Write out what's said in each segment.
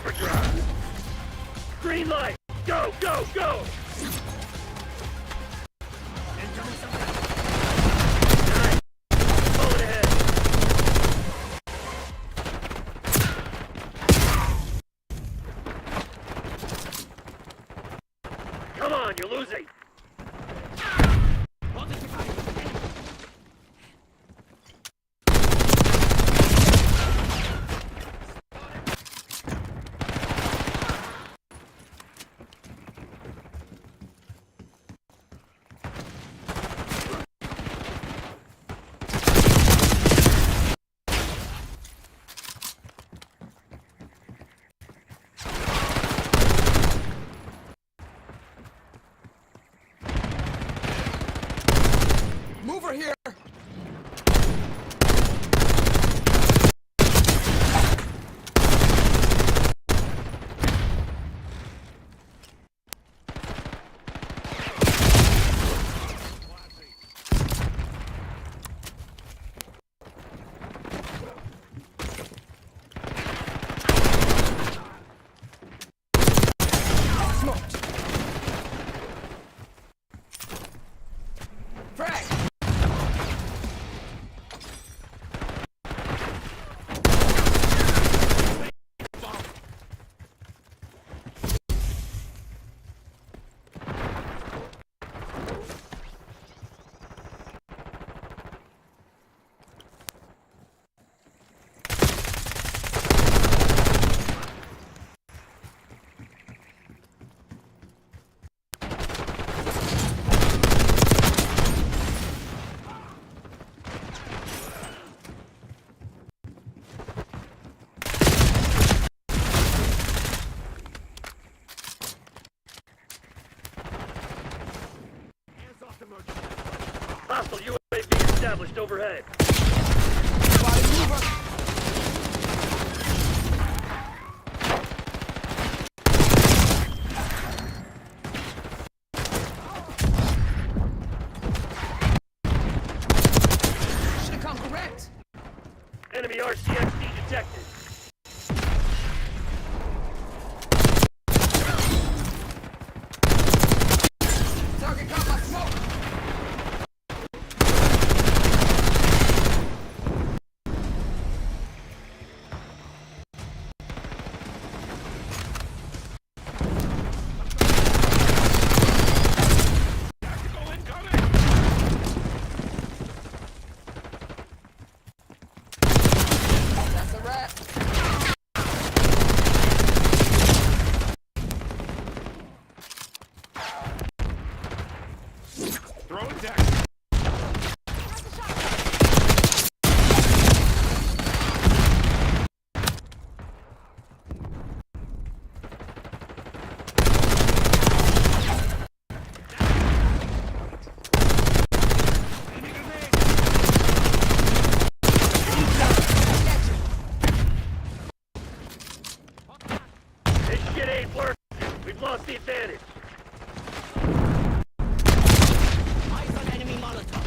overdrive. Green light. Go, go, go. Nice. Pull it ahead. Come on, you're losing. Over here! Smoked! Frag! Hostile UAV established overhead. Body mover! Should've come correct! Enemy RCXD detected. Target caught by smoke! That's a wrap. Throw it down. This shit ain't working. We've lost the advantage. Eyes on enemy Molotov.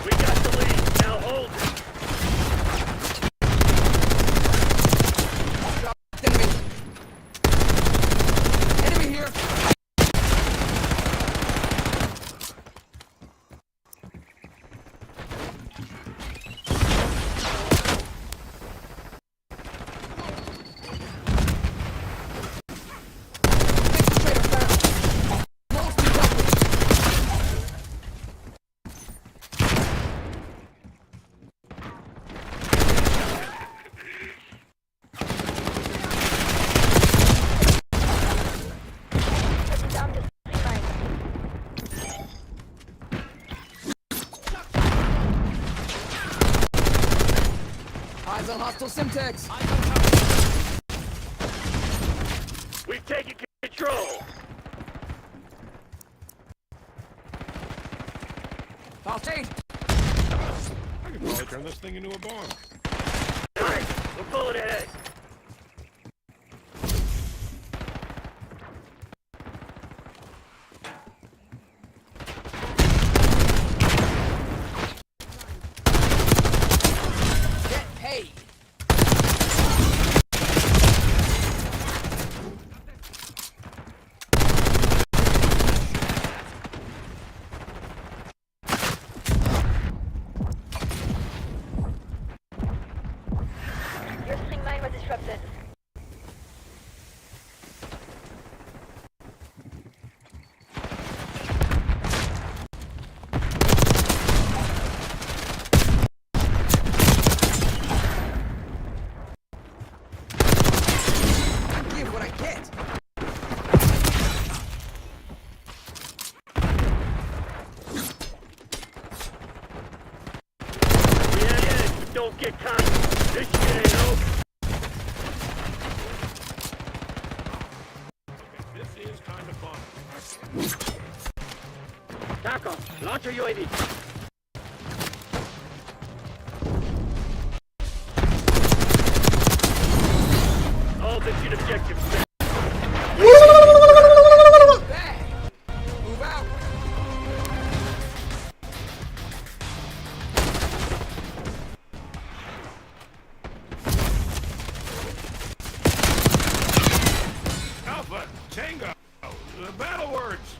We got the lead. Now hold it. Enemy! Enemy here! Infiltrator found! Walls decoupled! Eyes on hostile Simtex! We've taken control. I'll change! I could probably turn this thing into a bomb. Nice. We're pulling ahead. Get paid! find the bomb. Taco, launch your UAV. All mission objectives. Bang! Move out! Alpha, Tango, the battle words.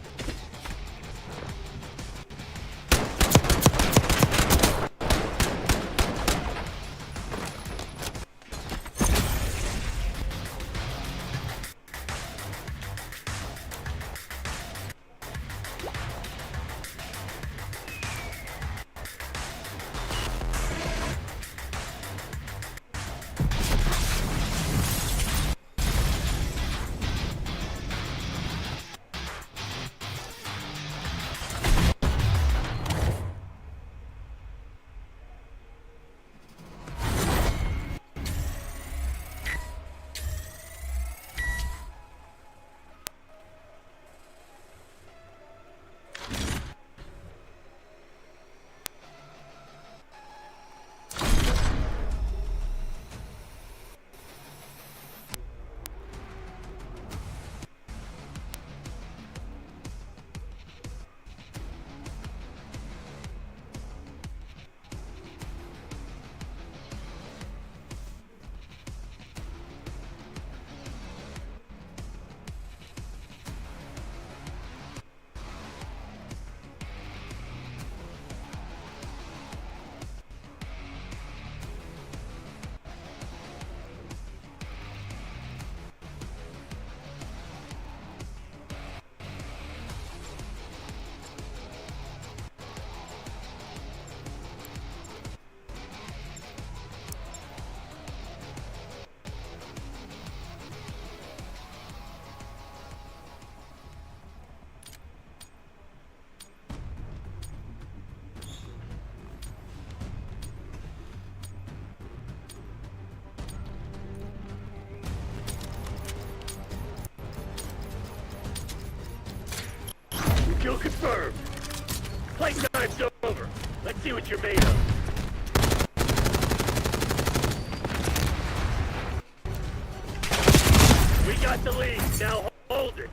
Kill confirmed. Playtime's over. Let's see what you're made of. We got the lead. Now hold it.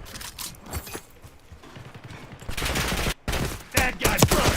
Bad guy front.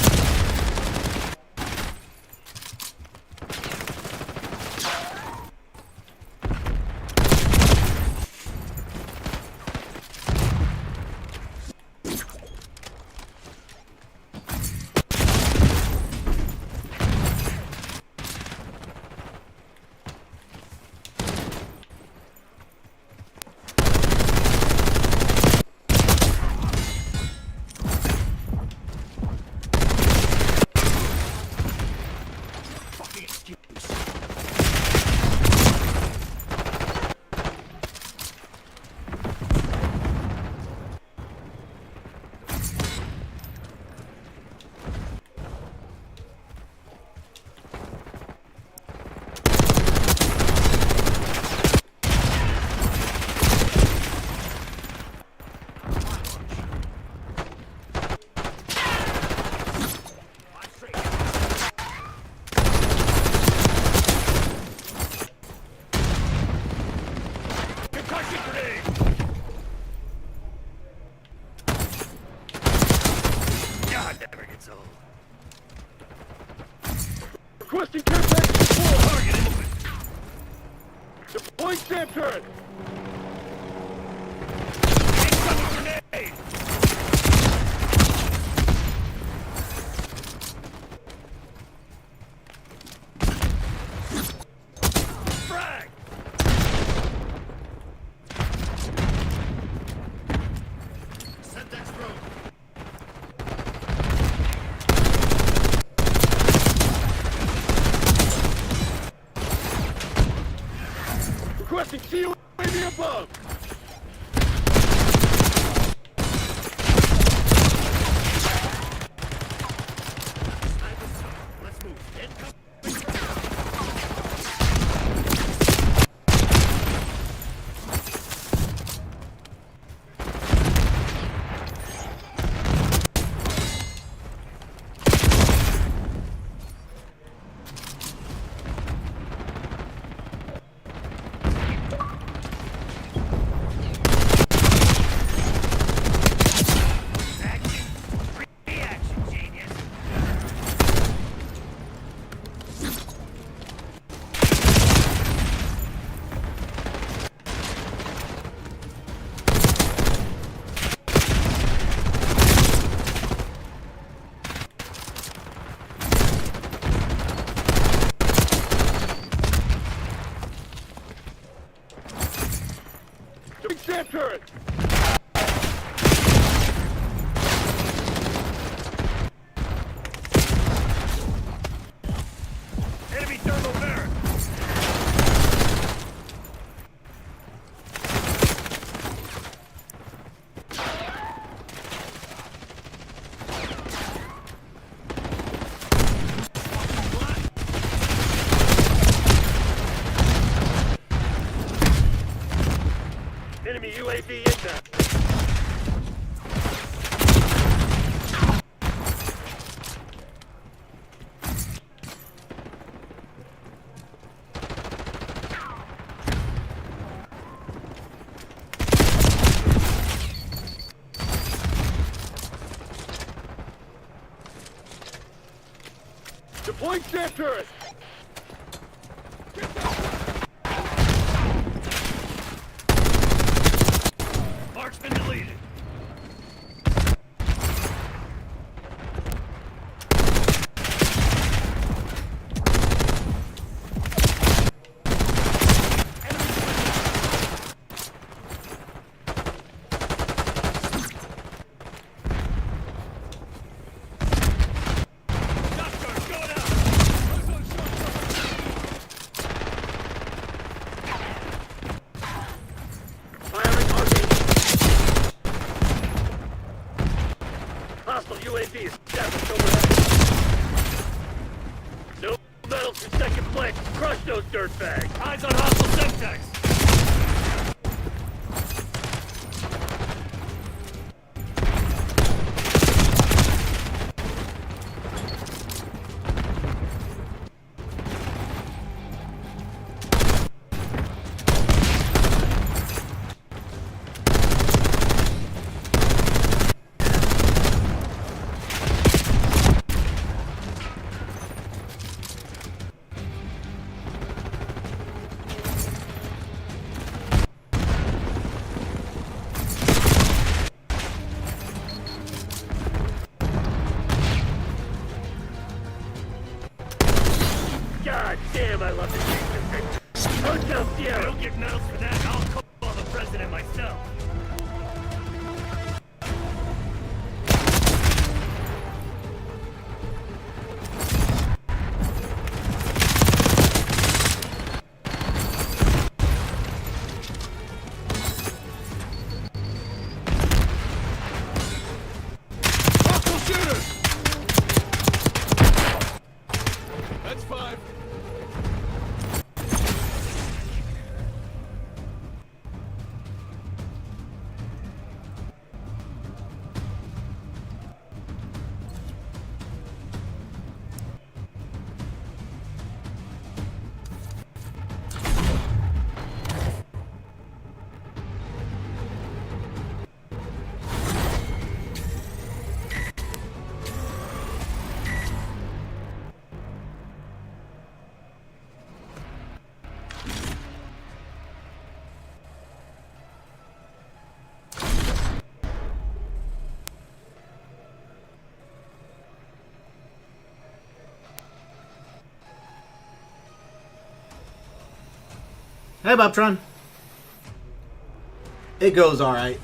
Concussion grenade. God, never gets old. Requesting care package 4. Target movement. Deploying stamp turret. Incoming grenade. Frag. Syntax road. Requesting CUAV UAV inbound. Deploying stand turret! Marksman deleted. Hostile UAV is established overhead. No medals for second place. Crush those dirtbags. Eyes on hostile Semtex. God damn, I love this game. Hotel Sierra. I don't get medals for that. I'll call the president myself. Hostile shooters! That's 5. Hey, Bobtron. It goes alright.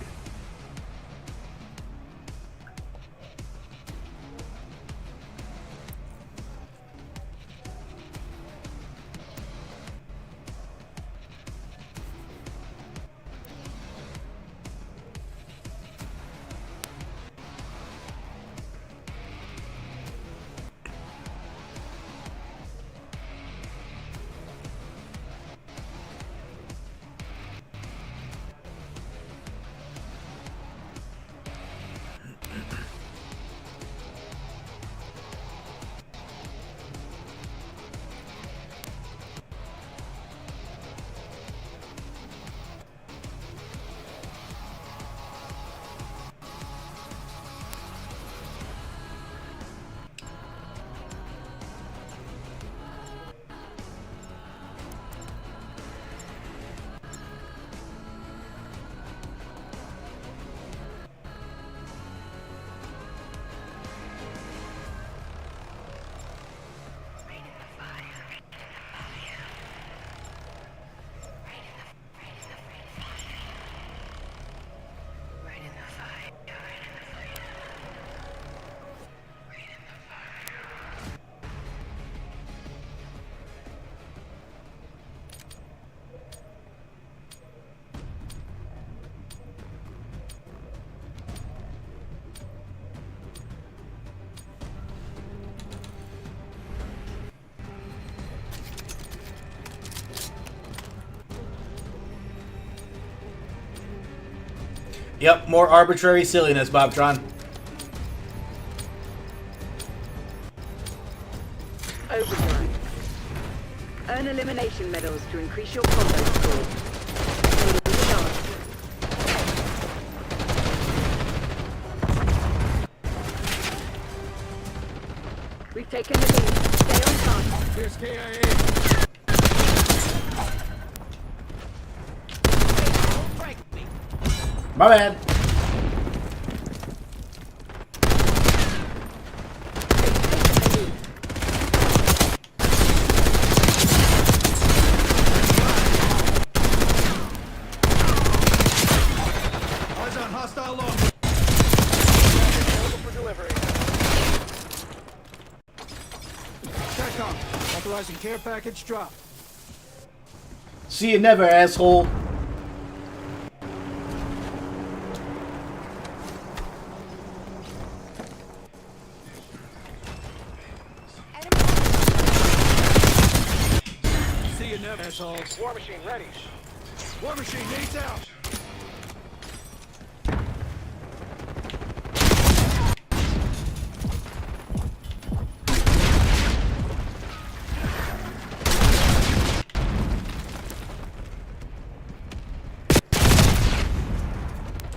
Yep, more arbitrary silliness, Bobtron. Overdrive. Earn elimination medals to increase your combo score. We've taken the lead. Stay on target. Here's KIA. Don't break me. My bad. Eyes on hostile long. Available for delivery. TACOM. Authorizing care package drop. See you never, asshole. See you never, assholes. War machine ready. War machine needs out.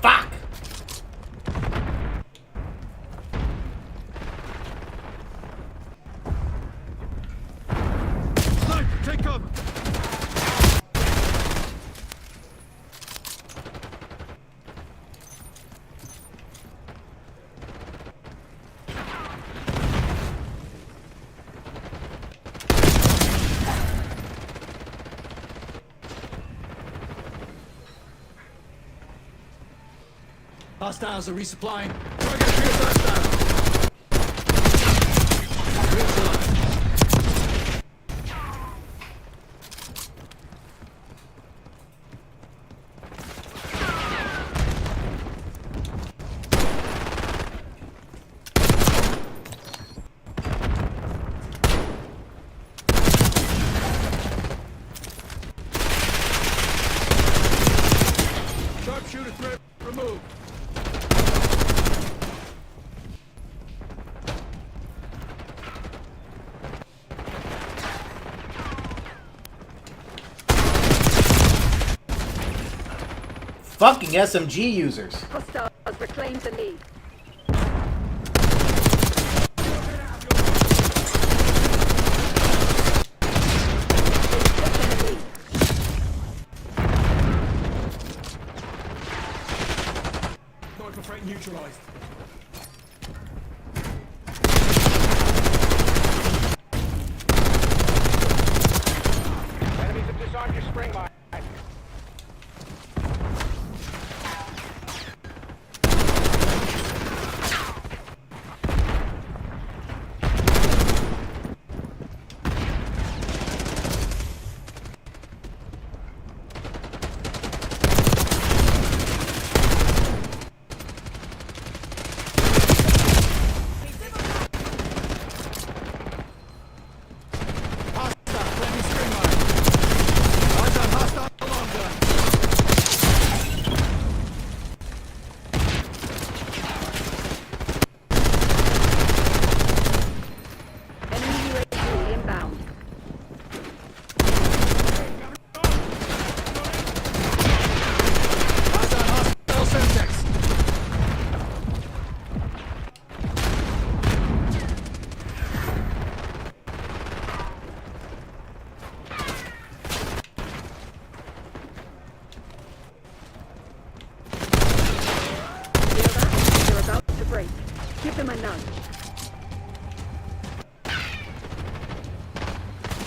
Fuck! Sniper, take cover. Hostiles are resupplying. Target appears hostile. Here's line. Sharpshooter threat removed. Fucking SMG users. Hostiles reclaim the lead. Sniper threat neutralized. Enemies have disarmed your spring mine. Hostile, friendly spring mine. Eyes on hostile long gun. Enemy UAV inbound. Eyes on hostile Semtex. They're about to break. Give them a nudge.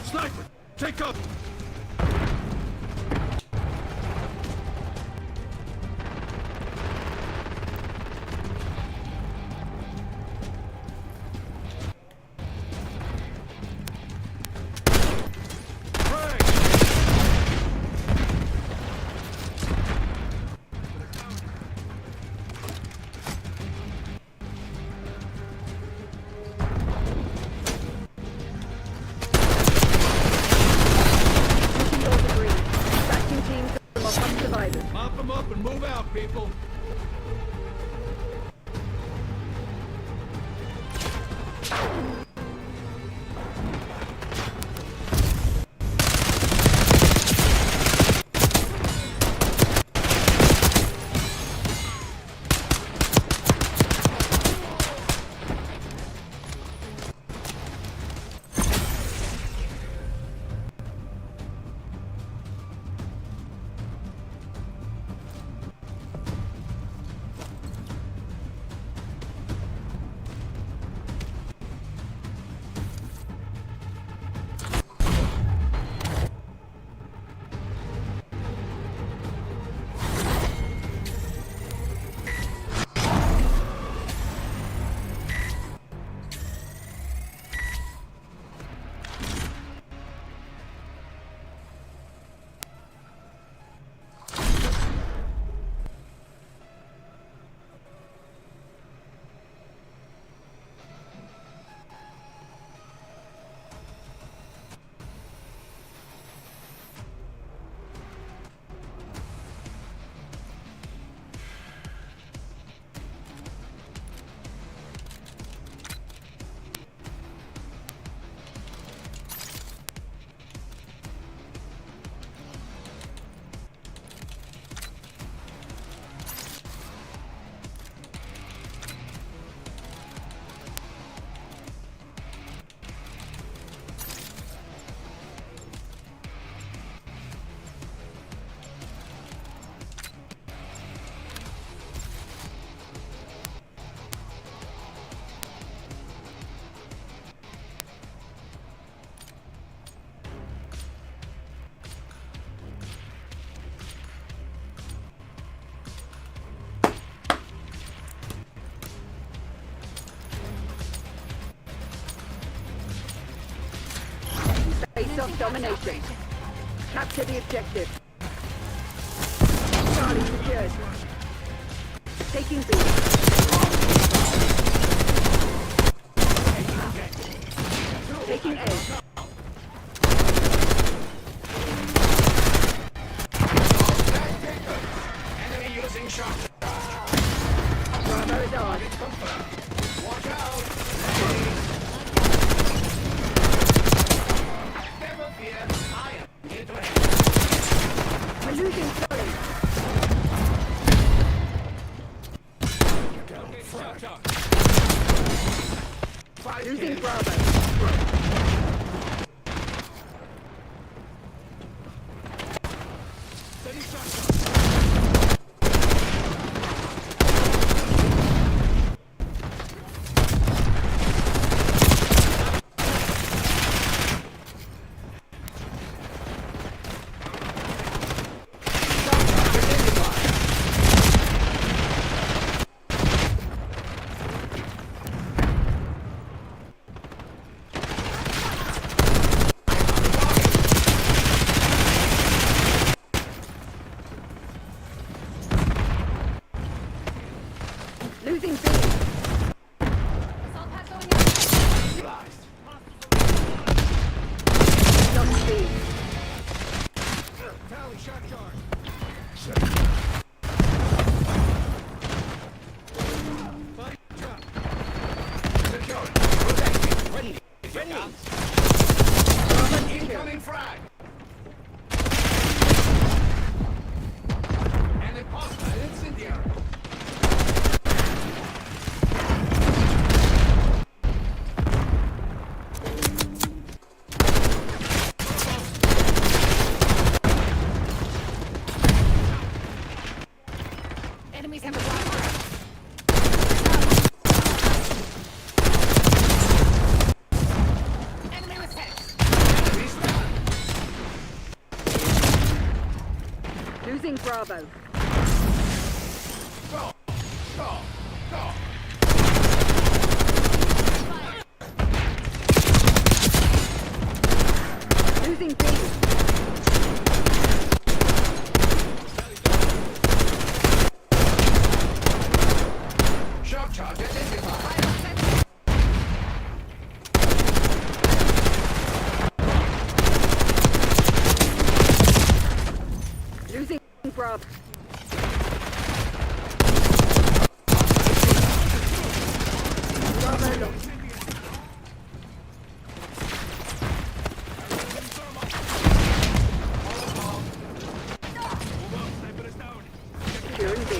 Sniper, take cover. Frag. Pushing all debris. Tracking teams of survivors. Mop them up and move out, people. Face-off domination. Capture the objective. Charlie secured. Taking B. Taking A. Enemy using shock. Bravo is on. Watch out. Never fear. I am here to help. We're losing Charlie. Losing Bravo. Losing B. Lost B. Tally, shot charge. Fight drop. Secured. Protected. Ready. Ready. Incoming frag. And a hostile incendiary. Enemies have a blocker. Enemy was hit. Losing Bravo. Go. Go. Go. Losing B. Shock charge identified. Losing Bravo. Bravo lost. Securing B.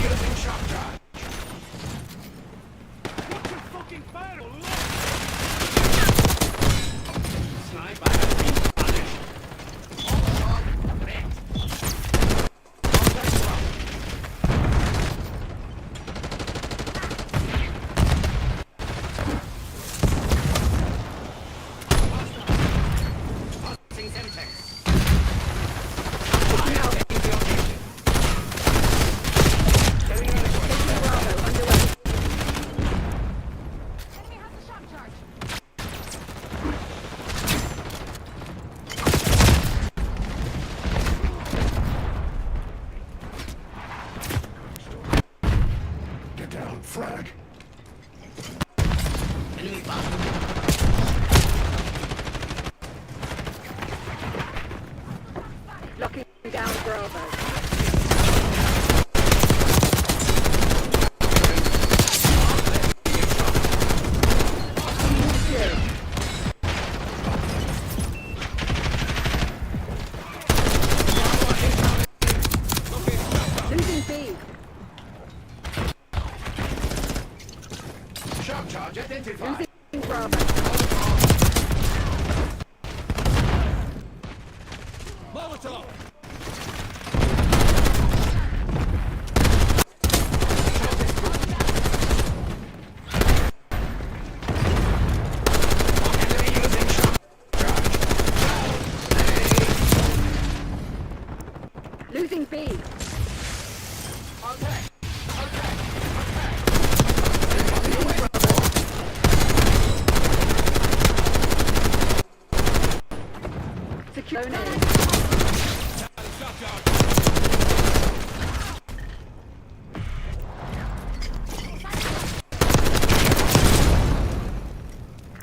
Using shock charge. Sniper has been punished. Molotov red. Contact drop. Passing Semtex. I am taking the objective. Getting ready for it. Bravo underway. Enemy has a shock charge. Get down, frag. Enemy bomb. Locking down Bravo. Losing B. Shock charge identified. Losing Bravo. Molotov. Losing B. Secure A.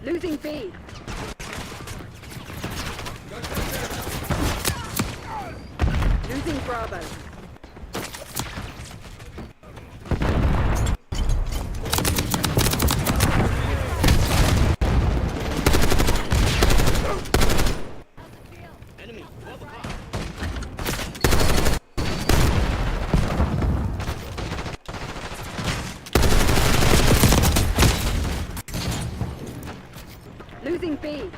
Losing B. Losing Bravo. Losing B.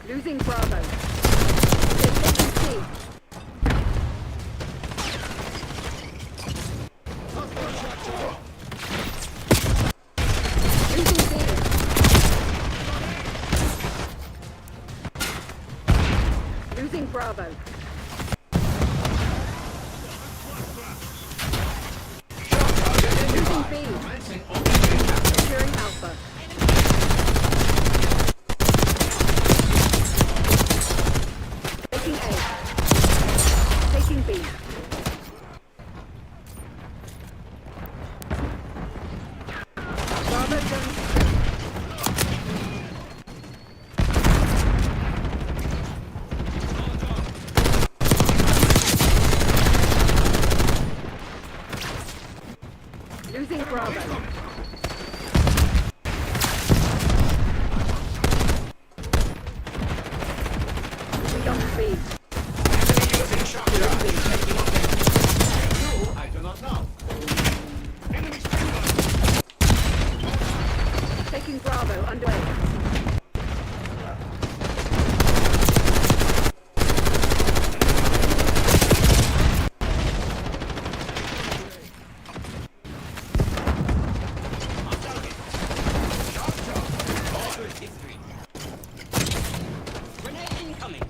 Losing Bravo. They're taking C. Losing B. Losing Bravo. Losing B. Securing Alpha. Taking A. Taking B. Bravo going. Losing Bravo. We don't speed. I do not know. Taking Bravo underway. Grenade incoming.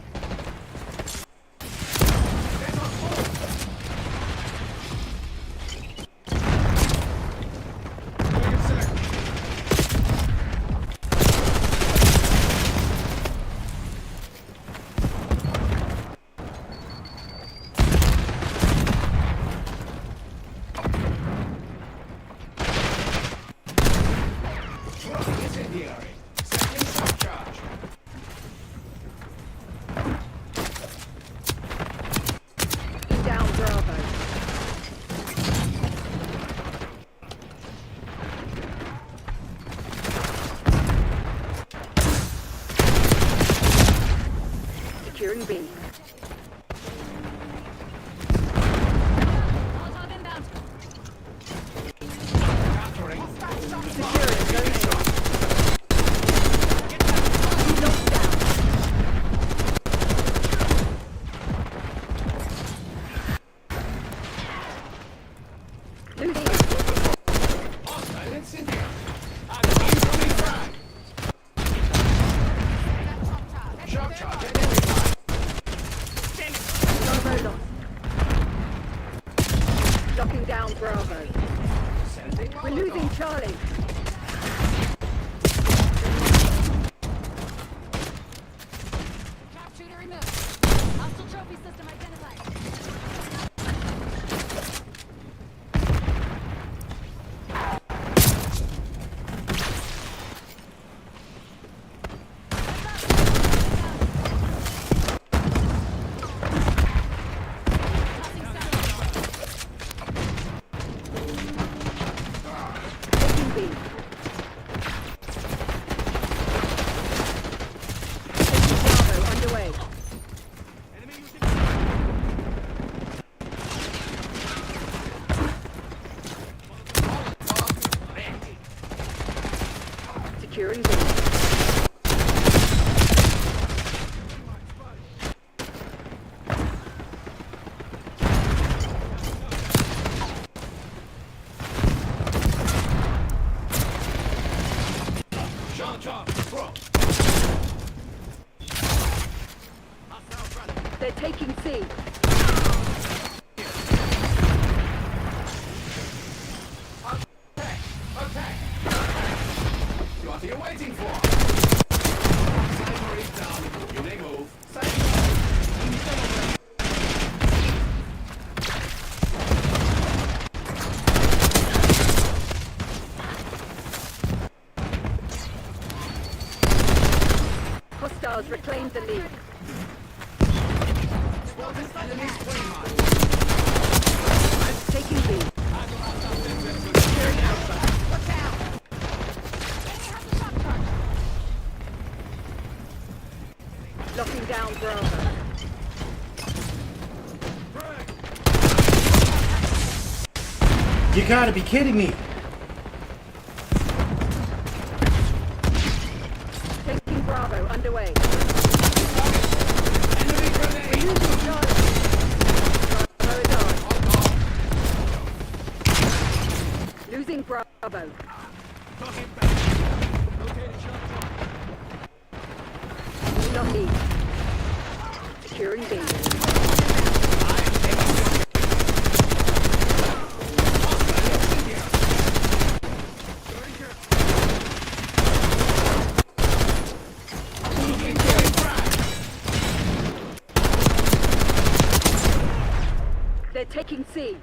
Incendiary. Setting shock charge. Down Bravo. Securing B. Molotov inbound. Capturing. Securing Zone A. Locked down. Losing. Hostile incendiary. Incoming frag. Shock charge identified. Bravo lost. Locking down Bravo. Sending We're losing Charlie. Sharpshooter removed. Hostile trophy system identified. Taking B. Taking Bravo underway. Securing B. Hostiles reclaimed the lead. Taking B. Securing Alpha. Watch out! Enemy has a shock charge. Locking down Bravo. You gotta be kidding me. Taking Bravo underway. Enemy grenade! Losing Charlie. Bravo is on. Losing Bravo. Talking back. Located shot. Not lead. Securing B. They're taking C.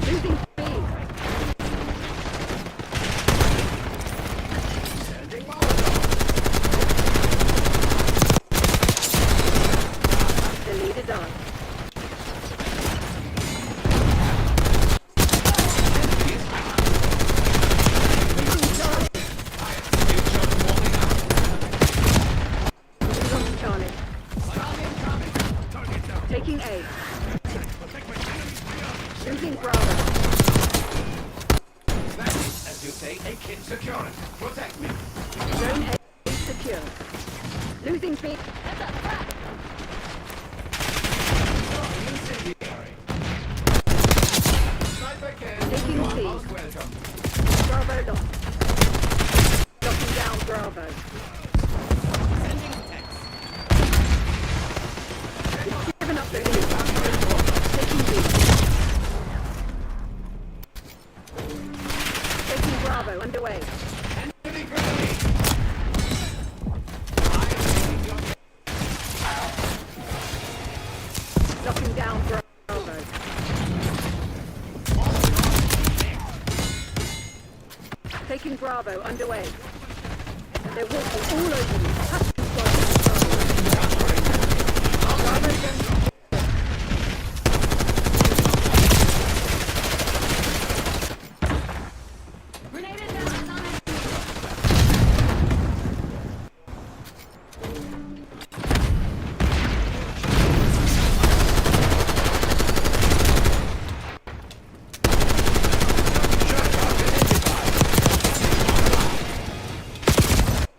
Losing B. The lead is on. Losing Charlie. Taking A. Losing Bravo. As you say, a kid secure it. Protect me. Zone A is secure. Losing B. That's a trap. Incendiary. Sniper can. Taking You are C. most welcome. Bravo lost. Locking down Bravo. Sending text. Given up the lead. Taking B. Taking Bravo underway. Enemy grenade. Locking down Bravo. Taking Bravo underway. They're walking all over you. Husky squad. Bravo going Grenade inbound. It's on it.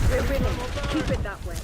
We're winning. Keep it that way.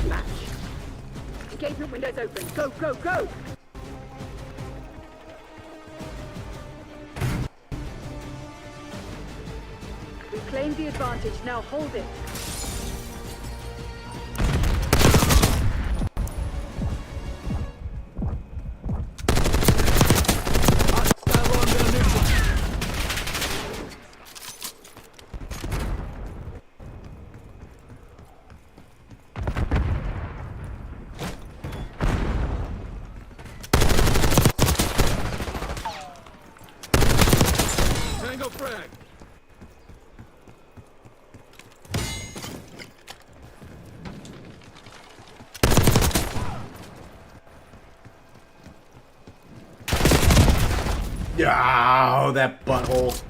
deathmatch. Engagement windows open. Go, go, go! We claimed the advantage, now hold it. Hostile alarm gun neutral. Tango frag. Oh, that butthole.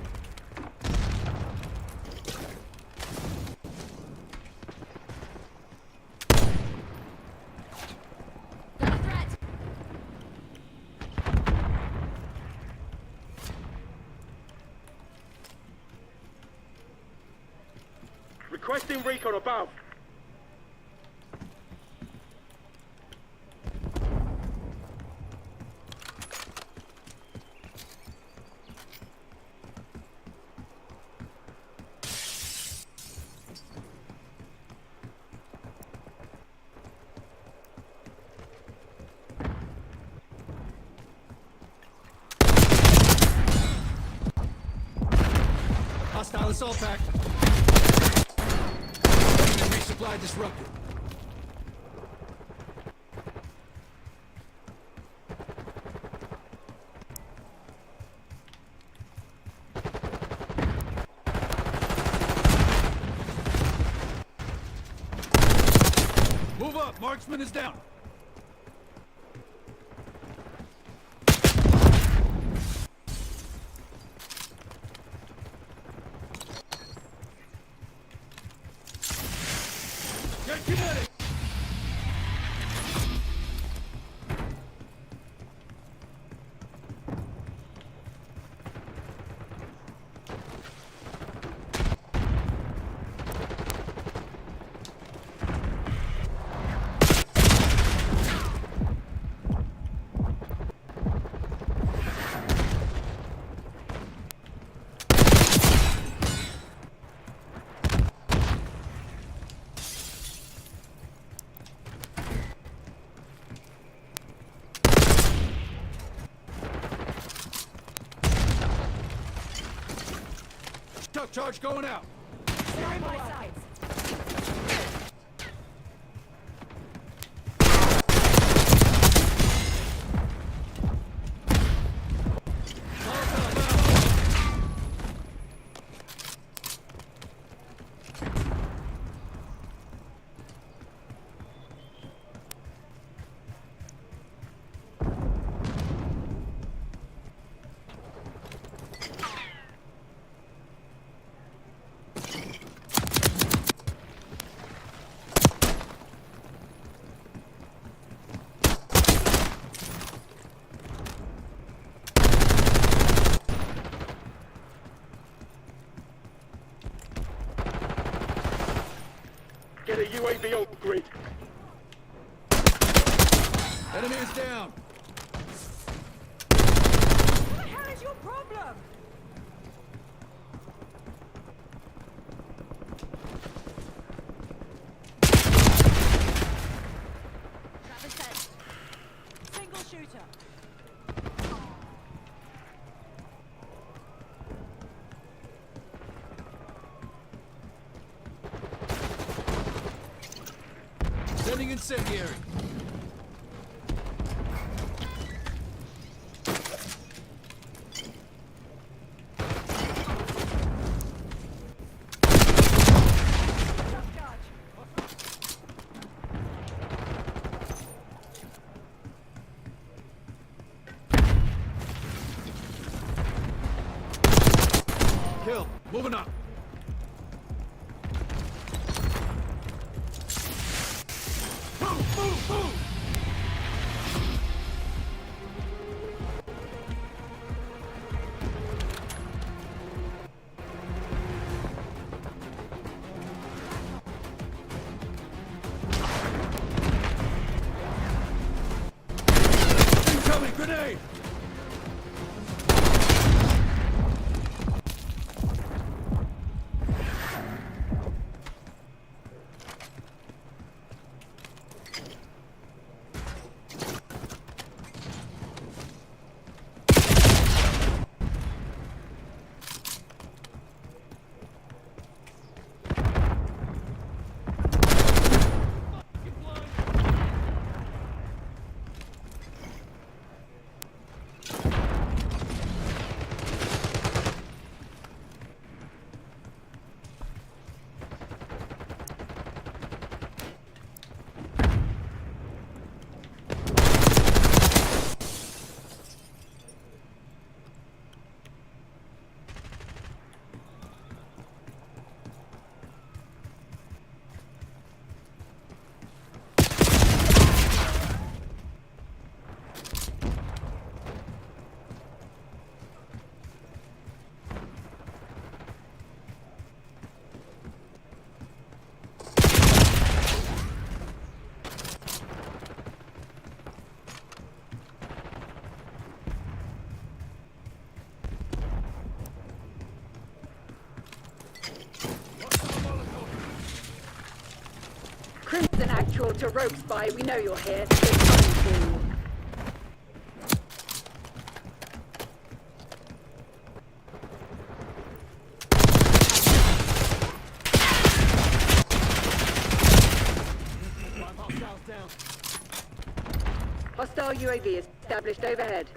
Got a threat. Requesting recon above. Hostile assault pack. Resupply disrupted. Move up, marksman is down. Get kinetic. Tuck charge going out. Stand by sides. Get a UAV on grid. Enemy is down. What the hell is your problem? Travis said. Single shooter. Sending incendiary. Jump charge. Kill. Moving up. Move, move, move. an actual to rope spy. We know you're here. We're coming for you. Five hostiles down. Hostile UAV established overhead.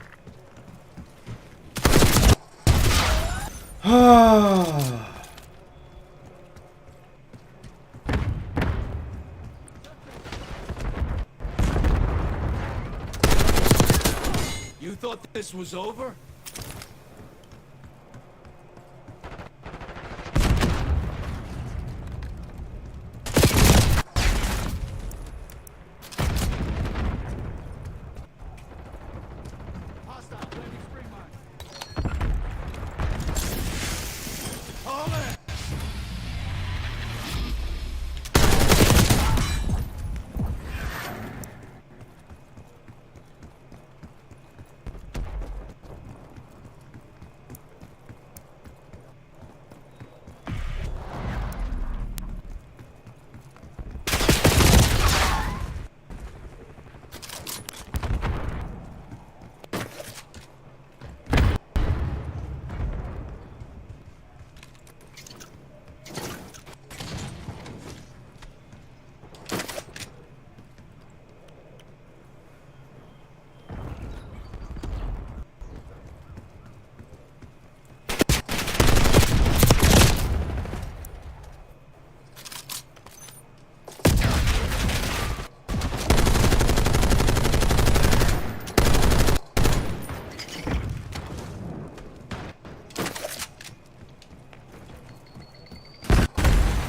You thought this was over? Hostile planting spring mine. Hold it!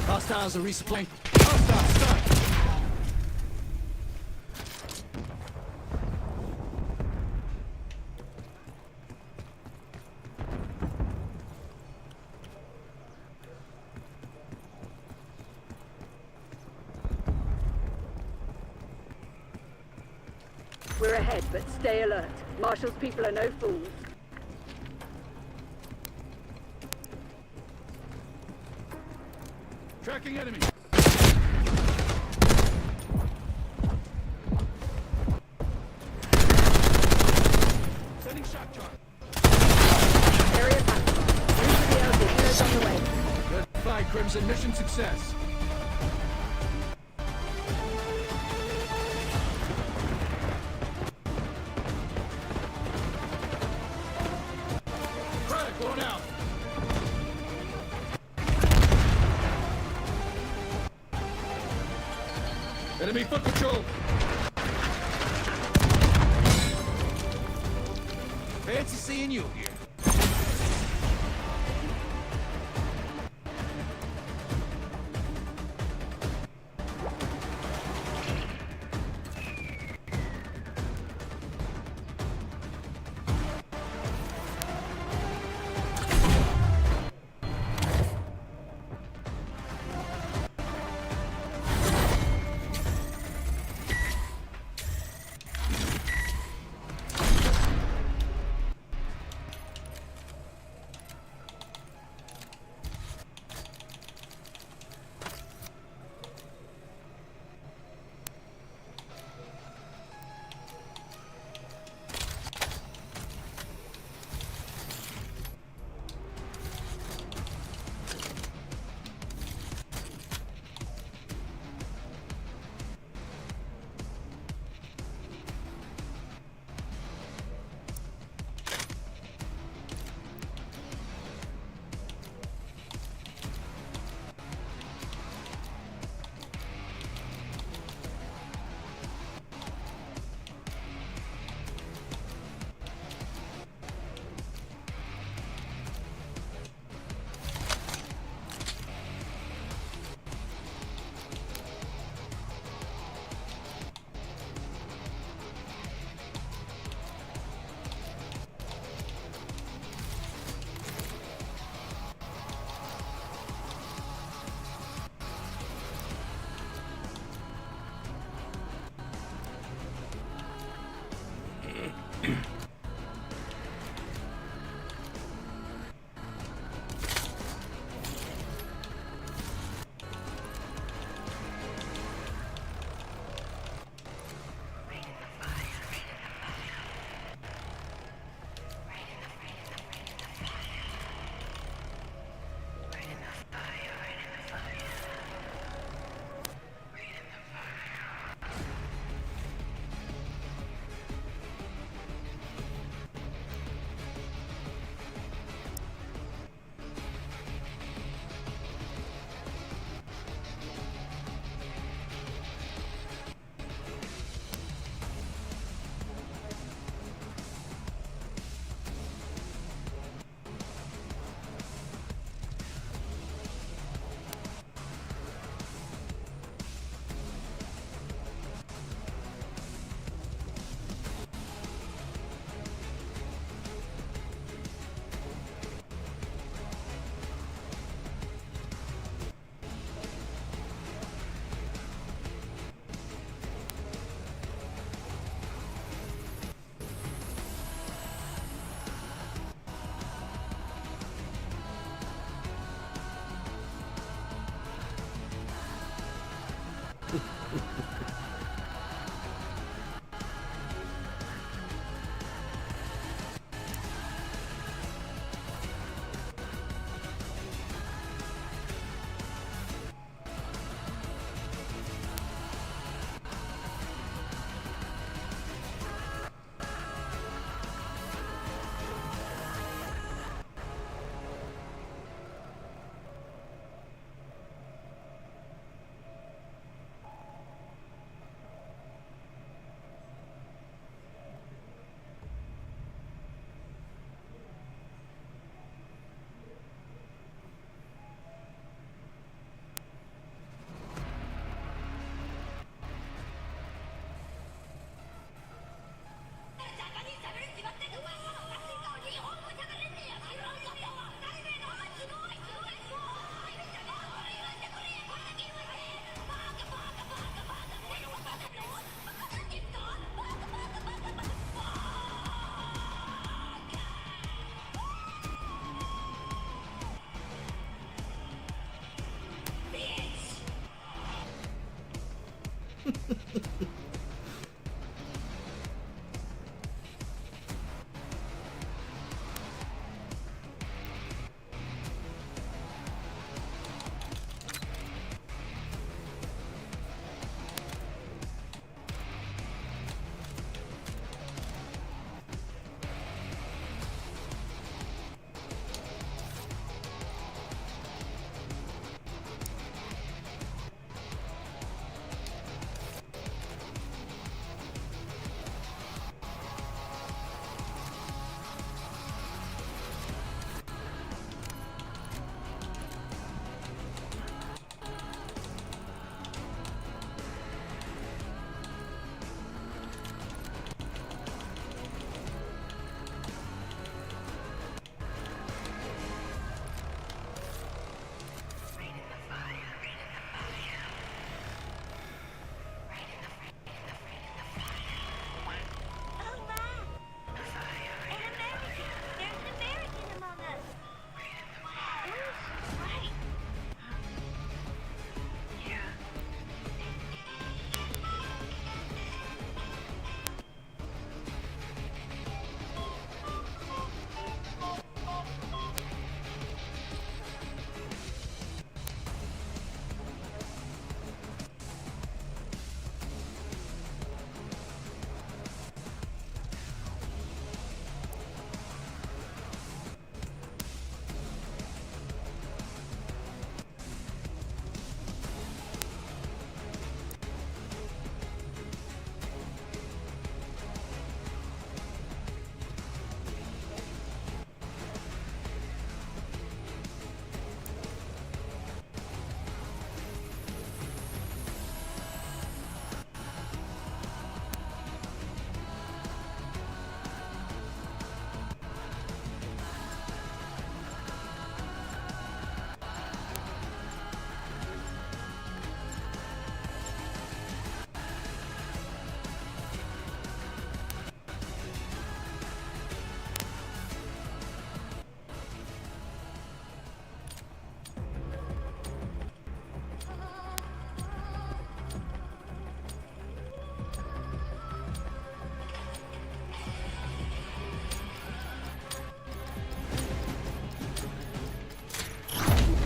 Hostiles are resupplying. Hostile stun! We're ahead, but stay alert. Marshall's people are no fools. Tracking enemy. Sending shock charge. Area packed. Move to the LZ. Heroes on the way. Good fight, Crimson. Mission success. Frag going out. Enemy foot patrol. Fancy seeing you here.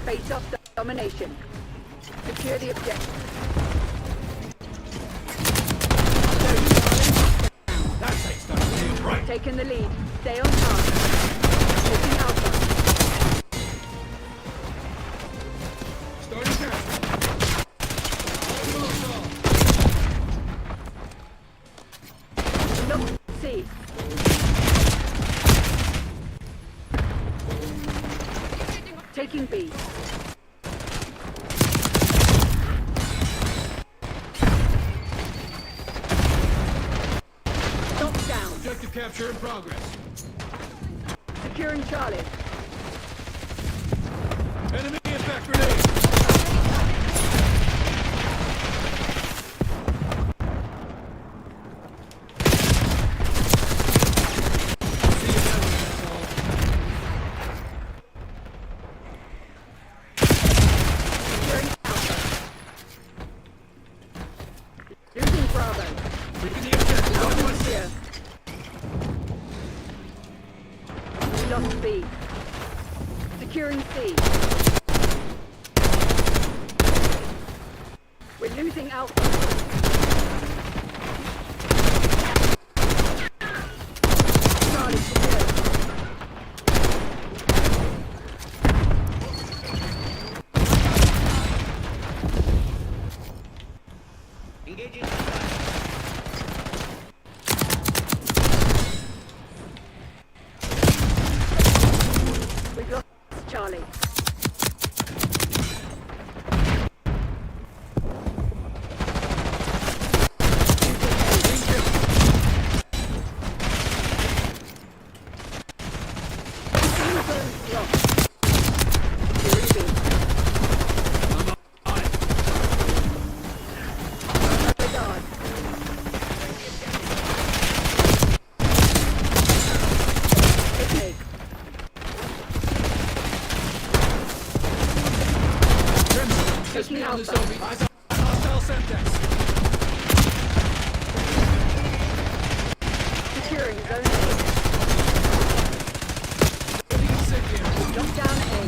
Face-off domination. Secure the objective. That takes the right. Taking the lead. Stay on task. Taking Alpha. Starting down. Look, C. Taking B. Stop down. Objective capture in progress. Securing Charlie. Enemy impact grenade. lost B. Securing C. We're losing Alpha. Charlie secured. Engaging. We've lost Charlie. Taking On this Alpha. OB. Eyes on hostile Semtex. Securing Zone Putting incendiary. A. Lockdown A.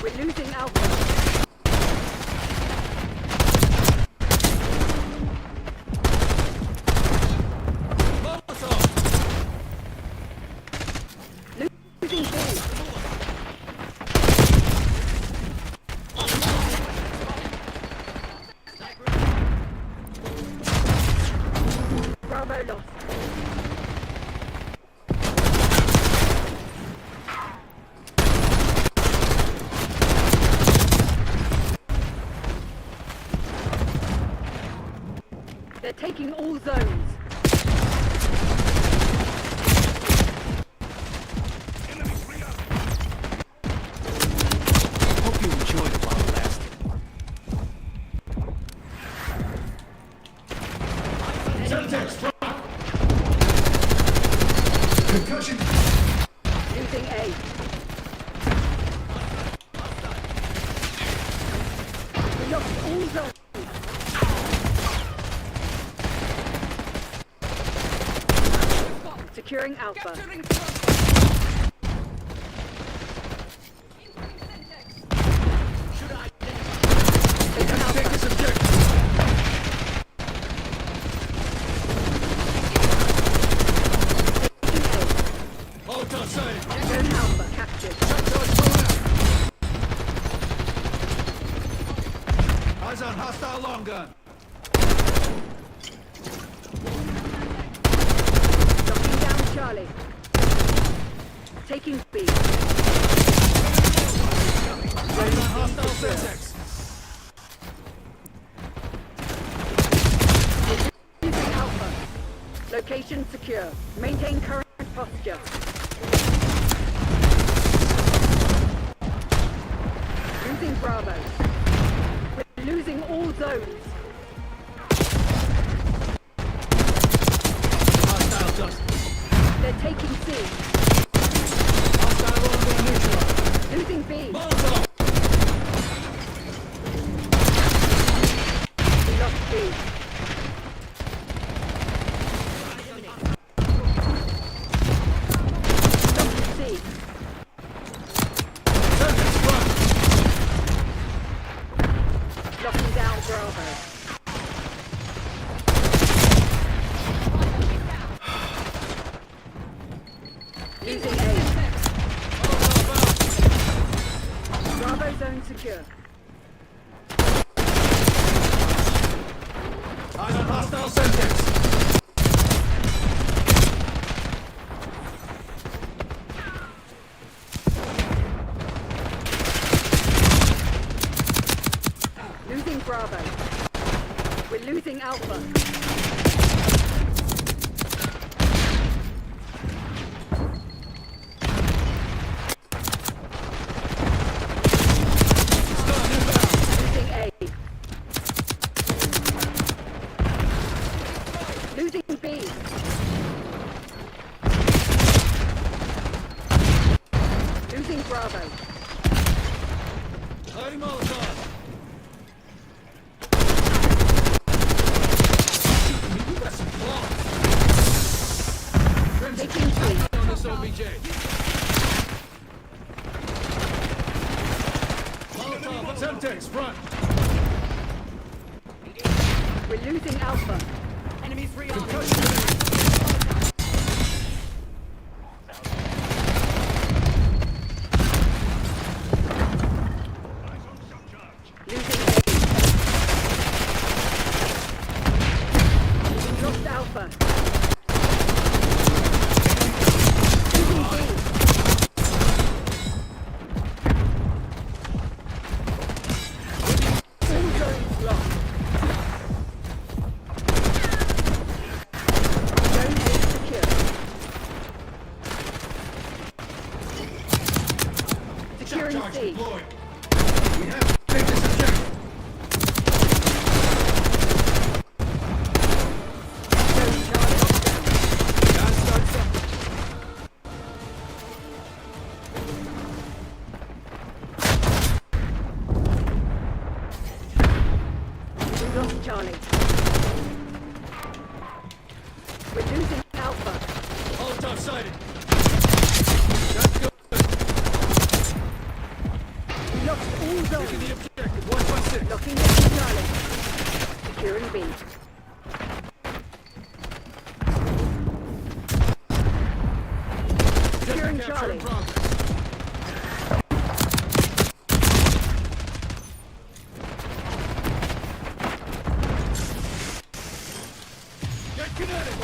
We're losing Alpha. Molotov. Losing B. Bravo lost. They're taking all zones. Hope you enjoyed it while it lasted. Semtex, drop! Concussion! Losing A. We lost all zones. Securing Alpha. Taking Alpha. Take this objective. Molotov sighted. Zone Alpha captured. Charge going out. Eyes on hostile long gun. Knocking down Charlie. Taking B. Eyes on hostile Semtex. Losing Alpha. Location secure. Maintain current posture. Losing Bravo. We're losing all zones. Hostile dust. They're taking C. Hostile long gun neutralized. Losing B. Molotov. We lost B. Lost C. Semtex front. Locking down Bravo. Losing A. Molotov out. Bravo zone secure. Eyes on hostile Semtex. Losing Bravo. We're losing Alpha. Stun inbound. Losing A. Losing B. Losing Bravo. Lighting Molotov. We're losing Alpha. Enemies rearming. Losing A. We've lost Alpha. Losing B. All zones lost. Zone A secure. Securing C. We have to take this objective. Zone Charlie lockdown. Gotta start something. We lost Charlie. We're losing Alpha. All top-sided. That's good. We lost all Taking zones. the objective. 1.6. Locking into Charlie. Securing B. Securing Capture Charlie. in progress. Get kinetic.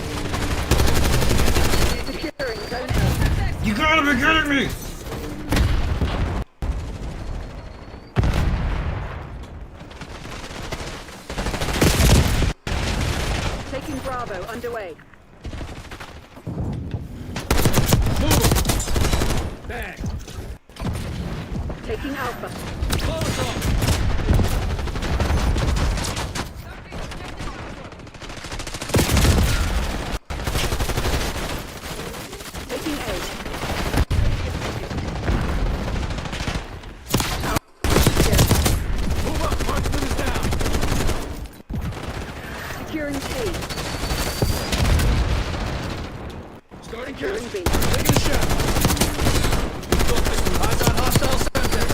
Securing Zone A. You gotta be kidding me! Taking Bravo underway. Move. Bang. Taking Alpha. Close off. Taking A. Move up. Marksman is down. Securing C. Starting Securing cast. B. Taking a shot. Focus. Eyes on hostile center.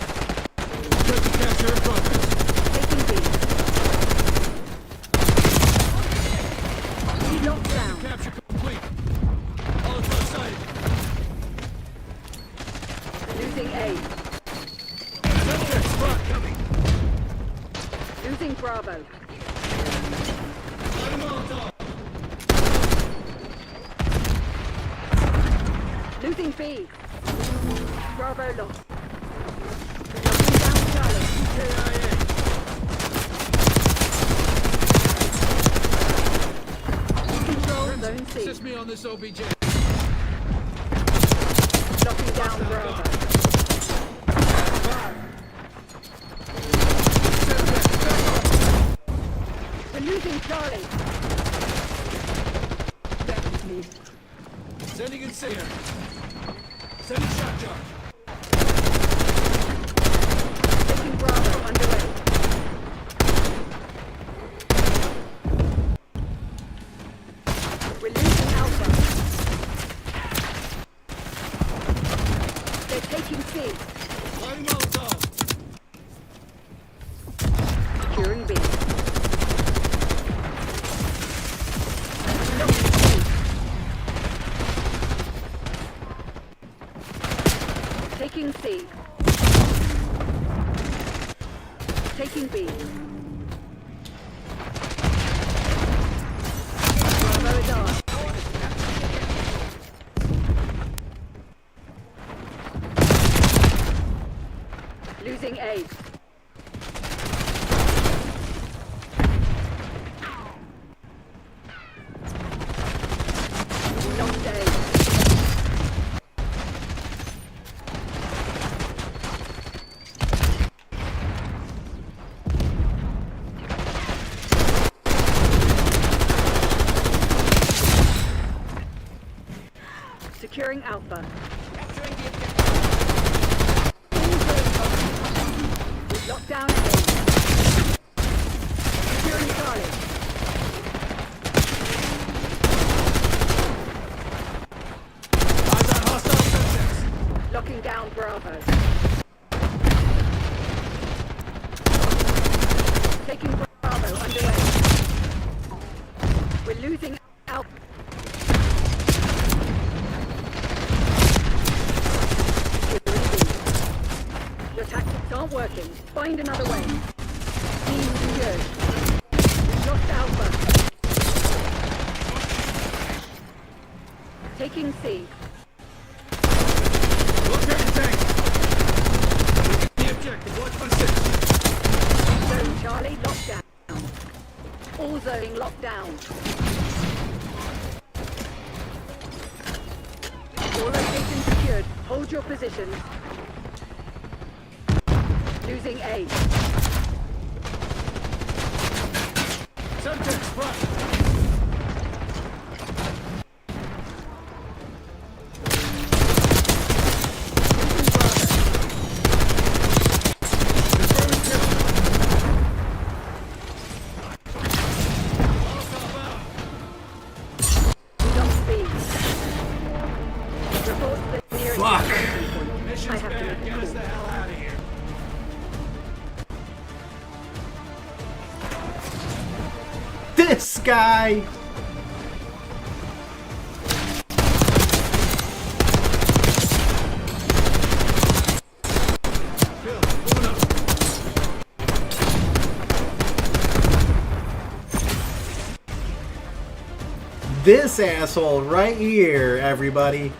Objective capture in progress. Taking B. Lockdown. Capture complete. All top-sided. Losing A. Center spot coming. Losing Bravo. Let him all talk. Losing B. Bravo lost. Locking down Charlie. KIA. Control Zone C. Assist me on this OBJ. Locking down Bravo. We're losing Charlie. That was me. Sending in sayer. Sending shot charge. Taking Bravo underway. We're losing Alpha. They're taking C. Lighting Molotov. Securing B. Taking C. Taking B. Bravo is on. Losing A. Lost A. Securing Alpha. tactics aren't working. Find another way. Team secured. Lost Alpha. Taking C. Locating tank. The objective. Watch my six. Zone Charlie locked down. All zoning locked down. All locations secured. Hold your positions. Losing A. Semtex front. Confirming kill. Don't speed. Report to the nearest Fuck. point. I Mission's have to bad. make Get a us call. the hell out of here. This guy. Bill, moving up. This asshole right here, everybody.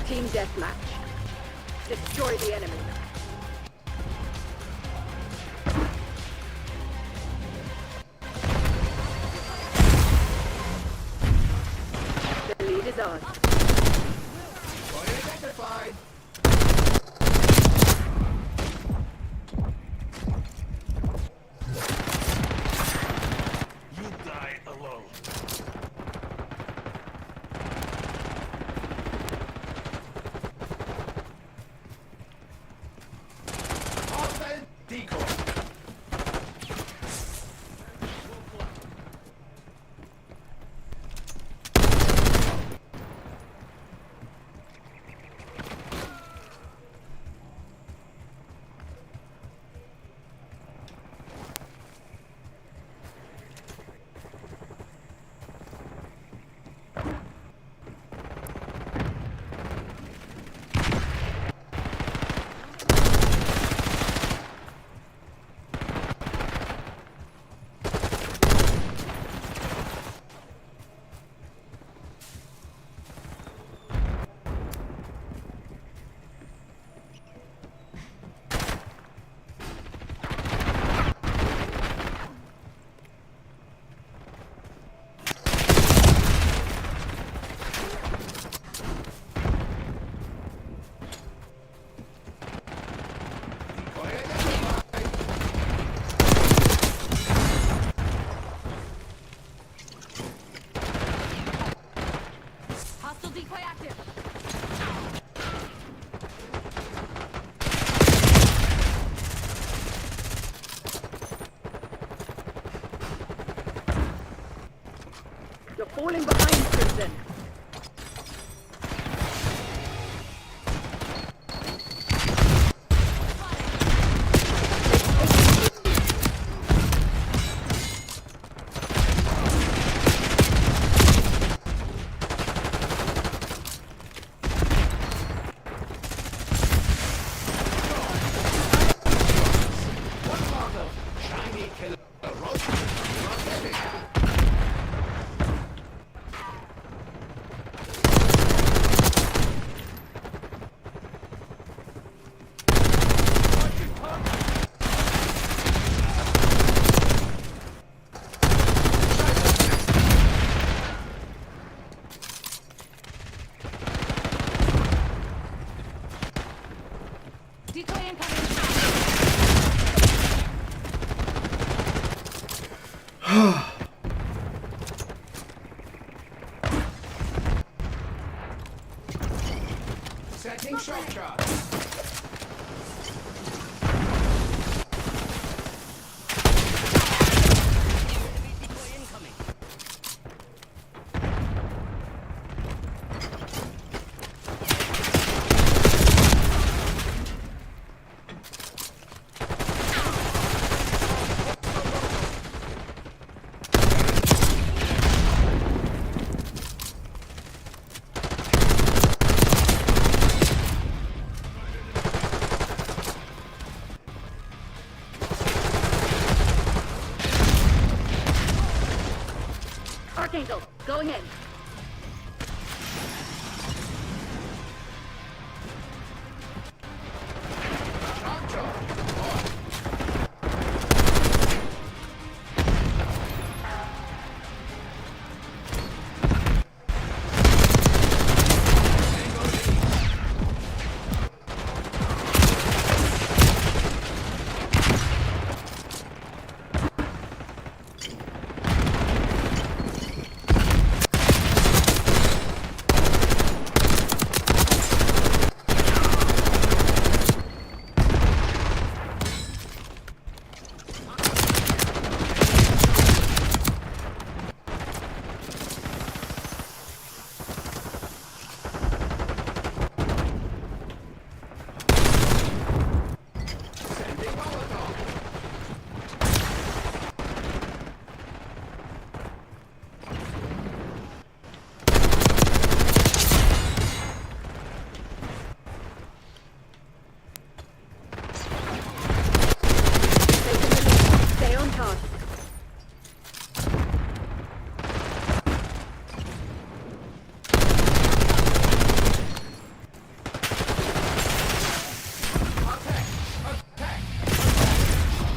Team deathmatch. Destroy the enemy. The lead is ours. Identified. You die alone. Hostile decoy. Hostile decoy active. You're falling behind, Crimson. Shiny killer. Rotate. Decoy incoming. Setting shock charge. Archangel, going in. Shock charge.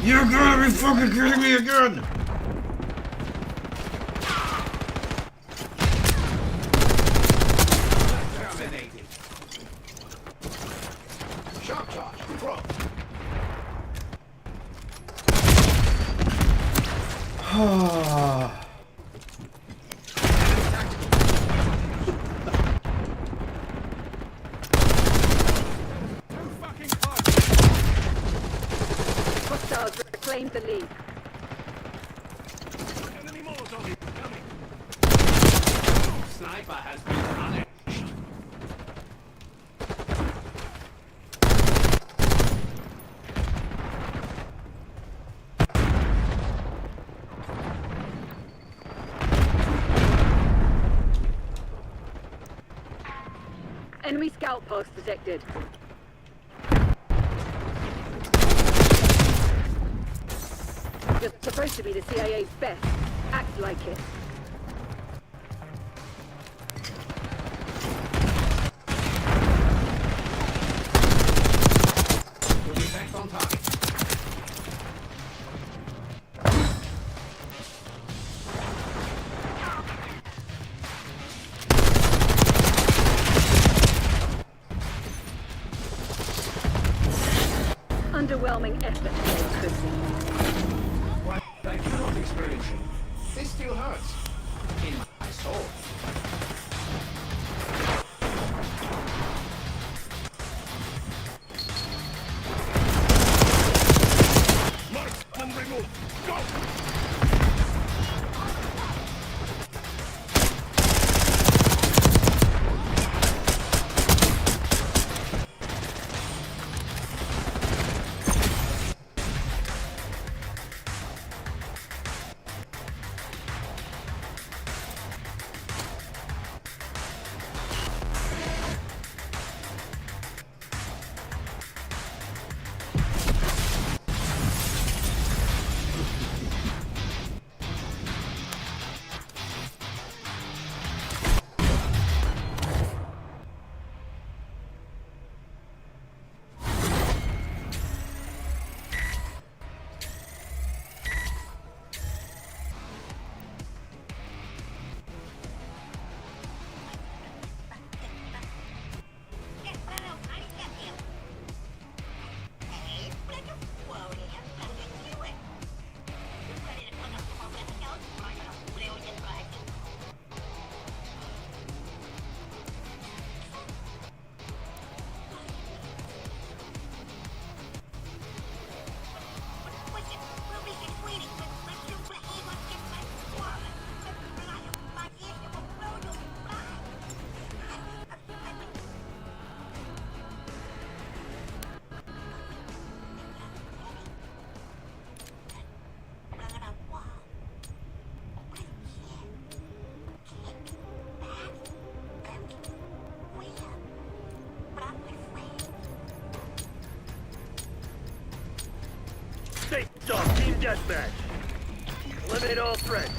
You gotta be fucking kidding me again! Terminated. Shock charge. Pro. Hostiles reclaimed the lead. Enemy Molotov incoming. Sniper has been punished. Enemy scout post detected. You're supposed to be the CIA's best. Act like it. You'll be back on target. Underwhelming effort, Pussy. What I cannot experience. This still hurts. In my soul. Marksman removed. Go! Stay soft, team deathmatch. Eliminate all threats.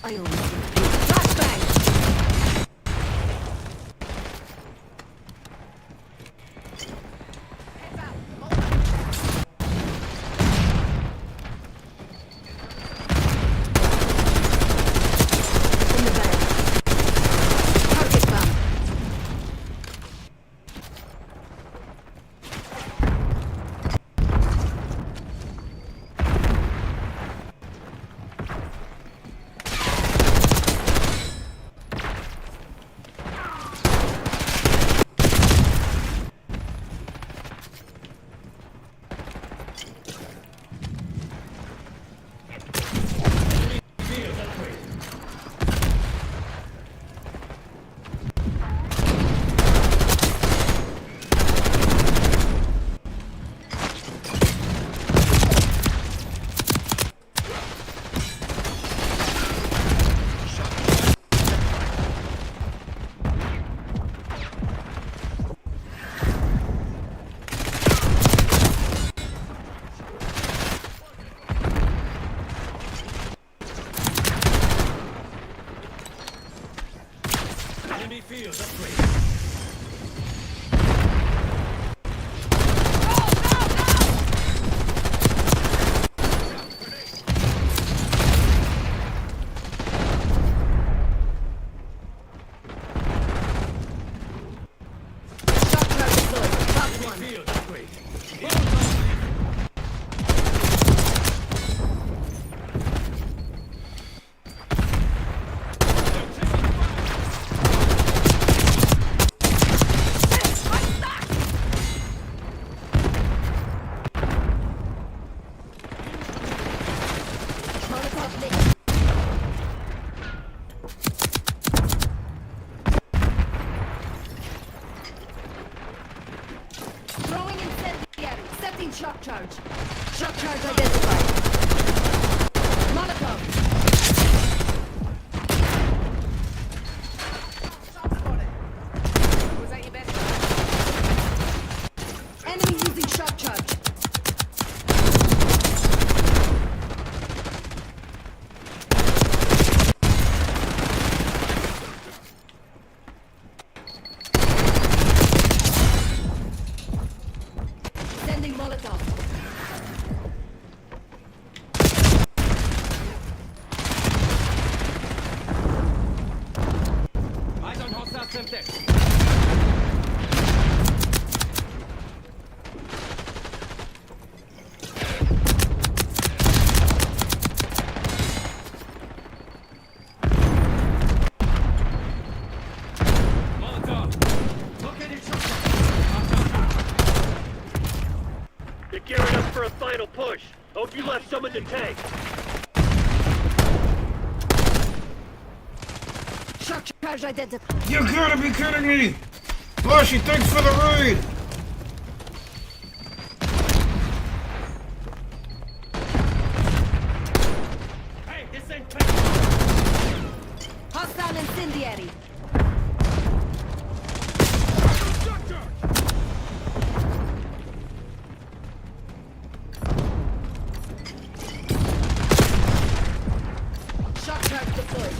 I always think. Flashbang! In the bag. Target bomb. Enemy field upgrade. Shock charge deployed. Top one. Field upgrade. Molotov lit. Throwing incendiary. Setting shock charge. Shock charge identified. Molotov. Was that your best? Enemy using shock charge. Sending Molotov. Eyes on hostile Semtex. Molotov. Located shotgun. You're gearing up for a final push. Hope you left some in the tank. Shock charge identified. You gotta be kidding me! Flashy, thanks for the raid! Hey, this ain't Hostile incendiary. Shock charge deployed.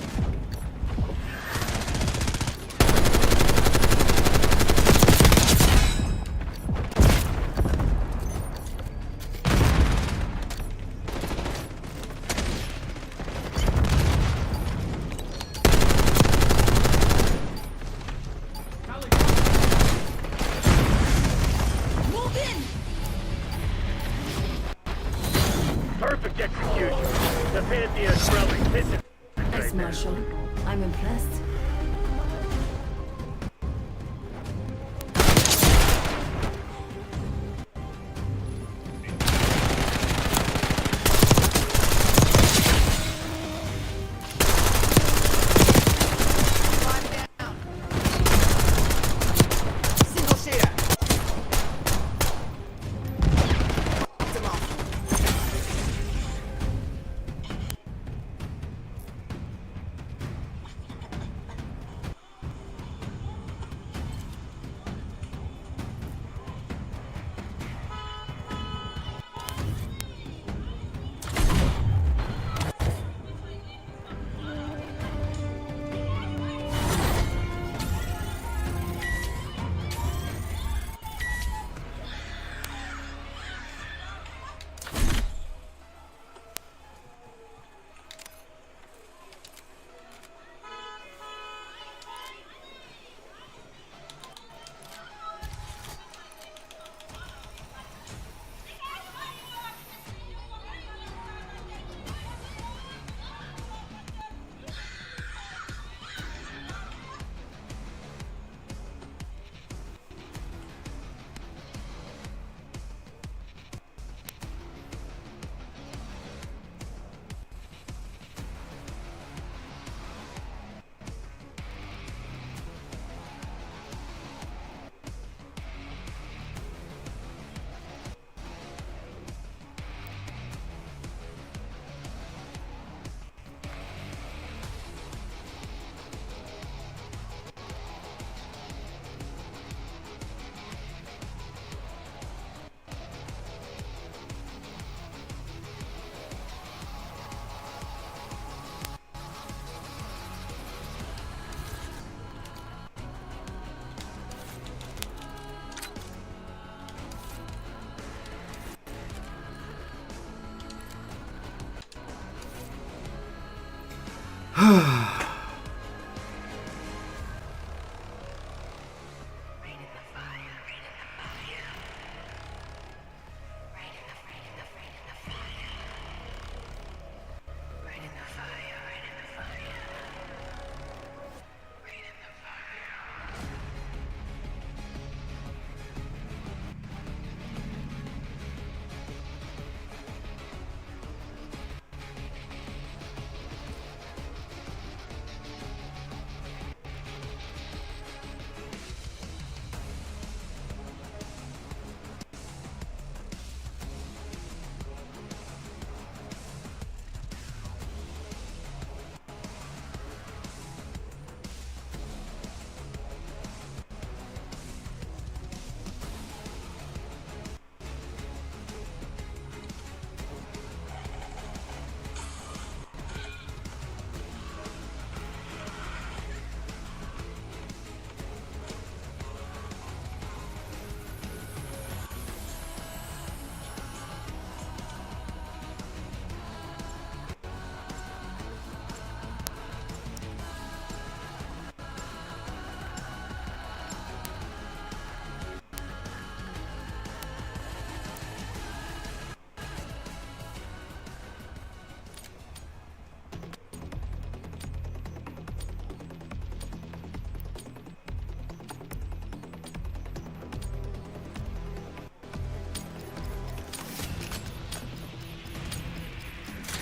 Move in. Perfect execution. The Pantheon's probably pissing. Thanks, Marshal. I'm impressed. Single share.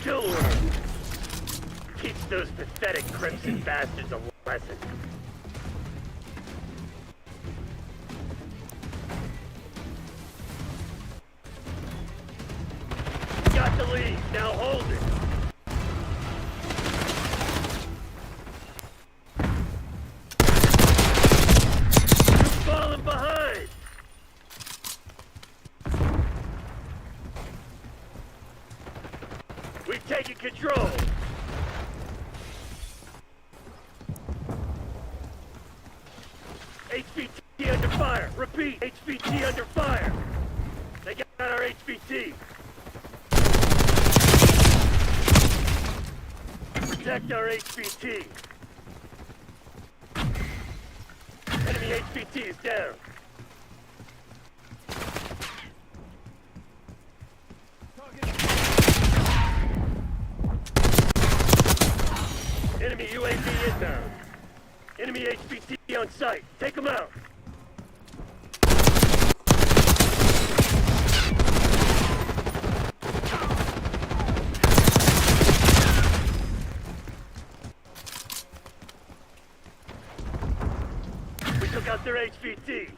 Still work. Teach those pathetic crimson bastards a lesson. Got the lead. Now hold it. You're falling behind. We've taken control. HVT under fire. Repeat, HVT under fire. They got our HVT. Protect our HVT. Enemy HVT is down. Enemy UAV inbound. Enemy HVT on site. Take them out. We took out their HVT.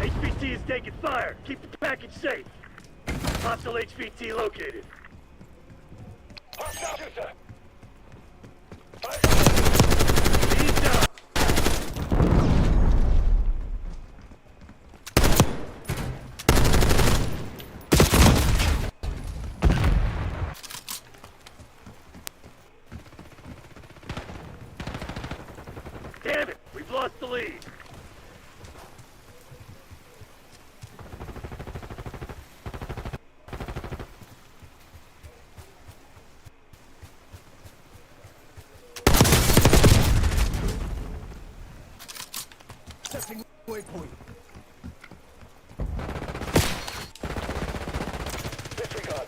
HVT is taking fire. Keep the package safe. Hostile HVT located. He's down. Damn it, we've lost the lead. Setting waypoint. Disregard.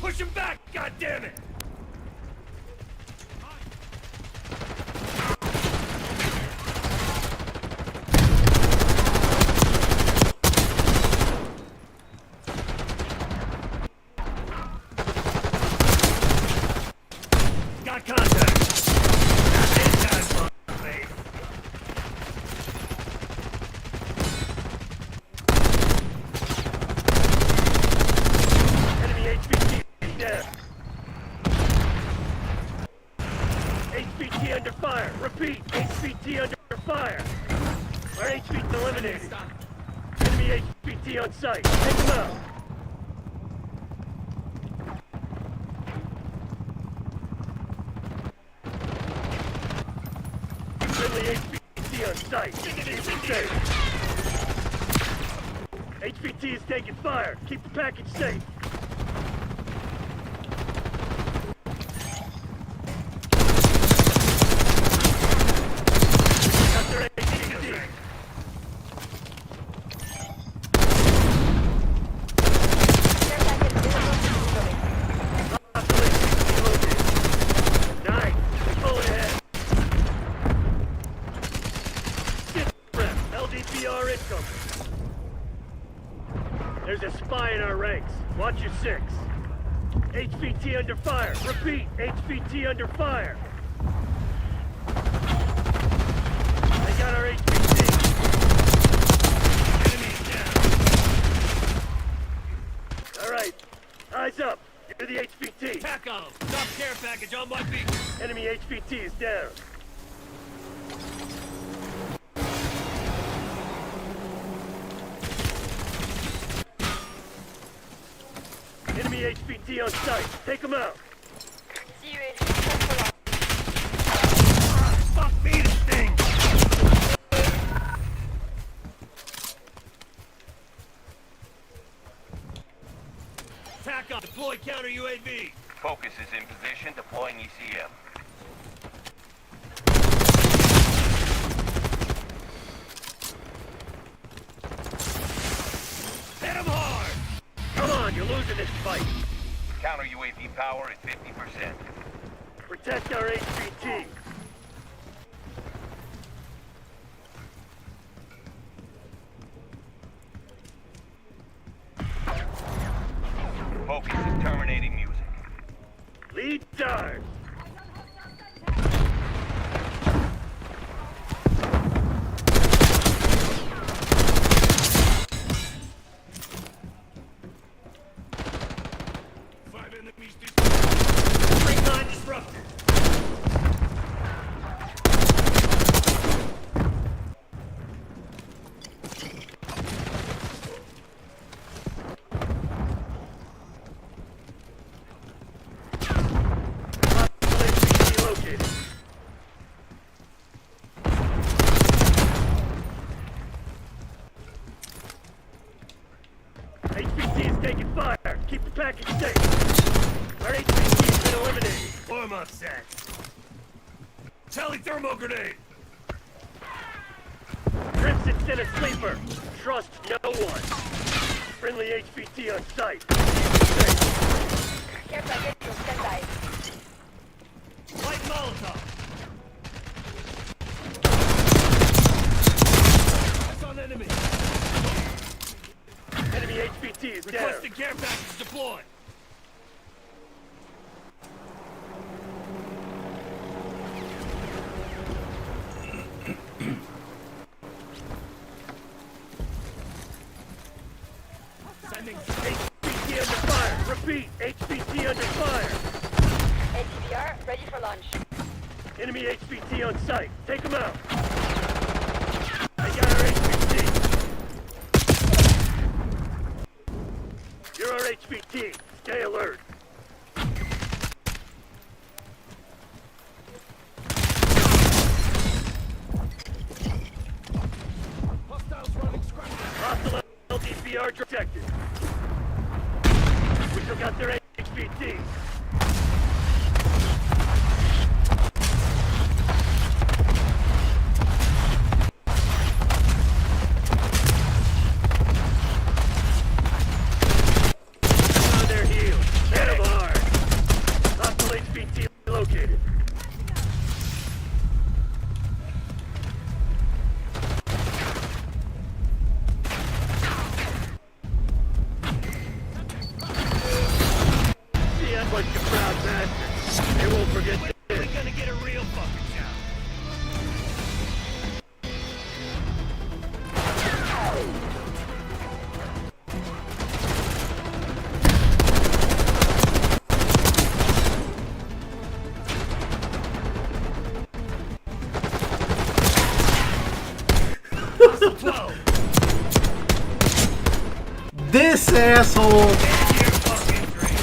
Push him back, goddammit! Got contact! Enemy HVT dead. HVT under fire. Repeat, HVT under fire. Our HVT eliminated. Enemy HVT on site. Take them out. sight. Keep it safe. HVT is taking fire. Keep the package safe. Got their HVT. Nice. Pull ahead. LDPR incoming. There's a spy in our ranks. Watch your six. HVT under fire. Repeat, HVT under fire. They got our HVT. Enemy down. All right. Eyes up. You're the HVT. Pack on 'em. Top care package on my feet. Enemy HVT is down. Enemy HVT on site. Take them out. Fuck me, this thing! Pack on. Deploy counter UAV. Focus is in position, deploying ECM. Hit 'em hard. Come on, you're losing this fight. Counter UAV power at 50%. Protect our HVT. Focus is terminating music. Lead dive. Five enemies disrupted. Bring nine disrupted. HVT located. HVT is taking fire. Keep the package safe. Our HVT has been eliminated. Form up set. Tally thermal grenade. Crimson sent a sleeper. Trust no one. Friendly HVT on site. Care package on standby. Light Molotov. That's on enemy. Enemy HVT is down. Requesting care package deployed. Sending HVT under fire. Repeat, HVT under fire. ATVR ready for launch. Enemy HVT on site. Take them out. I got our HVT. You're our HVT. Stay alert. hostiles running scramble. Hostile LDPR detected. We still got their HVT. On their heels. Hit 'em hard. Hostile HVT located. See that bunch of proud bastards. They won't forget this. We're gonna get a real fucking job. Hostile 12. This asshole. You're fucking great.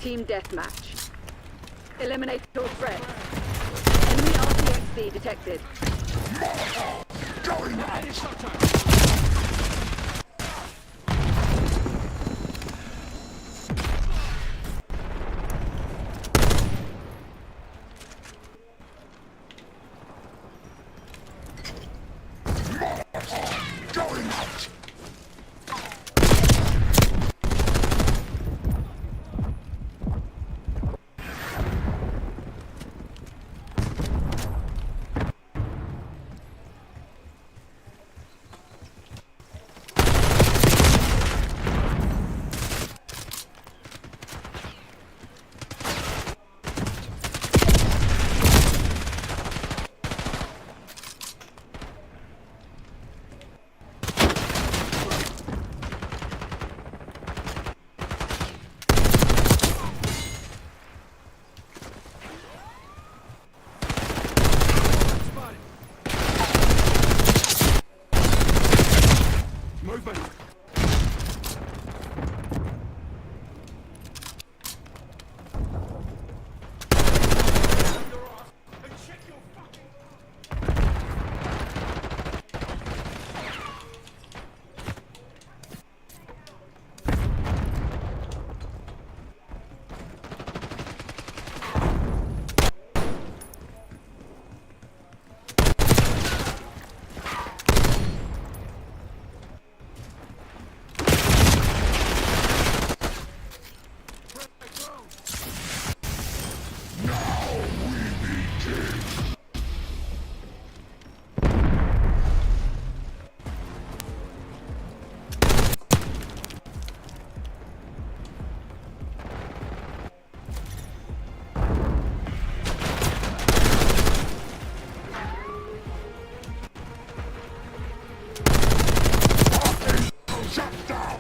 Team deathmatch. Eliminate all threats. Enemy RTXD detected. Going out! Enemy shock charge. Going out! Spotted. Movement. Shut down!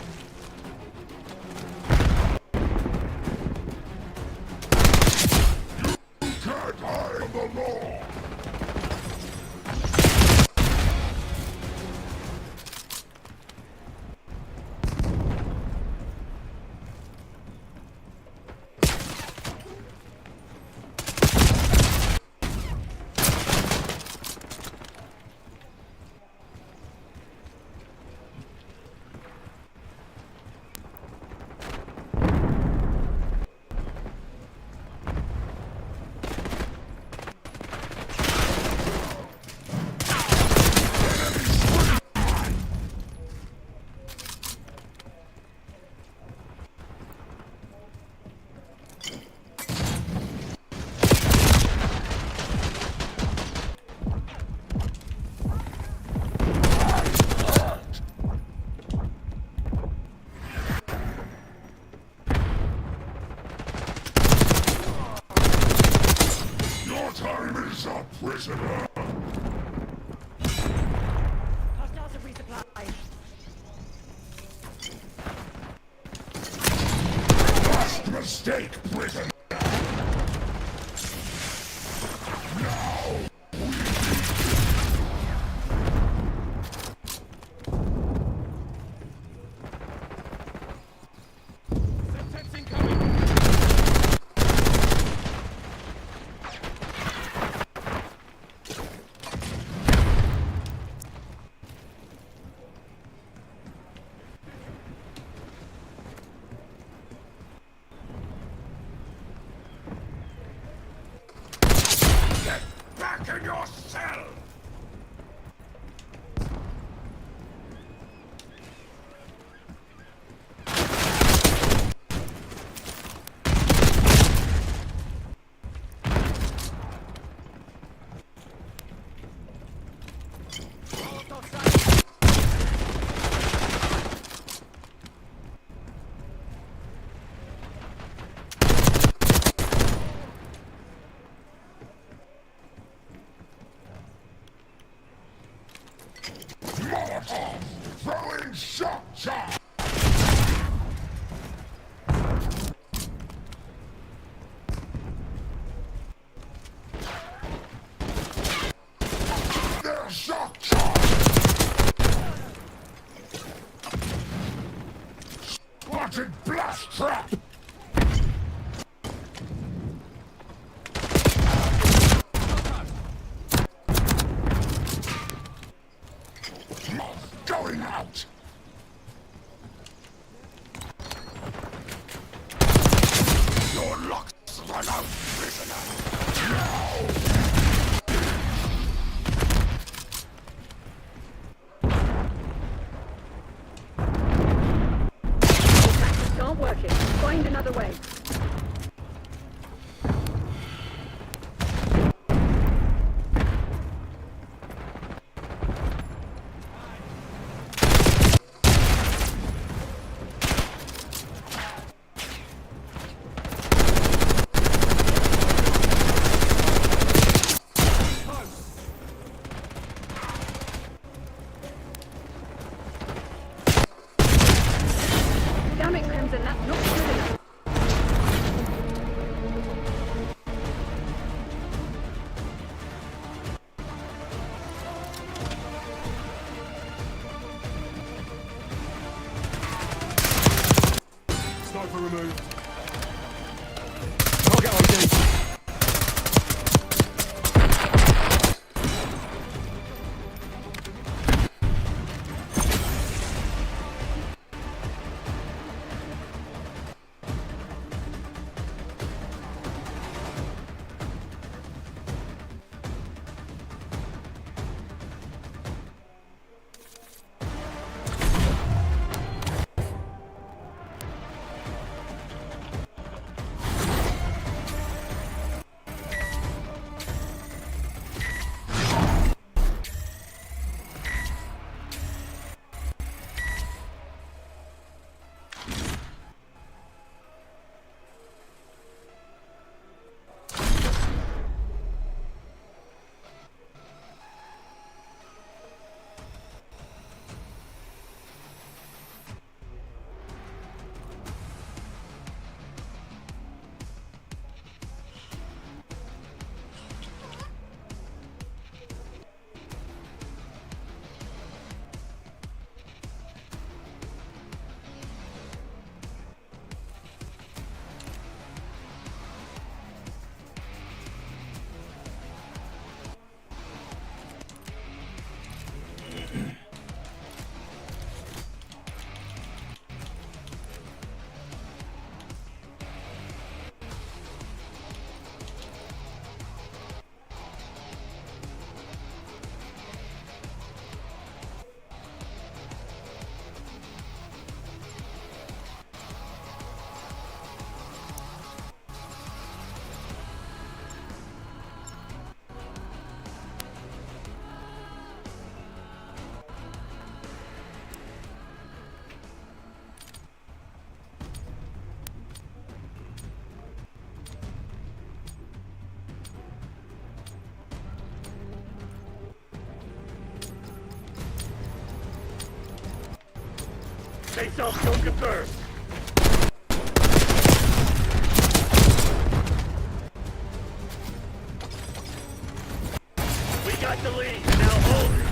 You can't hide from the law! Your time is up, prisoner! Hostiles have resupplied. Last mistake, prisoner! Sentence incoming. Get back in your cell! Molotov! Throwing shock charge! Their shock charge! Spotted blast trap! working. Find another way. Damn it, Crimson, that's not good enough. Sniper removed. Target ID. Face off, kill confirmed. We got the lead. Now hold it.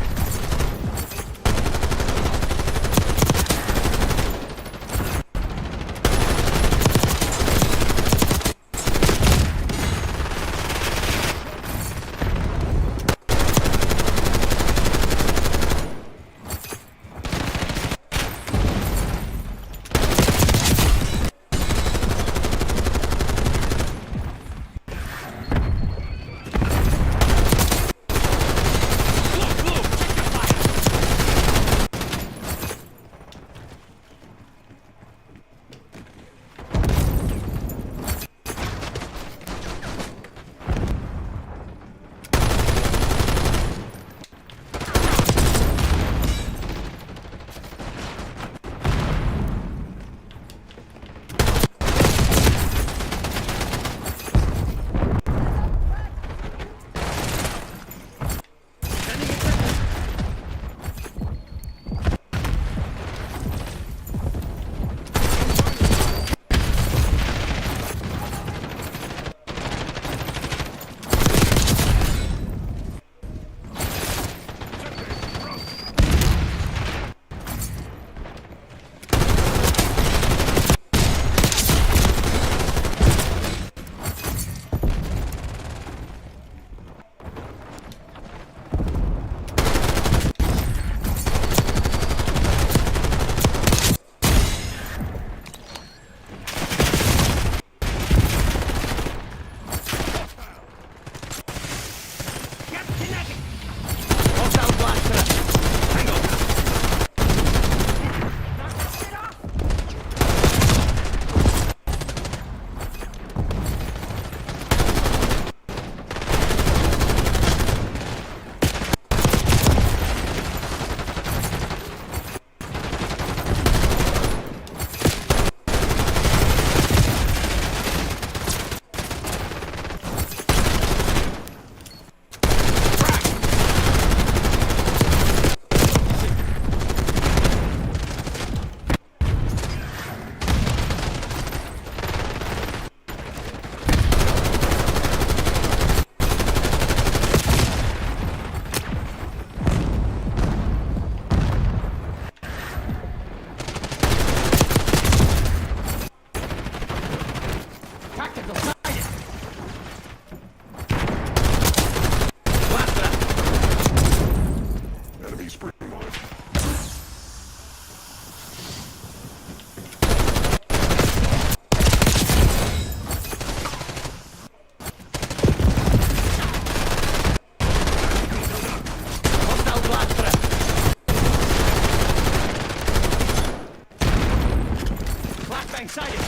Flashbang sighted.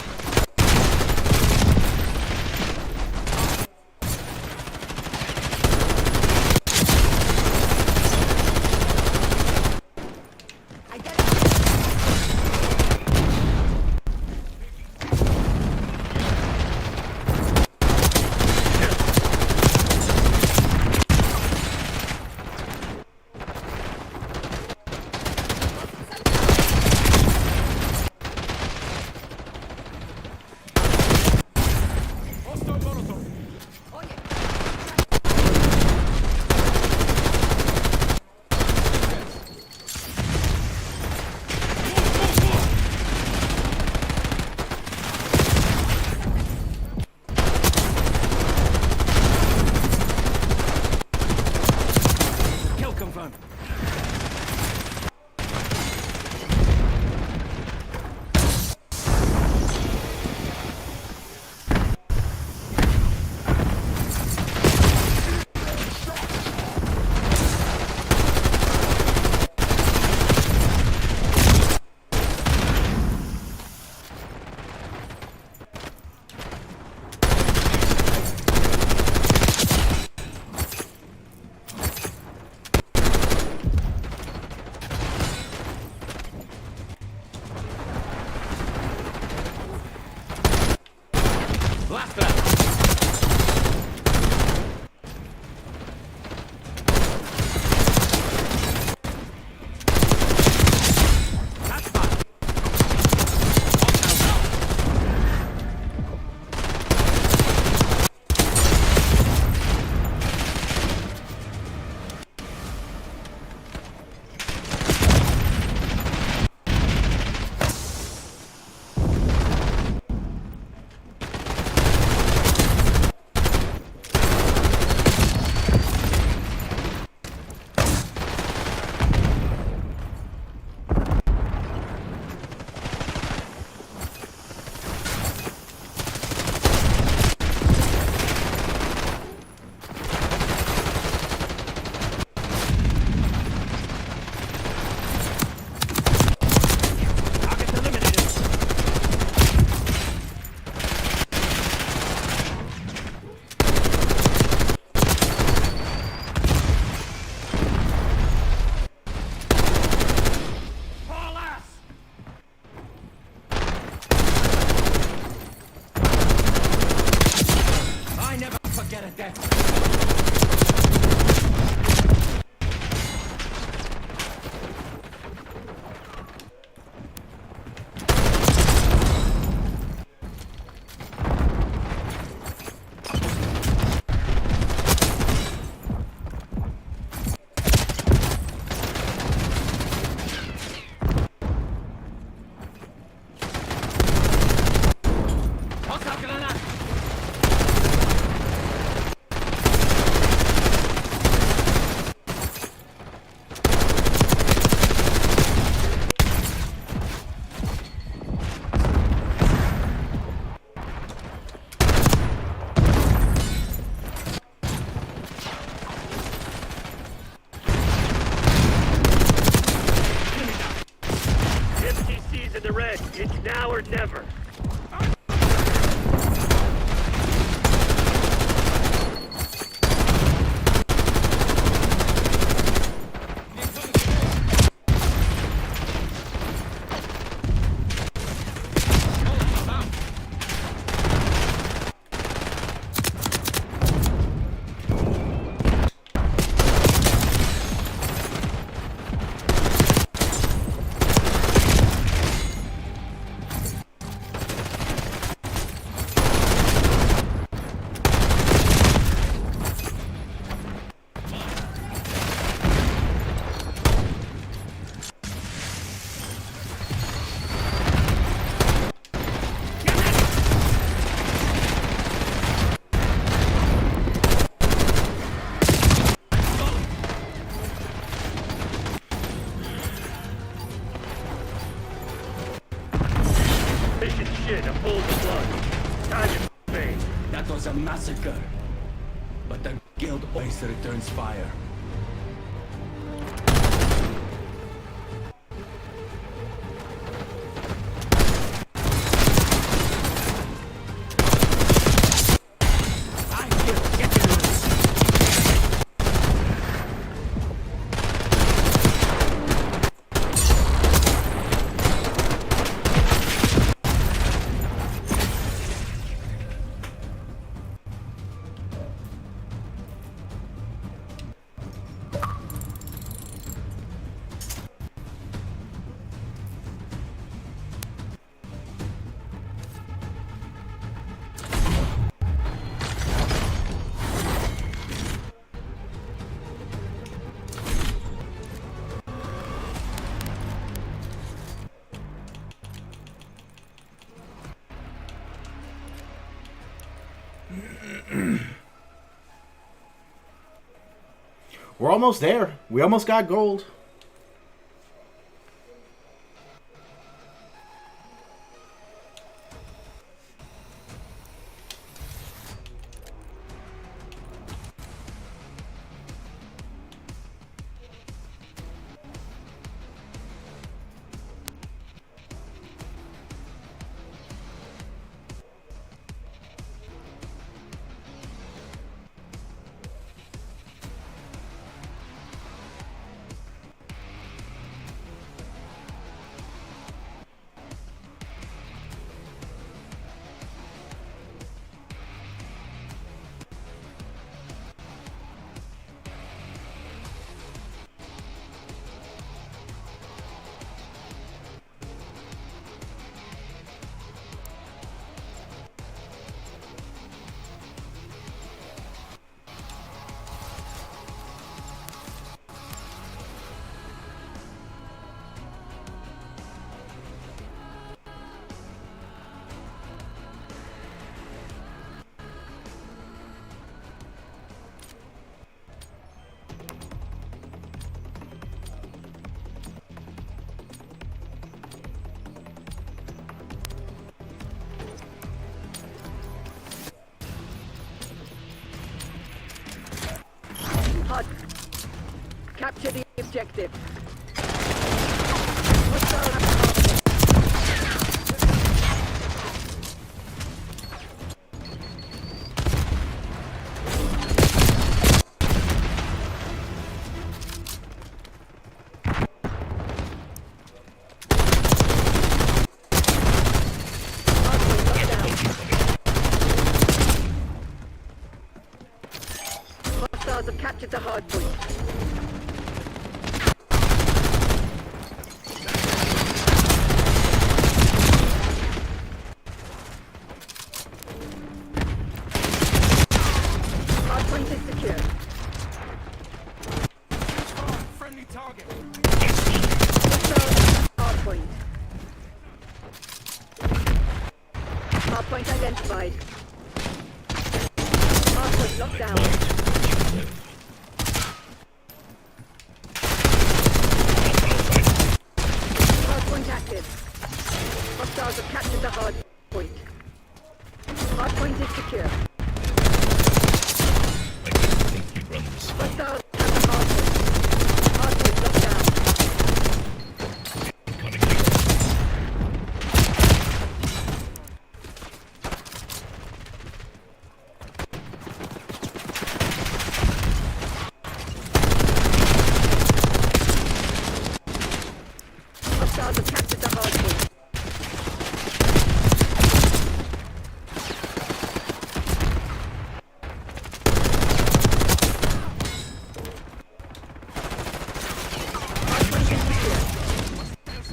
I get it. Hostile Molotov. Oh yeah. Kill confirmed. Last round. That's fine. Target eliminated. Haul ass! I never forget a death. Hostile granada! MTC's in the red. It's now or never. Mission shit, a pull the plug. Time to pay. That was a massacre. But the guild always returns fire. We're almost there. We almost got gold. Hot. Capture the objective. Hostiles have captured the hard point. Hard point is secure. Friendly target. Hostiles hard point. Hard point identified. Hard point locked down. Hardpoint active. Hostiles have captured the hard point. Hardpoint is secure. Hostiles have the hardpoint. Hardpoint locked down. Hostiles have captured the hardpoint. Hardpoint is secure.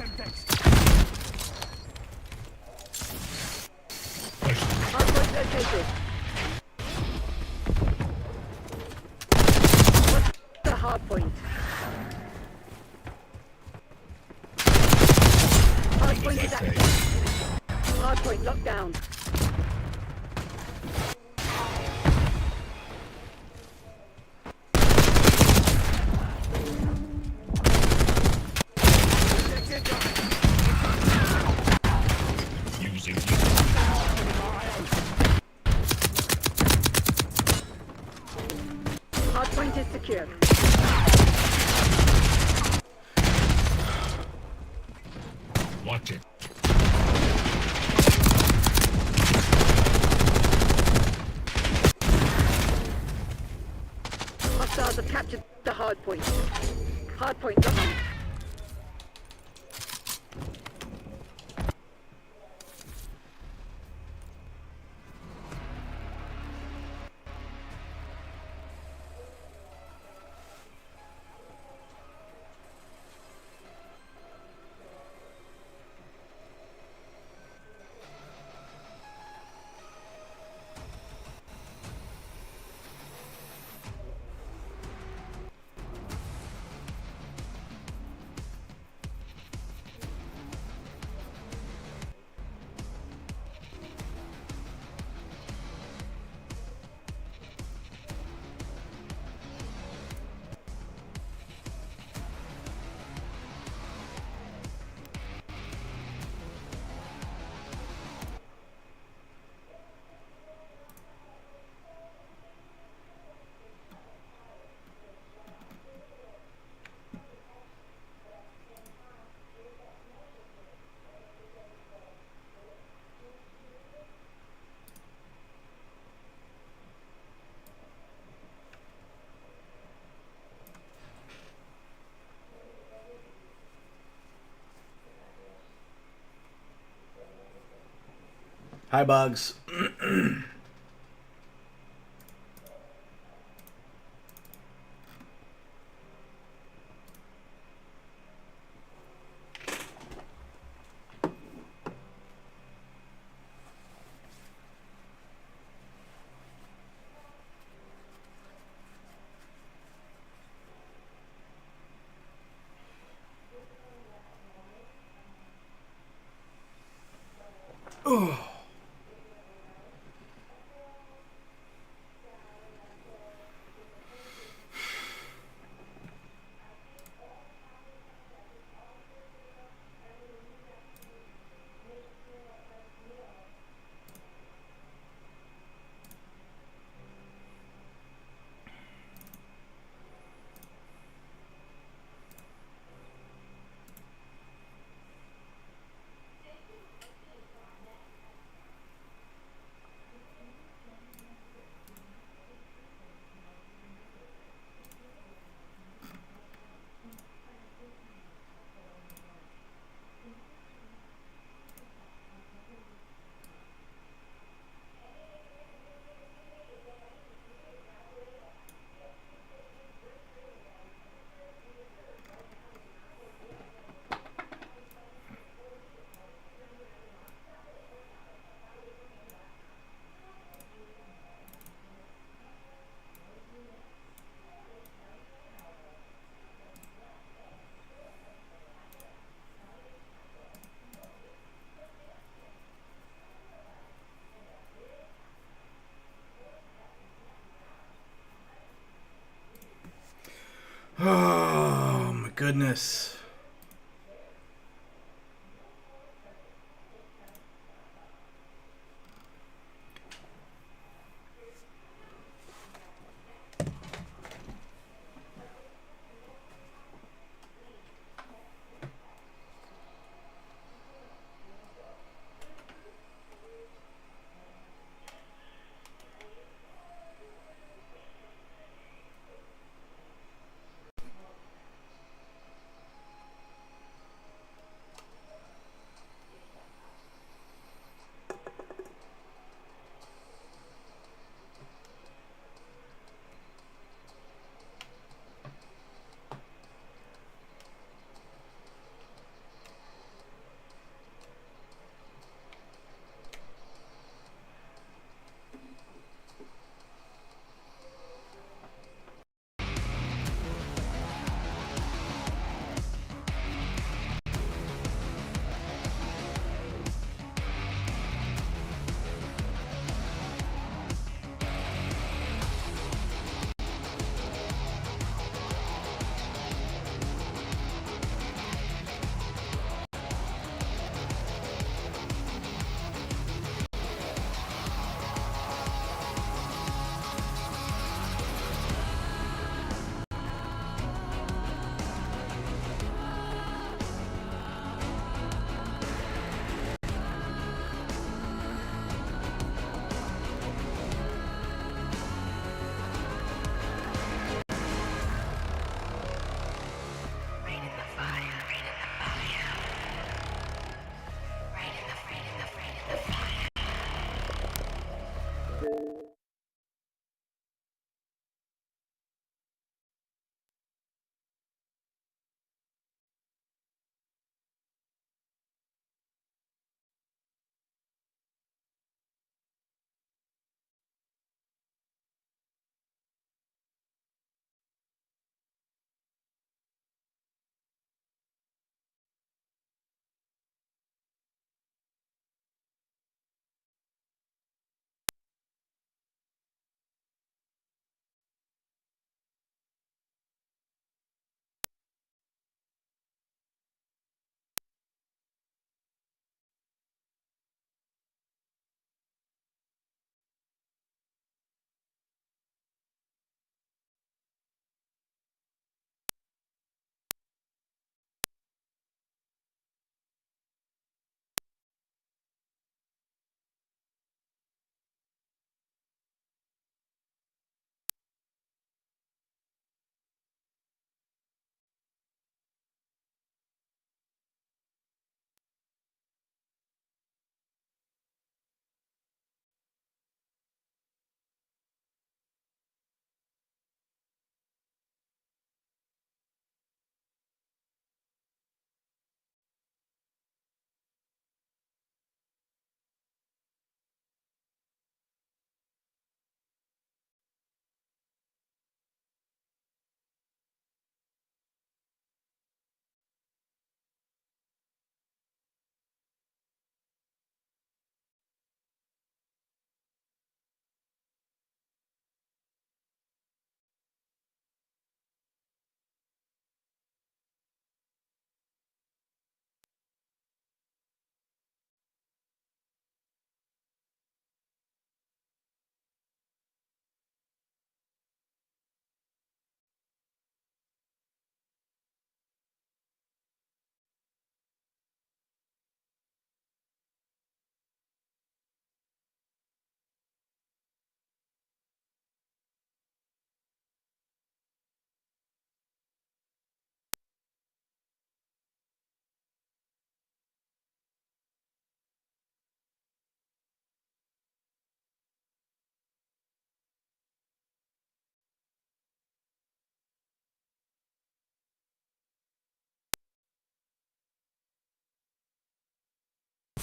Hardpoint located. What's the hardpoint? Hardpoint is active. Hardpoint locked down. Hardpoint is secure. Watch it. Hostiles have captured the hardpoint. Hardpoint locked down. Hi, Bugs. Oh my goodness.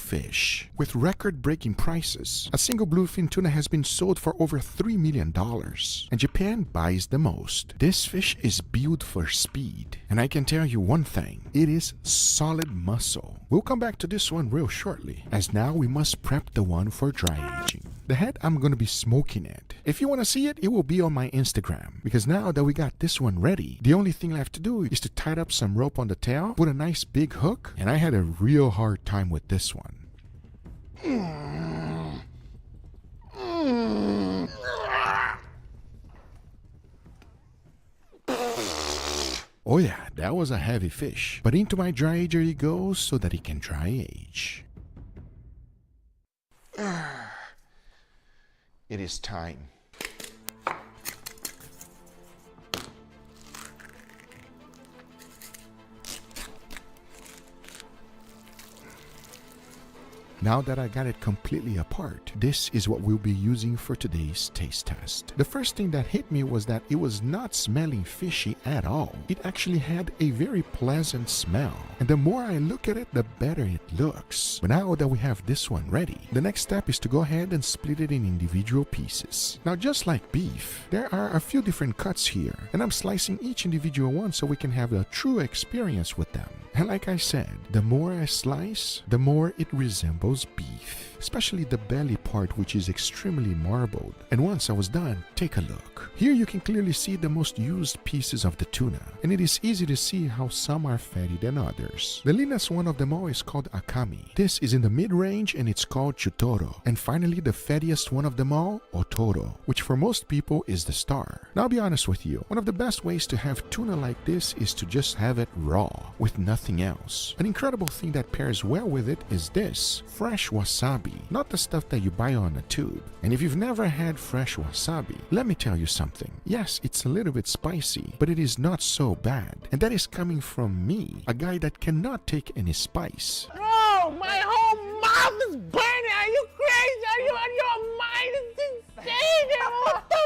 fish. With record-breaking prices, a single bluefin tuna has been sold for over $3 million, and Japan buys the most. This fish is built for speed, and I can tell you one thing, it is solid muscle. We'll come back to this one real shortly, as now we must prep the one for dry aging. The head I'm gonna be smoking it. If you wanna see it, it will be on my Instagram, because now that we got this one ready, the only thing left to do is to tie up some rope on the tail, put a nice big hook, and I had a real hard time with this one. Oh yeah, that was a heavy fish, but into my dry ager he goes so that he can dry age. It is time. Now that I got it completely apart, this is what we'll be using for today's taste test. The first thing that hit me was that it was not smelling fishy at all. It actually had a very pleasant smell. And the more I look at it, the better it looks. But now that we have this one ready, the next step is to go ahead and split it in individual pieces. Now just like beef, there are a few different cuts here, and I'm slicing each individual one so we can have a true experience with them. And like I said, the more I slice, the more it resembles beef, especially the belly part, which is extremely marbled. And once I was done, take a look. Here you can clearly see the most used pieces of the tuna, and it is easy to see how some are fatty than others. The leanest one of them all is called akami. This is in the mid-range and it's called chutoro. And finally, the fattiest one of them all, otoro, which for most people is the star. Now I'll be honest with you, one of the best ways to have tuna like this is to just have it raw, with nothing else. An incredible thing that pairs well with it is this, fresh wasabi, not the stuff that you buy on a tube. And if you've never had fresh wasabi, let me tell you something. Yes, it's a little bit spicy, but it is not so bad. And that is coming from me, a guy that cannot take any spice. Oh, my whole mouth is burning. Are you crazy? Are you on your mind? It's insane. What the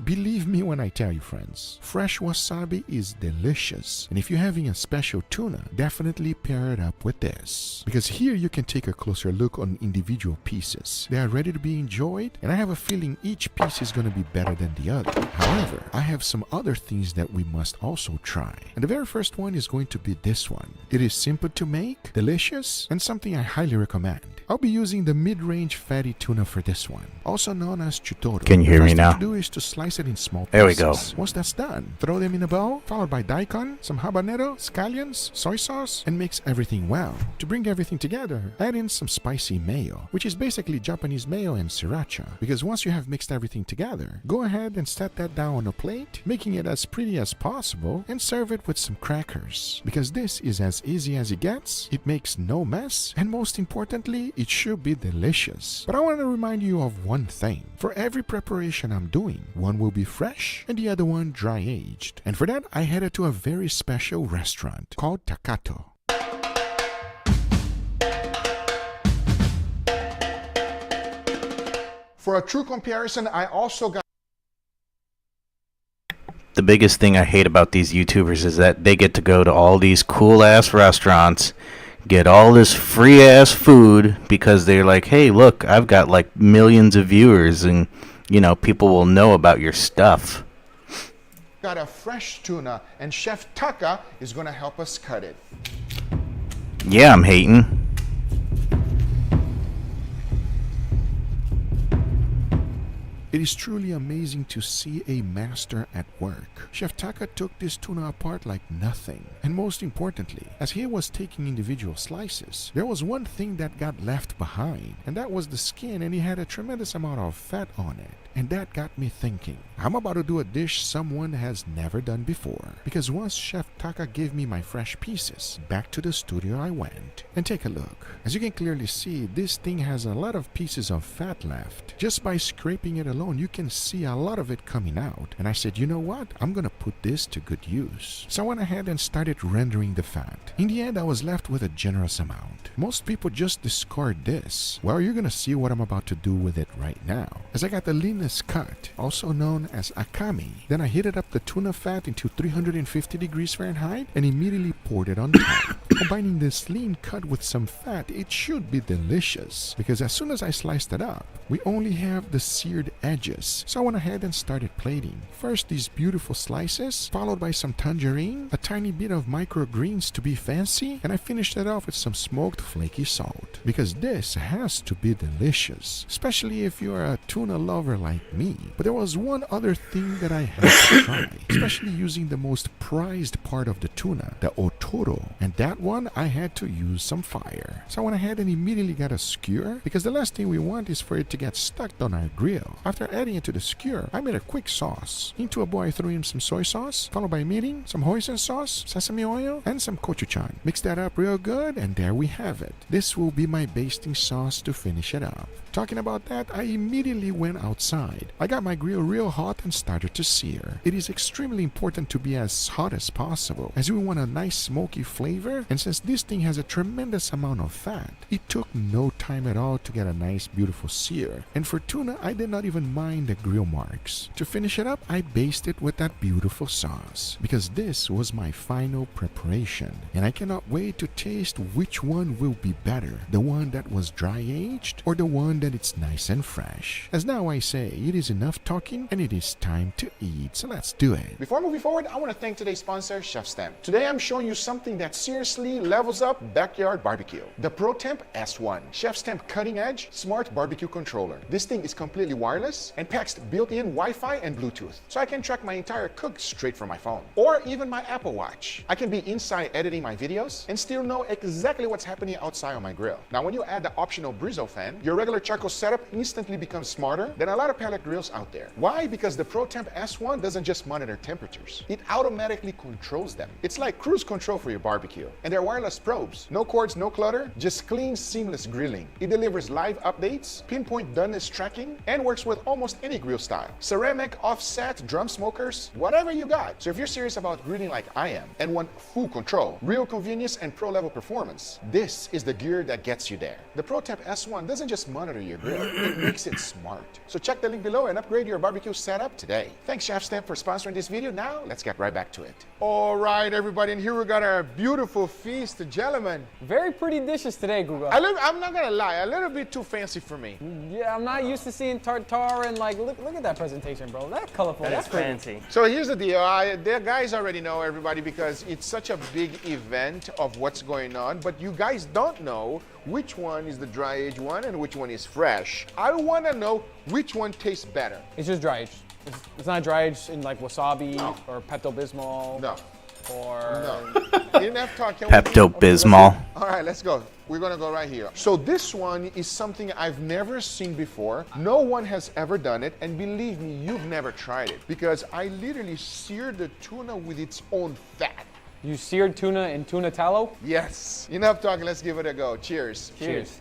Believe me when I tell you, friends, fresh wasabi is delicious. And if you're having a special tuna, definitely pair it up with this. Because here you can take a closer look on individual pieces. They are ready to be enjoyed, and I have a feeling each piece is going to be better than the other. However, I have some other things that we must also try. And the very first one is going to be this one. It is simple to make, delicious, and something I highly recommend. I'll be using the mid-range fatty tuna for this one, also known as chutoro. Can you hear me now? What to do is to slice it in small pieces. There we go. Once that's done, throw them in a bowl, followed by daikon, some habanero, scallions, soy sauce, and mix everything well. To bring everything together, add in some spicy mayo, which is basically Japanese mayo and sriracha. Because once you have mixed everything together, go ahead and set that down on a plate, making it as pretty as possible, and serve it with some crackers. Because this is as easy as it gets, it makes no mess, and most importantly, it should be delicious. But I want to remind you of one thing. For every preparation I'm doing, one will be fresh and the other one dry aged. And for that, I headed to a very special restaurant called Takato. For a true comparison, I also got The biggest thing I hate about these YouTubers is that they get to go to all these cool ass restaurants, get all this free ass food because they're like, hey, look, I've got like millions of viewers and, you know, people will know about your stuff. Got a fresh tuna and Chef Taka is going to help us cut it. Yeah, I'm hating. It is truly amazing to see a master at work. Chef Taka took this tuna apart like nothing. And most importantly, as he was taking individual slices, there was one thing that got left behind, and that was the skin, and he had a tremendous amount of fat on it. And that got me thinking, I'm about to do a dish someone has never done before. Because once Chef Taka gave me my fresh pieces, back to the studio I went. And take a look. As you can clearly see, this thing has a lot of pieces of fat left. Just by scraping it alone, alone, you can see a lot of it coming out. And I said, you know what? I'm gonna put this to good use. So I went ahead and started rendering the fat. In the end, I was left with a generous amount. Most people just discard this. Well, you're gonna see what I'm about to do with it right now. As I got the leanness cut, also known as akami, then I heated up the tuna fat into 350 degrees Fahrenheit and immediately poured it on top. Combining this lean cut with some fat, it should be delicious, because as soon as I sliced it up, we only have the seared edges. So I went ahead and started plating. First these beautiful slices, followed by some tangerine, a tiny bit of microgreens to be fancy, and I finished it off with some smoked flaky salt. Because this has to be delicious, especially if you're a tuna lover like me. But there was one other thing that I had to try, especially using the most prized part of the tuna, the otoro. And that one, I had to use some fire. So I went ahead and immediately got a skewer, because the last thing we want is for it to get stuck on our grill. After adding it to the skewer, I made a quick sauce. Into a bowl I threw in some soy sauce, followed by meating, some hoisin sauce, sesame oil, and some gochujang. Mix that up real good, and there we have it. This will be my basting sauce to finish it up. Talking about that, I immediately went outside. I got my grill real hot and started to sear. It is extremely important to be as hot as possible, as we want a nice smoky flavor, and since this thing has a tremendous amount of fat, it took no time at all to get a nice beautiful sear. And for tuna, I did not even mind the grill marks. To finish it up, I basted it with that beautiful sauce, because this was my final preparation, and I cannot wait to taste which one will be better, the one that was dry aged or the one that it's nice and fresh. As now I say, it is enough talking and it is time to eat, so let's do it. Before moving forward, I want to thank today's sponsor, Chef Stamp. Today I'm showing you something that seriously levels up backyard barbecue. The ProTemp S1, Chef Stamp cutting edge smart barbecue controller. This thing is completely wireless and packs built-in Wi-Fi and Bluetooth, so I can track my entire cook straight from my phone or even my Apple Watch. I can be inside editing my videos and still know exactly what's happening outside on my grill. Now when you add the optional Brizo fan, your regular charcoal setup instantly becomes smarter than a lot of pellet grills out there. Why? Because the ProTemp S1 doesn't just monitor temperatures, it automatically controls them. It's like cruise control for your barbecue. And they're wireless probes. No cords, no clutter, just clean, seamless grilling. It delivers live updates, pinpoint doneness tracking, and works with almost any grill style. Ceramic, offset, drum smokers, whatever you got. So if you're serious about grilling like I am and want full control, real convenience, and pro-level performance, this is the gear that gets you there. The ProTemp S1 doesn't just monitor your grill, it makes it smart. So check the link below and upgrade your barbecue setup today. Thanks Chef Stamp for sponsoring this video. Now let's get right back to it. All right, everybody, and here we got our beautiful feast, gentlemen. Very pretty dishes today, Google. I'm not gonna lie, a little bit too fancy for me. Yeah, I'm not used to seeing tartare and like, look at that presentation, bro. That's colorful. That's fancy. So here's the deal. The guys already know, everybody, because it's such a big event of what's going on, but you guys don't know which one is the dry age one and which one is fresh. I want to know which one tastes better. It's just dry aged. It's not dry aged in like wasabi or Pepto-Bismol. No. Or no. Enough talk. Pepto-Bismol. All right, let's go. We're gonna go right here. So this one is something I've never seen before. No one has ever done it, and believe me, you've never tried it, because I literally seared the tuna with its own fat. You seared tuna in tuna tallow? Yes. Enough talking, let's give it a go. Cheers. Cheers.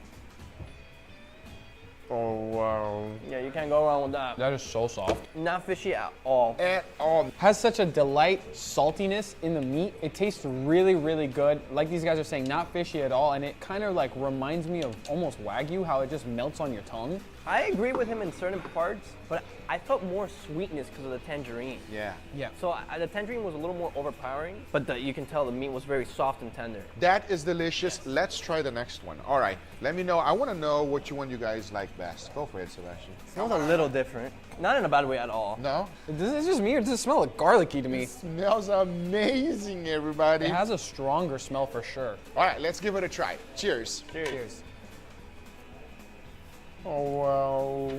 Oh, wow. Yeah, you can't go wrong with that. That is so soft. Not fishy at all. At all. Has such a delight saltiness in the meat. It tastes really, really good. Like these guys are saying, not fishy at all. And it kind of like reminds me of almost Wagyu, how it just melts on your tongue. I agree with him in certain parts, but I felt more sweetness because of the tangerine. Yeah. Yeah. So the tangerine was a little more overpowering, but you can tell the meat was very soft and tender. That is delicious. Yes. Let's try the next one. All right. Let me know. I want to know which one you guys like best. Go for it, Sebastian. It smells a little different. Not in a bad way at all. No? It's just me, or does it smell like garlicky to me? It smells amazing, everybody. It has a stronger smell for sure. All right, let's give it a try. Cheers. Cheers. Cheers. Oh, wow.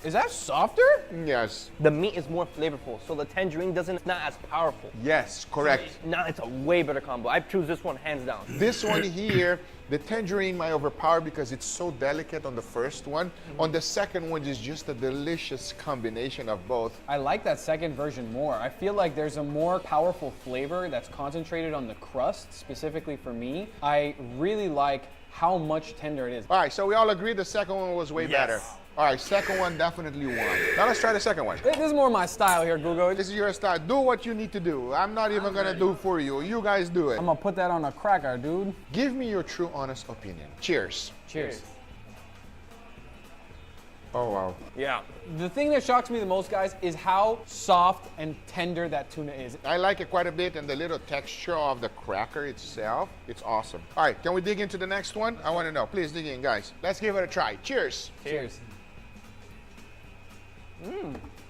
Is that softer? Yes. The meat is more flavorful, so the tangerine not as powerful. Yes, correct. So now it's a way better combo. I choose this one hands down. This one here, the tangerine might overpower because it's so delicate on the first one. On the second one is just a delicious combination of both. I like that second version more. I feel like there's a more powerful flavor that's concentrated on the crust, specifically for me. I really like how much tender it is. All right, so we all agree the second one was way better. All right, second one definitely won. Now let's try the second one. This is more my style here, Google. This is your style. Do what you need to do. I'm not even gonna do for you. You guys do it. I'm gonna put that on a cracker, dude. Give me your true, honest opinion. Cheers. Cheers. Oh, wow. Yeah. The thing that shocks me the most, guys, is how soft and tender that tuna is. I like it quite a bit, and the little texture of the cracker itself, it's awesome. All right, can we dig into the next one? I want to know. Please dig in, guys. Let's give it a try. Cheers. Cheers.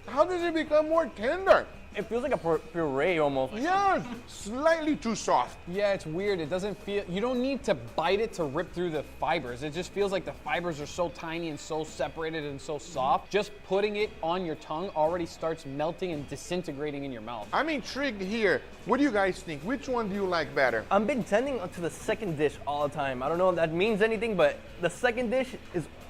How does it become more tender? It feels like a puree almost. Yes, slightly too soft. Yeah, it's weird. It doesn't feel, you don't need to bite it to rip through the fibers. It just feels like the fibers are so tiny and so separated and so soft. Just putting it on your tongue already starts melting and disintegrating in your mouth. I'm intrigued here. What do you guys think? Which one do you like better? I've been tending to the second dish all the time. I don't know if that means anything, but the second dish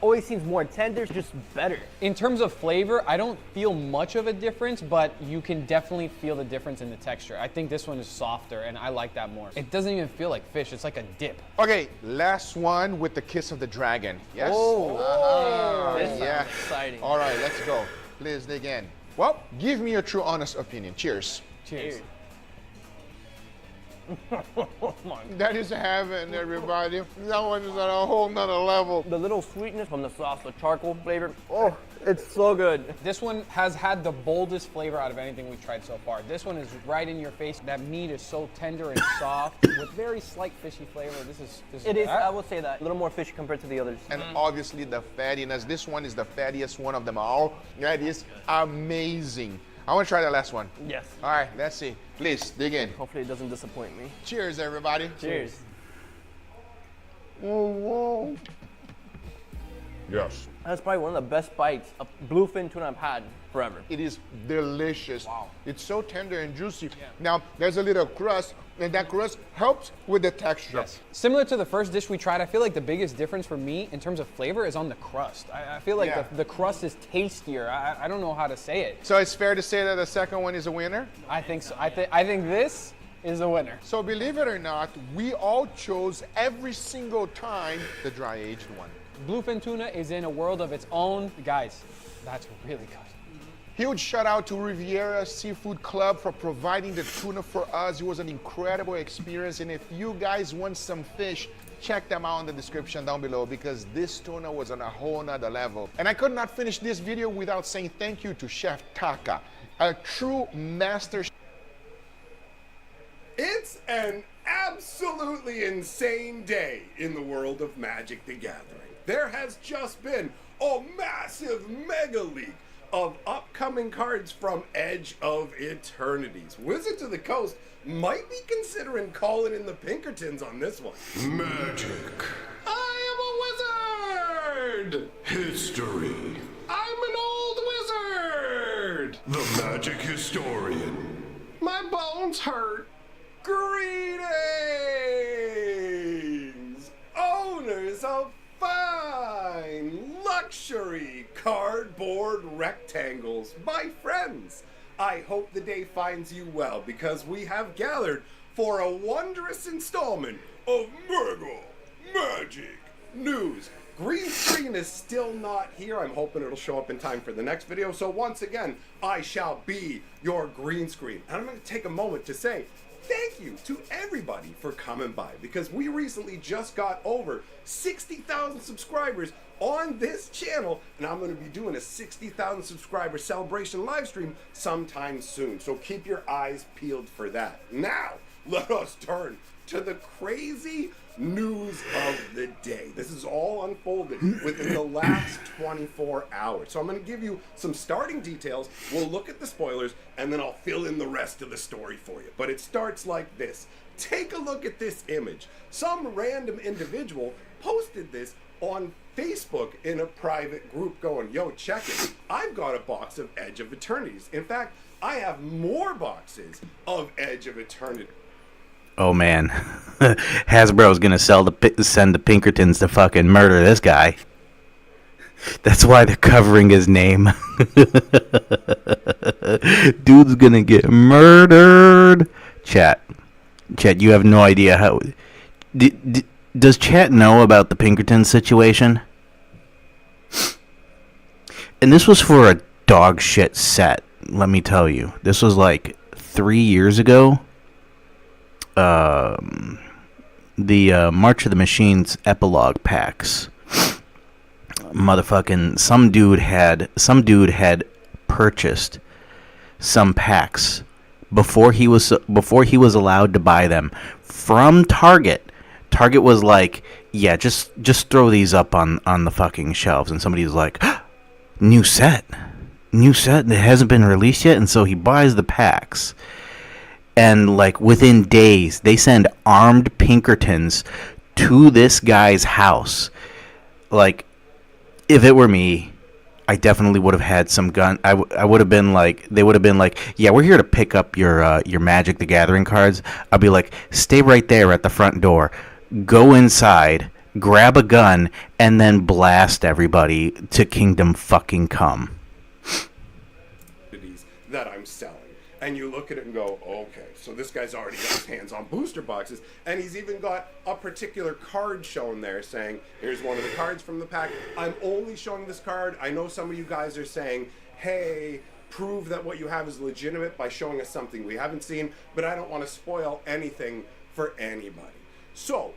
always seems more tender, just better. In terms of flavor, I don't feel much of a difference, but you can definitely feel the difference in the texture. I think this one is softer, and I like that more. It doesn't even feel like fish. It's like a dip. Okay, last one with the kiss of the dragon. Yes? This yeah. sounds exciting. All right, let's go. Please dig in. Well, give me your true, honest opinion. Cheers. Cheers. That is heaven, everybody. That one is at a whole nother level. The little sweetness from the sauce, the charcoal flavor. Oh, it's so good. This one has had the boldest flavor out of anything we've tried so far. This one is right in your face. That meat is so tender and soft with very slight fishy flavor. This is It is, I would say that. A little more fishy compared to the others. And obviously the fattiness. This one is the fattiest one of them all. That is amazing. I want to try the last one. Yes. All right, let's see. Please, dig in. Hopefully it doesn't disappoint me. Cheers, everybody. Cheers. Whoa, whoa. Yes. That's probably one of the best bites of bluefin tuna I've had forever. It is delicious. Wow. It's so tender and juicy. Now, there's a little crust, and that crust helps with the texture. Yes. Similar to the first dish we tried, I feel like the biggest difference for me in terms of flavor is on the crust. I feel like the crust is tastier. I don't know how to say it. So it's fair to say that the second one is a winner? I think so. I think this is a winner. So believe it or not, we all chose every single time the dry-aged one. Bluefin tuna is in a world of its own. Guys, that's really good. Huge shout out to Riviera Seafood Club for providing the tuna for us. It was an incredible experience. And if you guys want some fish, check them out in the description down below because this tuna was on a whole nother level. And I could not finish this video without saying thank you to Chef Taka, a true master. It's an absolutely insane day in the world of Magic the Gathering. There has just been a massive mega leak of upcoming cards from Edge of Eternities. Wizards of the Coast might be considering calling in the Pinkertons on this one. Magic. I am a wizard! History. I'm an old wizard! The magic historian. My bones hurt. Greetings! Owners of fine luxury cardboard rectangles, my friends. I hope the day finds you well because we have gathered for a wondrous installment of Mega Magic News. Green screen is still not here. I'm hoping it'll show up in time for the next video. So once again, I shall be your green screen. And I'm going to take a moment to say thank you to everybody for coming by because we recently just got over 60,000 subscribers on this channel, and I'm going to be doing a 60,000 subscriber celebration live stream sometime soon. So keep your eyes peeled for that. Now, let us turn to the crazy news of the day. This is all unfolded within the last 24 hours. So I'm going to give you some starting details. We'll look at the spoilers, and then I'll fill in the rest of the story for you. But it starts like this. Take a look at this image. Some random individual posted this on Facebook in a private group going, yo, check it. I've got a box of Edge of Eternities. In fact, I have more boxes of Edge of Eternity. Oh man, Hasbro's gonna send the Pinkertons to fucking murder this guy. That's why they're covering his name. Dude's gonna get murdered. Chat, you have no idea how. Does chat know about the Pinkerton situation? And this was for a dog shit set, let me tell you. This was like 3 years ago. The March of the Machines epilogue packs. Motherfucking some dude had purchased some packs before he was allowed to buy them from Target. Target was like, yeah, just throw these up on the fucking shelves, and somebody was like, new set that hasn't been released yet, and so he buys the packs. And like within days, they send armed Pinkertons to this guy's house. Like, if it were me, I definitely would have had some gun. I would have been like, they would have been like, yeah, we're here to pick up your Magic the Gathering cards. I'd be like, stay right there at the front door. Go inside, grab a gun, and then blast everybody to Kingdom fucking Come. That I'm selling. And you look at it and go, okay, so this guy's already got his hands on booster boxes, and he's even got a particular card shown there saying, here's one of the cards from the pack. I'm only showing this card. I know some of you guys are saying, hey, prove that what you have is legitimate by showing us something we haven't seen, but I don't want to spoil anything for anybody. So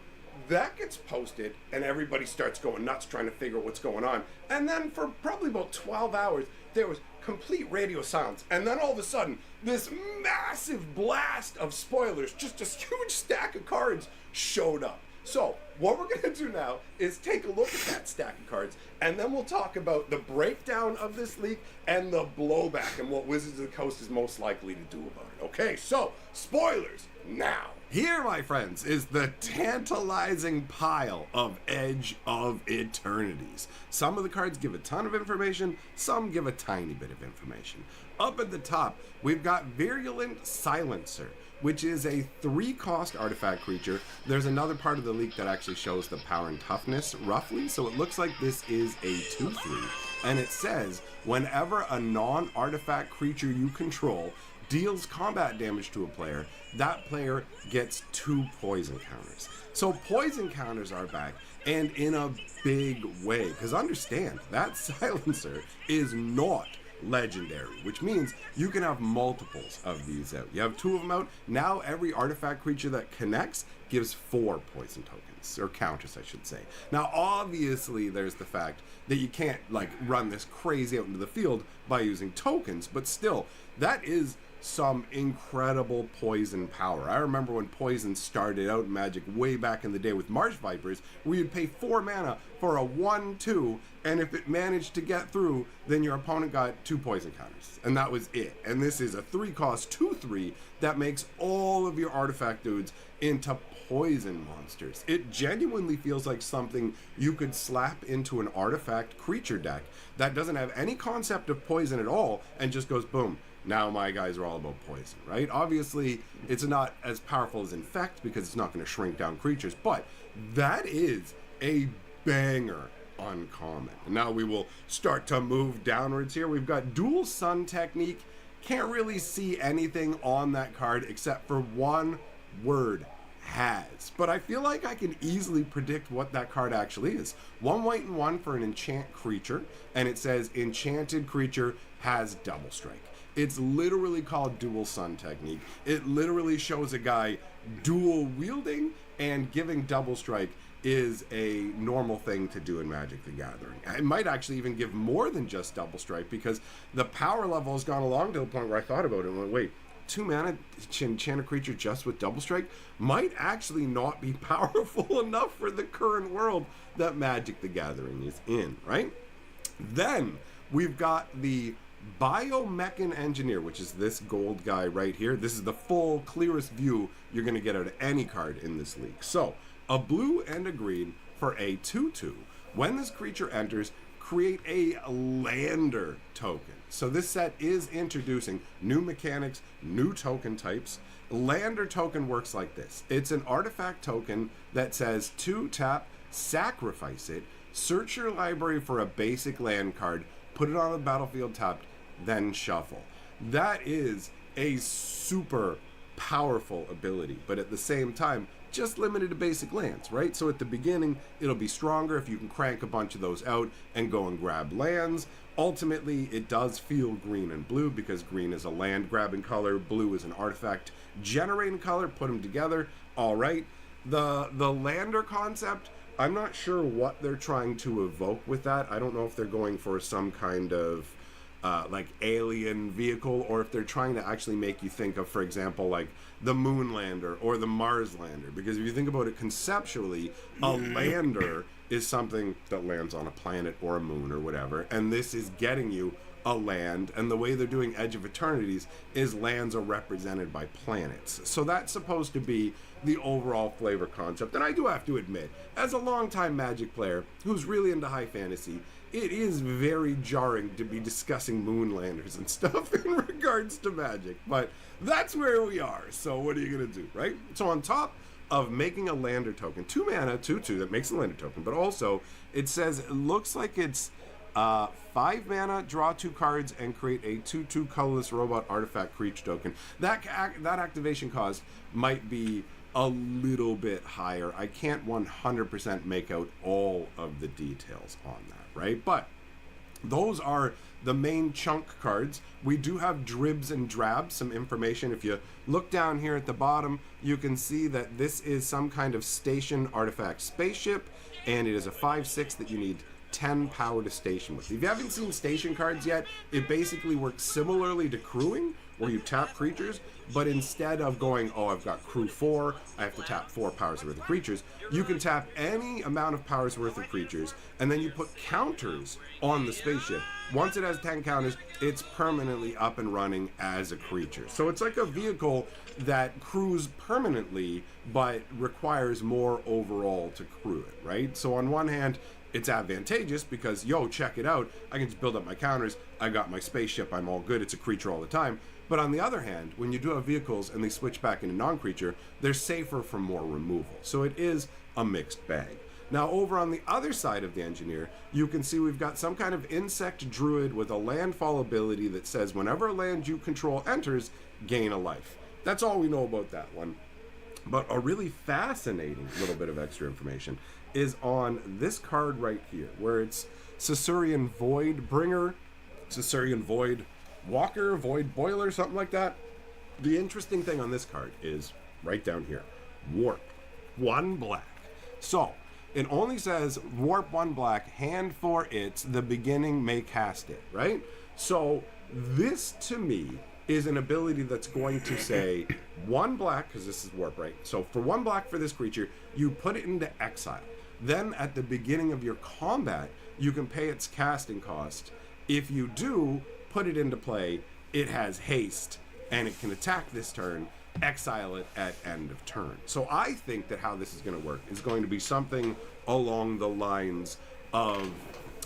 that gets posted, and everybody starts going nuts trying to figure out what's going on. And then for probably about 12 hours, there was complete radio silence. And then all of a sudden, this massive blast of spoilers, just a huge stack of cards, showed up. So what we're going to do now is take a look at that stack of cards, and then we'll talk about the breakdown of this leak and the blowback and what Wizards of the Coast is most likely to do about it. Okay, so spoilers now. Here, my friends, is the tantalizing pile of Edge of Eternities. Some of the cards give a ton of information, some give a tiny bit of information. Up at the top, we've got Virulent Silencer, which is a 3-cost artifact creature. There's another part of the leak that actually shows the power and toughness, roughly, so it looks like this is a 2/3. And it says, whenever a non-artifact creature you control deals combat damage to a player, that player gets 2 poison counters. So poison counters are back, and in a big way. Because understand, that silencer is not legendary, which means you can have multiples of these out. You have 2 of them out. Now every artifact creature that connects gives 4 poison tokens, or counters I should say. Now obviously there's the fact that you can't like run this crazy out into the field by using tokens, but still, that is some incredible poison power. I remember when poison started out in Magic way back in the day with Marsh Vipers, where you'd pay 4 mana for a 1/2, and if it managed to get through, then your opponent got 2 poison counters, and that was it. And this is a 3-cost 2/3 that makes all of your artifact dudes into poison monsters. It genuinely feels like something you could slap into an artifact creature deck that doesn't have any concept of poison at all, and just goes boom. Now my guys are all about poison, right? Obviously, it's not as powerful as Infect because it's not going to shrink down creatures, but that is a banger uncommon. And now we will start to move downwards here. We've got Dual Sun Technique. Can't really see anything on that card except for one word, has. But I feel like I can easily predict what that card actually is. 1 white and 1 for an enchant creature, and it says enchanted creature has double strike. It's literally called Dual Sun Technique. It literally shows a guy dual wielding, and giving double strike is a normal thing to do in Magic the Gathering. It might actually even give more than just double strike, because the power level has gone along to the point where I thought about it and went, wait, 2 mana enchant a creature just with double strike might actually not be powerful enough for the current world that Magic the Gathering is in, right? Then we've got the Biomechan Engineer, which is this gold guy right here. This is the full, clearest view you're going to get out of any card in this league. So, a blue and a green for a 2/2. When this creature enters, create a lander token. So this set is introducing new mechanics, new token types. Lander token works like this. It's an artifact token that says 2 tap, sacrifice it, search your library for a basic land card, put it on the battlefield tapped, then shuffle. That is a super powerful ability, but at the same time, just limited to basic lands, right? So at the beginning, it'll be stronger if you can crank a bunch of those out and go and grab lands. Ultimately, it does feel green and blue because green is a land grabbing color, blue is an artifact generating color. Put them together, all right. The lander concept, I'm not sure what they're trying to evoke with that. I don't know if they're going for some kind of like alien vehicle, or if they're trying to actually make you think of, for example, like the moon lander or the Mars lander. Because if you think about it conceptually, a lander is something that lands on a planet or a moon or whatever, and this is getting you a land, and the way they're doing Edge of Eternities is lands are represented by planets. So that's supposed to be the overall flavor concept. And I do have to admit, as a longtime Magic player who's really into high fantasy, it is very jarring to be discussing moonlanders and stuff in regards to Magic. But that's where we are, so what are you going to do, right? So on top of making a lander token, 2 mana, 2/2, that makes a lander token, but also it says it looks like it's 5 mana, draw 2 cards, and create a 2/2 colorless robot artifact creature token. That activation cost might be a little bit higher. I can't 100% make out all of the details on that, right? But those are the main chunk cards. We do have dribs and drabs, some information. If you look down here at the bottom, you can see that this is some kind of station artifact spaceship, and it is a 5/6 that you need 10 power to station with. If you haven't seen station cards yet, it basically works similarly to crewing, where you tap creatures, but instead of going, oh, I've got crew 4, I have to tap 4 powers worth of creatures, you can tap any amount of powers worth of creatures, and then you put counters on the spaceship. Once it has 10 counters, it's permanently up and running as a creature. So it's like a vehicle that crews permanently, but requires more overall to crew it, right? So on one hand, it's advantageous because, yo, check it out, I can just build up my counters, I got my spaceship, I'm all good, it's a creature all the time. But on the other hand, when you do have vehicles and they switch back into non-creature, they're safer from more removal. So it is a mixed bag. Now over on the other side of the engineer, you can see we've got some kind of insect druid with a landfall ability that says whenever a land you control enters, gain a life. That's all we know about that one. But a really fascinating little bit of extra information is on this card right here, where it's Caesarian Void Bringer, Caesarian Void Walker, Void Boiler, something like that. The interesting thing on this card is right down here, Warp 1 black. So it only says Warp 1 black, hand for its, the beginning may cast it, right? So this to me is an ability that's going to say 1 black, because this is warp, right? So for 1 black for this creature, you put it into exile. Then at the beginning of your combat, you can pay its casting cost. If you do put it into play, it has haste, and it can attack this turn, exile it at end of turn. So I think that how this is going to work is going to be something along the lines of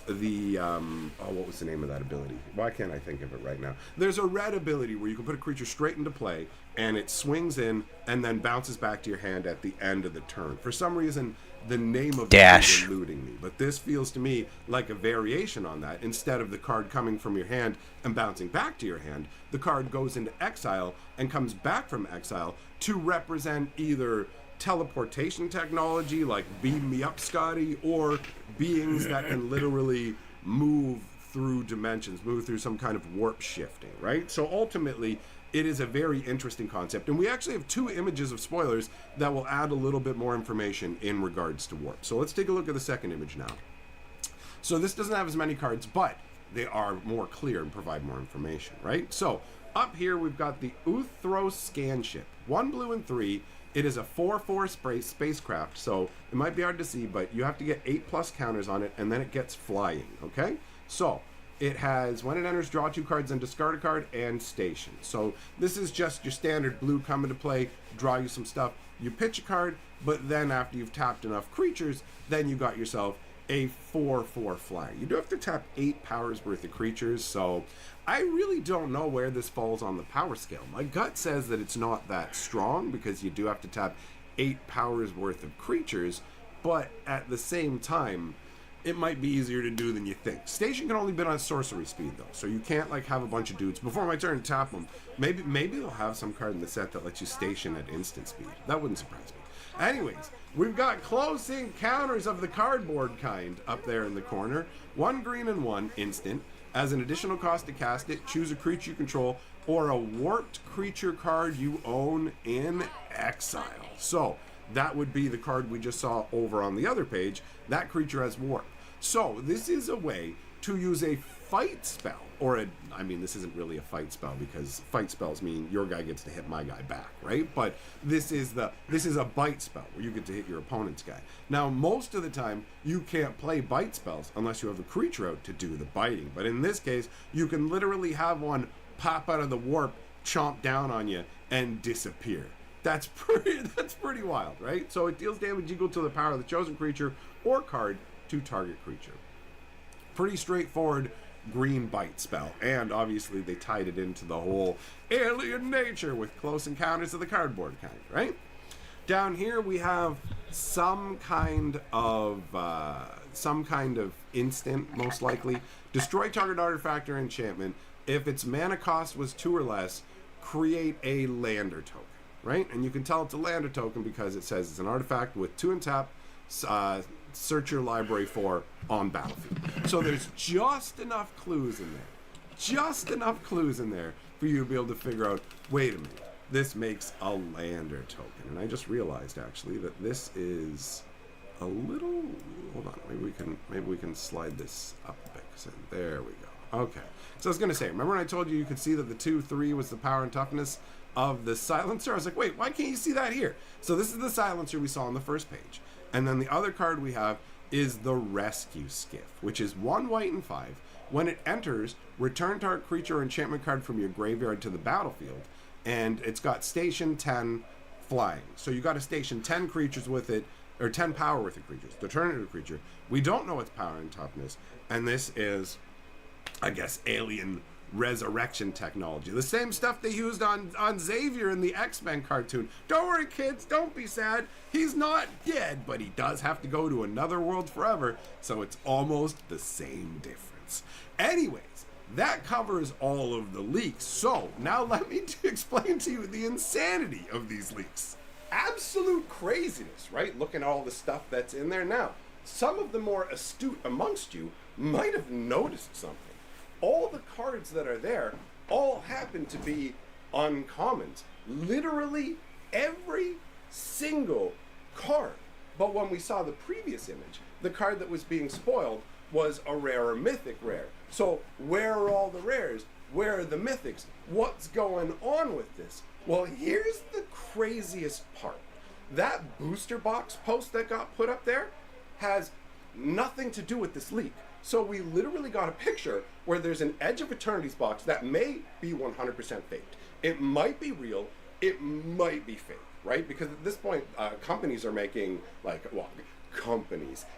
the what was the name of that ability? Why can't I think of it right now? There's a red ability where you can put a creature straight into play and it swings in and then bounces back to your hand at the end of the turn. For some reason, the name of Dash it is eluding me, but this feels to me like a variation on that. Instead of the card coming from your hand and bouncing back to your hand, the card goes into exile and comes back from exile to represent either teleportation technology like beam me up, Scotty, or beings that can literally move through dimensions, move through some kind of warp shifting, right? So ultimately, it is a very interesting concept, and we actually have 2 images of spoilers that will add a little bit more information in regards to warp. So let's take a look at the second image now. So this doesn't have as many cards, but they are more clear and provide more information, right? So up here we've got the Uthros scan ship, 1 blue and 3. It is a 4/4 spacecraft, so it might be hard to see, but you have to get 8+ counters on it, and then it gets flying, okay? So it has, when it enters, draw 2 cards and discard a card, and station. So this is just your standard blue come into play, draw you some stuff, you pitch a card, but then after you've tapped enough creatures, then you got yourself a 4/4 flyer. You do have to tap 8 powers worth of creatures, so I really don't know where this falls on the power scale. My gut says that it's not that strong because you do have to tap 8 powers worth of creatures, but at the same time, it might be easier to do than you think. Station can only be on sorcery speed though, so you can't like have a bunch of dudes before my turn tap them. Maybe they'll have some card in the set that lets you station at instant speed. That wouldn't surprise me. Anyways, we've got close encounters of the cardboard kind up there in the corner. 1 green and 1 instant. As an additional cost to cast it, choose a creature you control or a warped creature card you own in exile. So that would be the card we just saw over on the other page. That creature has warp. So this is a way to use a fight spell, or this isn't really a fight spell because fight spells mean your guy gets to hit my guy back, right? But this is a bite spell where you get to hit your opponent's guy. Now, most of the time, you can't play bite spells unless you have a creature out to do the biting. But in this case, you can literally have one pop out of the warp, chomp down on you, and disappear. That's pretty wild, right? So it deals damage equal to the power of the chosen creature or card to target creature. Pretty straightforward green bite spell, and obviously they tied it into the whole alien nature with close encounters of the cardboard kind, right? Down here we have some kind of instant, most likely. Destroy target artifact or enchantment. If its mana cost was 2 or less, create a lander token, right? And you can tell it's a lander token because it says it's an artifact with 2 and tap. Search your library for on battlefield. So there's just enough clues in there for you to be able to figure out, wait a minute, this makes a lander token. And I just realized actually that this is a little, hold on, maybe we can slide this up a bit. So there we go. Okay. So I was gonna say, remember when I told you could see that the 2/3 was the power and toughness of the silencer? I was like, wait, why can't you see that here? So this is the silencer we saw on the first page. And then the other card we have is the Rescue Skiff, which is 1 white and 5. When it enters, return target creature or enchantment card from your graveyard to the battlefield. And it's got station 10 flying. So you got to station 10 creatures with it, or 10 power with the creatures. To turn it into a creature. We don't know its power and toughness. And this is, I guess, alien resurrection technology. The same stuff they used on Xavier in the X-Men cartoon. Don't worry, kids, don't be sad. He's not dead, but he does have to go to another world forever, so it's almost the same difference. Anyways, that covers all of the leaks. So now let me explain to you the insanity of these leaks. Absolute craziness, right? Looking at all the stuff that's in there now. Some of the more astute amongst you might have noticed something. All the cards that are there all happen to be uncommons. Literally every single card. But when we saw the previous image, the card that was being spoiled was a rare or mythic rare. So where are all the rares? Where are the mythics? What's going on with this? Well, here's the craziest part. That booster box post that got put up there has nothing to do with this leak. So we literally got a picture where there's an Edge of Eternity's box that may be 100% faked. It might be real, it might be fake, right? Because at this point, companies are making,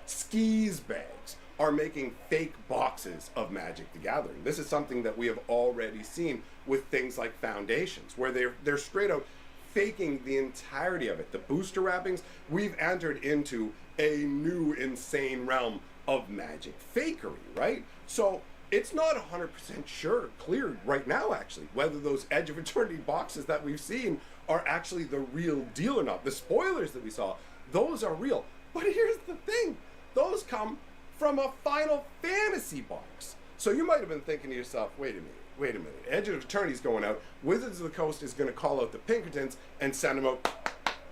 skis bags are making fake boxes of Magic the Gathering. This is something that we have already seen with things like Foundations, where they're straight out faking the entirety of it. The booster wrappings, we've entered into a new insane realm of Magic fakery, right? So it's not 100% clear right now, actually, whether those Edge of Eternity boxes that we've seen are actually the real deal or not. The spoilers that we saw, those are real. But here's the thing, those come from a Final Fantasy box. So you might have been thinking to yourself, wait a minute, Edge of Eternity's going out, Wizards of the Coast is going to call out the Pinkertons and send them out,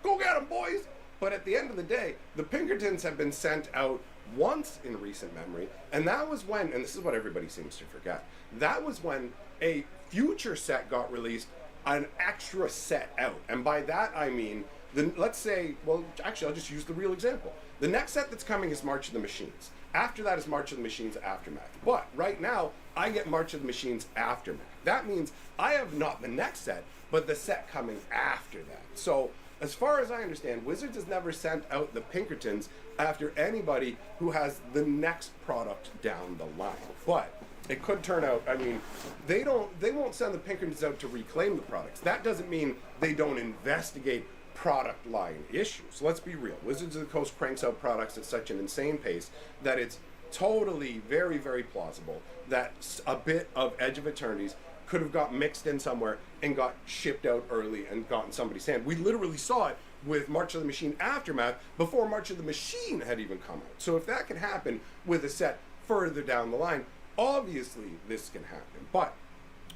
go get them, boys! But at the end of the day, the Pinkertons have been sent out once in recent memory, and that was when, and this is what everybody seems to forget, that was when a future set got released, an extra set out. And by that I mean, let's say, well, actually I'll just use the real example. The next set that's coming is March of the Machines. After that is March of the Machines Aftermath. But right now, I get March of the Machines Aftermath. That means I have not the next set, but the set coming after that. So, as far as I understand, Wizards has never sent out the Pinkertons after anybody who has the next product down the line. But it could turn out, I mean, they won't send the Pinkertons out to reclaim the products. That doesn't mean they don't investigate product line issues. Let's be real. Wizards of the Coast cranks out products at such an insane pace that it's totally very, very plausible that a bit of Edge of Eternities could have got mixed in somewhere and got shipped out early and gotten somebody's hand. We literally saw it with March of the Machine Aftermath before March of the Machine had even come out. So if that can happen with a set further down the line, obviously this can happen. But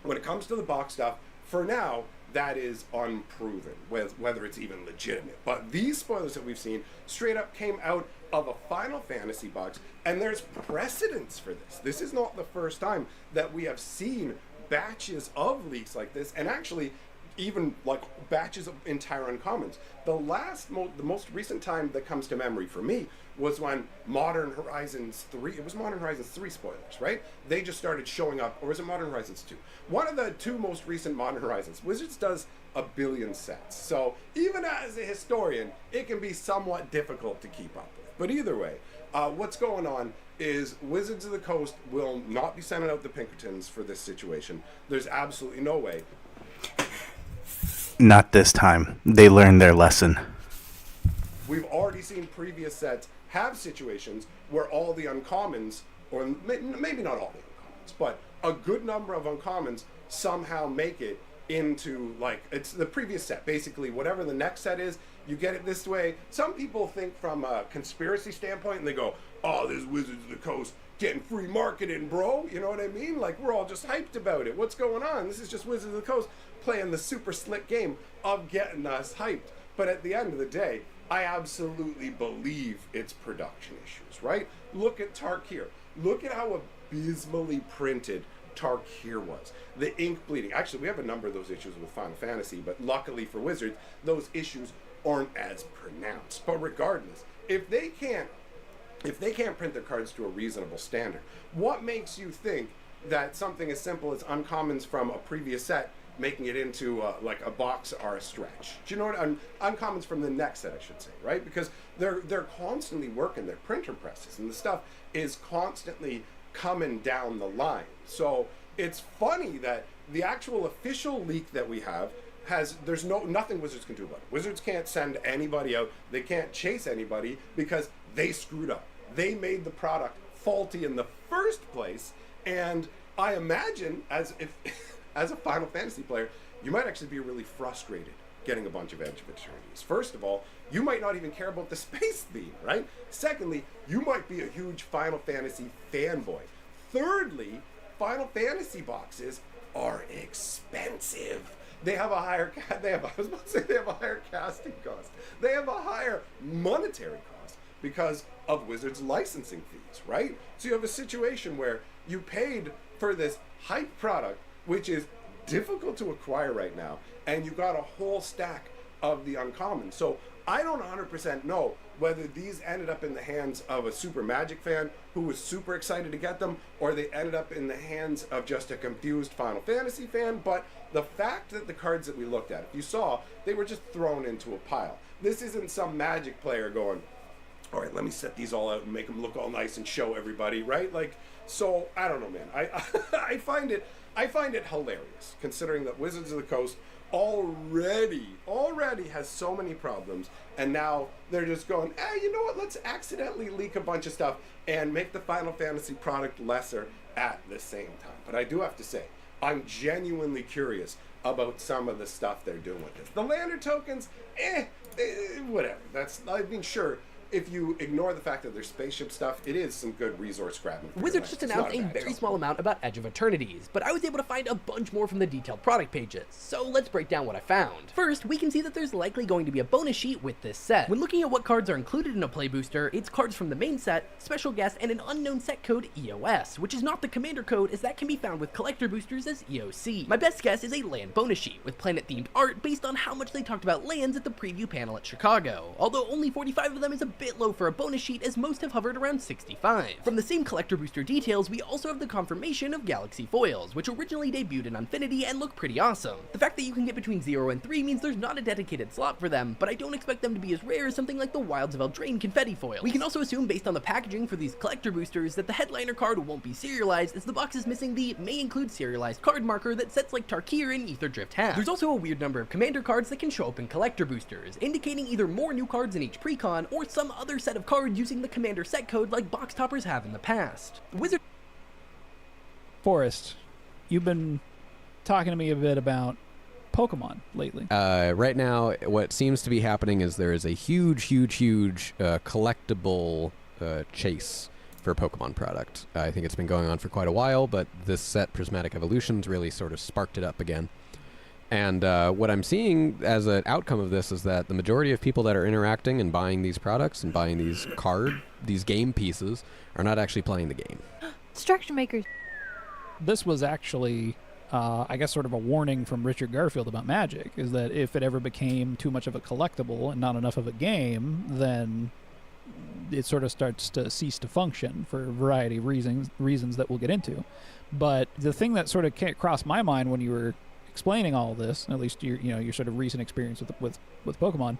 when it comes to the box stuff, for now, that is unproven, whether it's even legitimate. But these spoilers that we've seen straight up came out of a Final Fantasy box, and there's precedence for this. This is not the first time that we have seen batches of leaks like this, and actually even like batches of entire uncommons. The most recent time that comes to memory for me was when Modern Horizons 3, it was Modern Horizons 3 spoilers, right? They just started showing up, or was it Modern Horizons 2? One of the two most recent Modern Horizons. Wizards does 1 billion sets. So even as a historian, it can be somewhat difficult to keep up with. But either way, what's going on is Wizards of the Coast will not be sending out the Pinkertons for this situation. There's absolutely no way. Not this time. They learned their lesson. We've already seen previous sets have situations where all the uncommons, or maybe not all the uncommons, but a good number of uncommons somehow make it into, like, it's the previous set. Basically, whatever the next set is, you get it this way. Some people think from a conspiracy standpoint, and they go, oh, this Wizards of the Coast getting free marketing, bro. You know what I mean? Like, we're all just hyped about it. What's going on? This is just Wizards of the Coast playing the super slick game of getting us hyped. But at the end of the day, I absolutely believe it's production issues, right? Look at Tarkir. Look at how abysmally printed Tarkir was. The ink bleeding. Actually, we have a number of those issues with Final Fantasy, but luckily for Wizards, those issues aren't as pronounced. But regardless, if they can't print their cards to a reasonable standard, what makes you think that something as simple as uncommons from a previous set making it into like a box are a stretch? Do you know what? Uncommons from the next set, I should say, right? Because they're constantly working their printer presses, and the stuff is constantly coming down the line. So it's funny that the actual official leak that we have there's nothing Wizards can do about it. Wizards can't send anybody out. They can't chase anybody because they screwed up. They made the product faulty in the first place, and I imagine as a Final Fantasy player, you might actually be really frustrated getting a bunch of Edge of Eternities. First of all, you might not even care about the space theme, right? Secondly, you might be a huge Final Fantasy fanboy. Thirdly, Final Fantasy boxes are expensive. They have a higher casting cost. They have a higher monetary cost because of Wizards licensing fees, right? So you have a situation where you paid for this hype product, which is difficult to acquire right now, and you got a whole stack of the uncommon. So I don't 100% know whether these ended up in the hands of a Super Magic fan who was super excited to get them, or they ended up in the hands of just a confused Final Fantasy fan. But the fact that the cards that we looked at, if you saw, they were just thrown into a pile. This isn't some Magic player going, all right, let me set these all out and make them look all nice and show everybody, right? Like, so I don't know, man. I find it hilarious considering that Wizards of the Coast already has so many problems, and now they're just going, you know what, let's accidentally leak a bunch of stuff and make the Final Fantasy product lesser at the same time. But I do have to say, I'm genuinely curious about some of the stuff they're doing with this. The Lander tokens, whatever. Sure, if you ignore the fact that there's spaceship stuff, it is some good resource grabbing. Wizards just announced a very small amount about Edge of Eternities, but I was able to find a bunch more from the detailed product pages, so let's break down what I found. First, we can see that there's likely going to be a bonus sheet with this set. When looking at what cards are included in a play booster, it's cards from the main set, special guest, and an unknown set code EOS, which is not the commander code, as that can be found with collector boosters as EOC. My best guess is a land bonus sheet with planet-themed art based on how much they talked about lands at the preview panel at Chicago, although only 45 of them is a bit low for a bonus sheet, as most have hovered around 65. From the same collector booster details, we also have the confirmation of Galaxy foils, which originally debuted in Infinity and look pretty awesome. The fact that you can get between 0 and 3 means there's not a dedicated slot for them, but I don't expect them to be as rare as something like the Wilds of Eldraine confetti foils. We can also assume, based on the packaging for these collector boosters, that the headliner card won't be serialized, as the box is missing the may include serialized card marker that sets like Tarkir and Ether Drift have. There's also a weird number of commander cards that can show up in collector boosters, indicating either more new cards in each precon or some other set of cards using the commander set code like box toppers have in the past. Wizard Forrest, you've been talking to me a bit about Pokemon lately? Right now, what seems to be happening is there is a huge collectible chase for a Pokemon product. I think it's been going on for quite a while, but this set, Prismatic Evolutions, really sort of sparked it up again. And what I'm seeing as an outcome of this is that the majority of people that are interacting and buying these products and buying these game pieces are not actually playing the game. Distraction makers. This was actually, I guess, sort of a warning from Richard Garfield about Magic, is that if it ever became too much of a collectible and not enough of a game, then it sort of starts to cease to function for a variety of reasons that we'll get into. But the thing that sort of crossed my mind when you were explaining all of this, at least your sort of recent experience with Pokemon,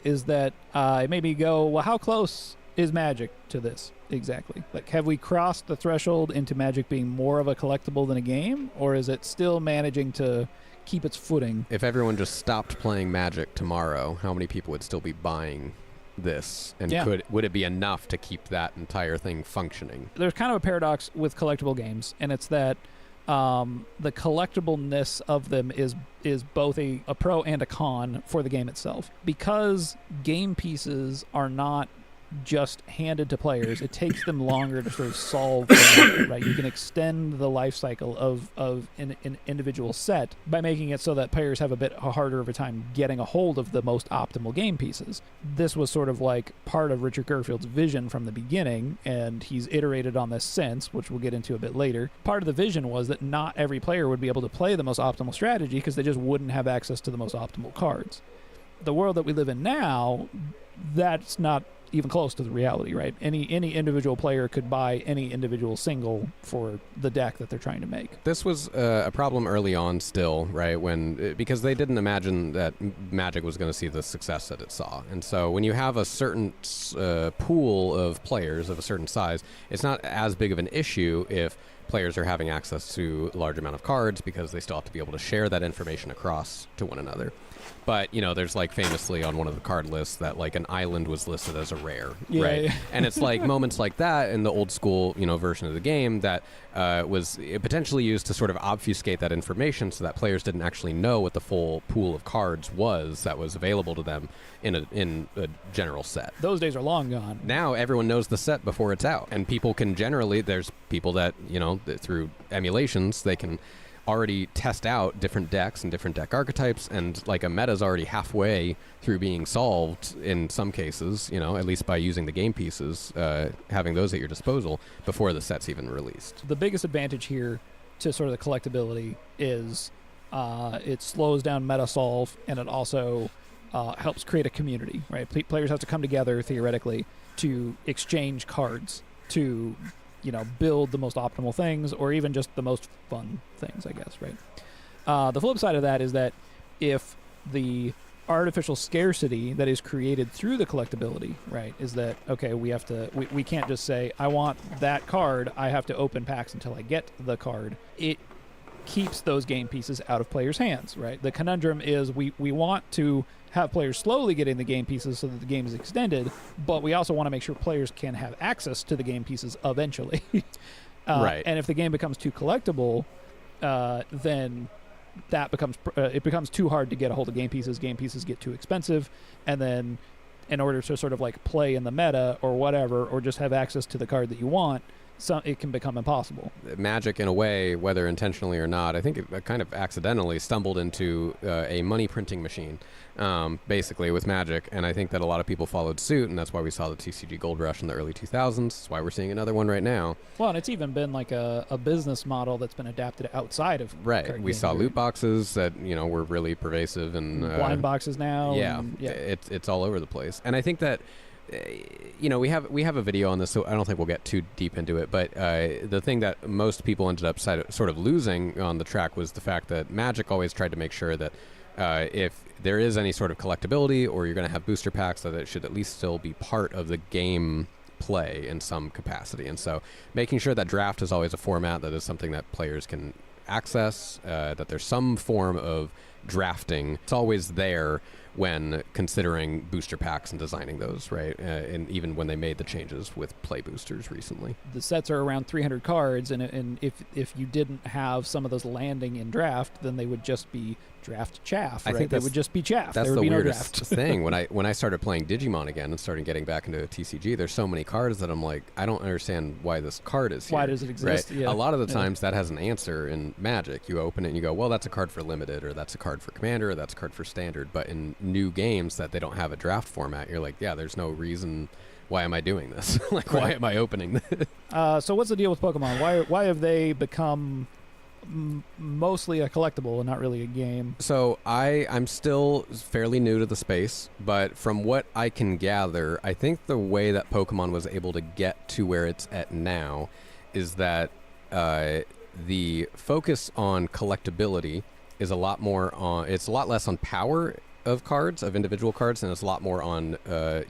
is that it made me go, well, how close is Magic to this exactly? Like, have we crossed the threshold into Magic being more of a collectible than a game, or is it still managing to keep its footing? If everyone just stopped playing Magic tomorrow, how many people would still be buying this, and would it be enough to keep that entire thing functioning? There's kind of a paradox with collectible games, and it's that the collectibleness of them is both a pro and a con for the game itself. Because game pieces are not just handed to players, it takes them longer to sort of solve them, right? You can extend the life cycle of an individual set by making it so that players have a bit harder of a time getting a hold of the most optimal game pieces. This was sort of like part of Richard Garfield's vision from the beginning, and he's iterated on this since, which we'll get into a bit later. Part of the vision was that not every player would be able to play the most optimal strategy because they just wouldn't have access to the most optimal cards. The world that we live in now, that's not even close to the reality, right? Any individual player could buy any individual single for the deck that they're trying to make. This was a problem early on still, right? Because they didn't imagine that Magic was going to see the success that it saw. And so when you have a certain pool of players of a certain size, it's not as big of an issue if players are having access to a large amount of cards, because they still have to be able to share that information across to one another. But, there's like famously on one of the card lists that like an island was listed as a rare, right? Yeah. And it's like moments like that in the old school, version of the game that was potentially used to sort of obfuscate that information so that players didn't actually know what the full pool of cards was that was available to them in a general set. Those days are long gone. Now everyone knows the set before it's out, and people can there's people that, through emulations, they can already test out different decks and different deck archetypes, and like a meta's already halfway through being solved in some cases, at least by using the game pieces, having those at your disposal before the set's even released. The biggest advantage here to sort of the collectability is it slows down meta solve, and it also helps create a community, right? Players have to come together theoretically to exchange cards to build the most optimal things, or even just the most fun things, I guess, right? The flip side of that is that if the artificial scarcity that is created through the collectability, right, is that, okay, we can't just say, I want that card, I have to open packs until I get the card. It keeps those game pieces out of players' hands, right? The conundrum is we want to have players slowly getting the game pieces so that the game is extended, but we also want to make sure players can have access to the game pieces eventually. Right. And if the game becomes too collectible, then that becomes too hard to get a hold of game pieces. Game pieces get too expensive, and then in order to sort of like play in the meta or whatever, or just have access to the card that you want, so it can become impossible. Magic, in a way, whether intentionally or not, I think it kind of accidentally stumbled into a money printing machine, basically, with Magic, and I think that a lot of people followed suit, and that's why we saw the TCG Gold Rush in the early 2000s. That's why we're seeing another one right now. Well, and it's even been like a business model that's been adapted outside of right. We saw loot boxes that were really pervasive, and blind boxes now. Yeah, it's all over the place, and I think that. We have a video on this, so I don't think we'll get too deep into it, but the thing that most people ended up sort of losing on the track was the fact that Magic always tried to make sure that if there is any sort of collectability, or you're going to have booster packs, that it should at least still be part of the game play in some capacity. And so making sure that draft is always a format that is something that players can access, that there's some form of drafting. It's always there when considering booster packs and designing those, right? And even when they made the changes with play boosters recently. The sets are around 300 cards, and if you didn't have some of those landing in draft, then they would just be draft chaff. Right? I think they would just be chaff. That's there would the be weirdest no draft. thing. When I started playing Digimon again and started getting back into TCG, there's so many cards that I'm like, I don't understand why this card is here. Why does it exist? Right? Yeah. A lot of the times that has an answer in Magic. You open it and you go, well, that's a card for limited, or that's a card for commander, or that's a card for standard. But in new games that they don't have a draft format, you're like, yeah, there's no reason. Why am I doing this? Like, why am I opening this? So what's the deal with Pokemon? Why have they become mostly a collectible and not really a game? So I'm still fairly new to the space, but from what I can gather, I think the way that Pokemon was able to get to where it's at now is that the focus on collectability is a lot more on, it's a lot less on power of cards, of individual cards, and it's a lot more on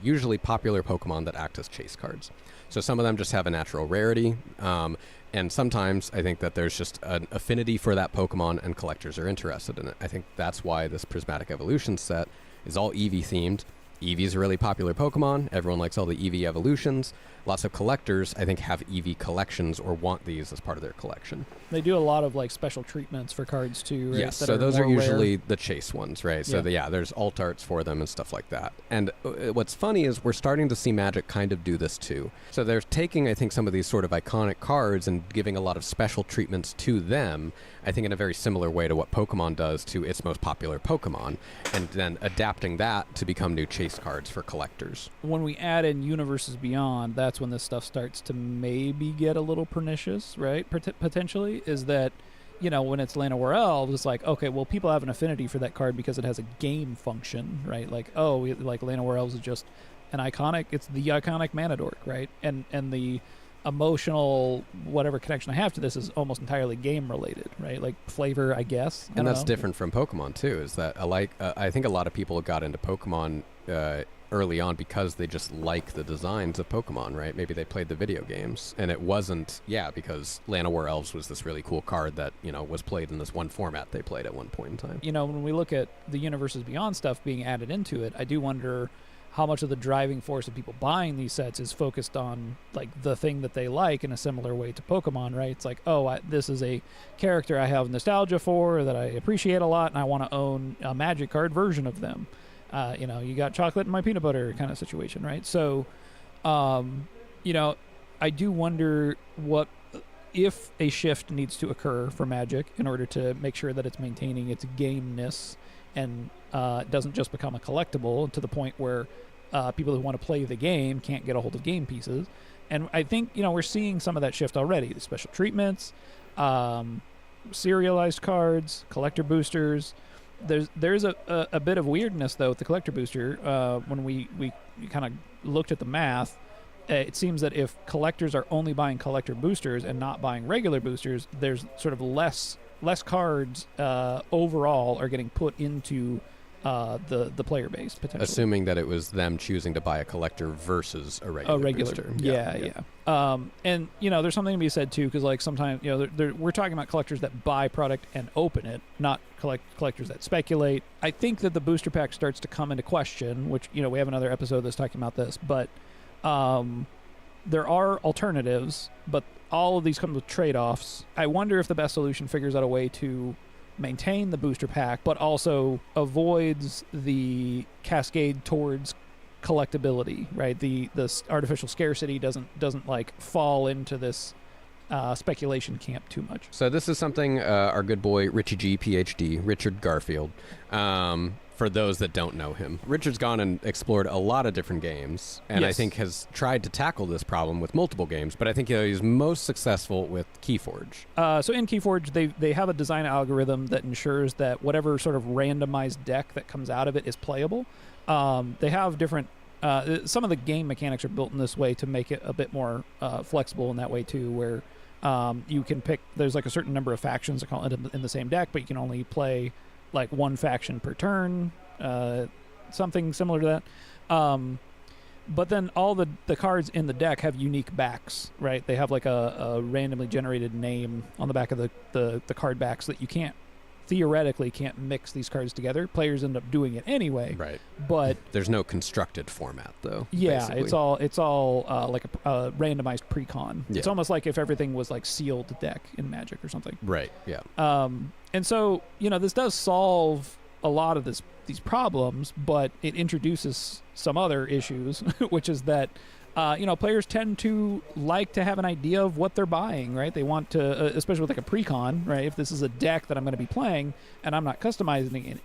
usually popular Pokemon that act as chase cards. So some of them just have a natural rarity, and sometimes I think that there's just an affinity for that Pokemon and collectors are interested in it. I think that's why this Prismatic Evolution set is all Eevee themed. Eevee's a really popular Pokemon. Everyone likes all the Eevee evolutions. Lots of collectors, I think, have Eevee collections or want these as part of their collection. They do a lot of like special treatments for cards too, right? Yes, that so those are more usually rare. the chase ones, right? So Yeah. there's alt arts for them and stuff like that. And what's funny is we're starting to see Magic kind of do this too. So they're taking, I think, some of these sort of iconic cards and giving a lot of special treatments to them, I think in a very similar way to what Pokemon does to its most popular Pokemon, and then adapting that to become new chase cards for collectors. When we add in Universes Beyond, that's when this stuff starts to maybe get a little pernicious, right? Potentially, is that, you know, when it's Land of War Elves, it's like, okay, well, people have an affinity for that card because it has a game function, right? Like, oh, like Land of War Elves is just an iconic, it's the iconic mana dork, right? And the emotional whatever connection I have to this is almost entirely game related, right? Like flavor, I guess. And that's different from Pokemon too, is that I think a lot of people got into Pokemon early on because they just like the designs of Pokemon, right? Maybe they played the video games and it wasn't, because Land of War Elves was this really cool card that, you know, was played in this one format they played at one point in time. You know, when we look at the Universes Beyond stuff being added into it, I do wonder how much of the driving force of people buying these sets is focused on like the thing that they like in a similar way to Pokemon, right? It's like, oh, this is a character I have nostalgia for that I appreciate a lot and I want to own a Magic card version of them. You know, you got chocolate in my peanut butter kind of situation, right? So, you know, I do wonder what if a shift needs to occur for Magic in order to make sure that it's maintaining its gameness and doesn't just become a collectible to the point where people who want to play the game can't get a hold of game pieces. And I think, you know, we're seeing some of that shift already. The special treatments, serialized cards, collector boosters. There's a bit of weirdness, though, with the collector booster. When we kind of looked at the math, it seems that if collectors are only buying collector boosters and not buying regular boosters, there's sort of less cards overall are getting put into the player base, potentially. Assuming that it was them choosing to buy a collector versus a regular booster. Yeah. And, you know, there's something to be said, too, because, like, sometimes, you know, we're talking about collectors that buy product and open it, not collectors that speculate. I think that the booster pack starts to come into question, which, you know, we have another episode that's talking about this, but there are alternatives, but all of these come with trade-offs. I wonder if the best solution figures out a way to maintain the booster pack, but also avoids the cascade towards collectability, right? The artificial scarcity doesn't like fall into this speculation camp too much. So this is something our good boy Richie G, PhD, Richard Garfield, for those that don't know him. Richard's gone and explored a lot of different games, and Yes. I think has tried to tackle this problem with multiple games, but I think he's most successful with Keyforge. So in Keyforge, they have a design algorithm that ensures that whatever sort of randomized deck that comes out of it is playable. They have different... some of the game mechanics are built in this way to make it a bit more flexible in that way, too, where you can pick... There's like a certain number of factions that come in the same deck, but you can only play like one faction per turn, something similar to that. But then all the cards in the deck have unique backs, right? They have like a randomly generated name on the back of the card backs that you can't theoretically can't mix these cards together. Players end up doing it anyway. Right. But there's no constructed format though. Yeah, basically. it's all like a randomized pre-con. Yeah. It's almost like if everything was like sealed deck in Magic or something. Right. Yeah. And so this does solve a lot of these problems, but it introduces some other issues, which is that players tend to like to have an idea of what they're buying, right? They want to, especially with like a pre-con, right? If this is a deck that I'm going to be playing and I'm not customizing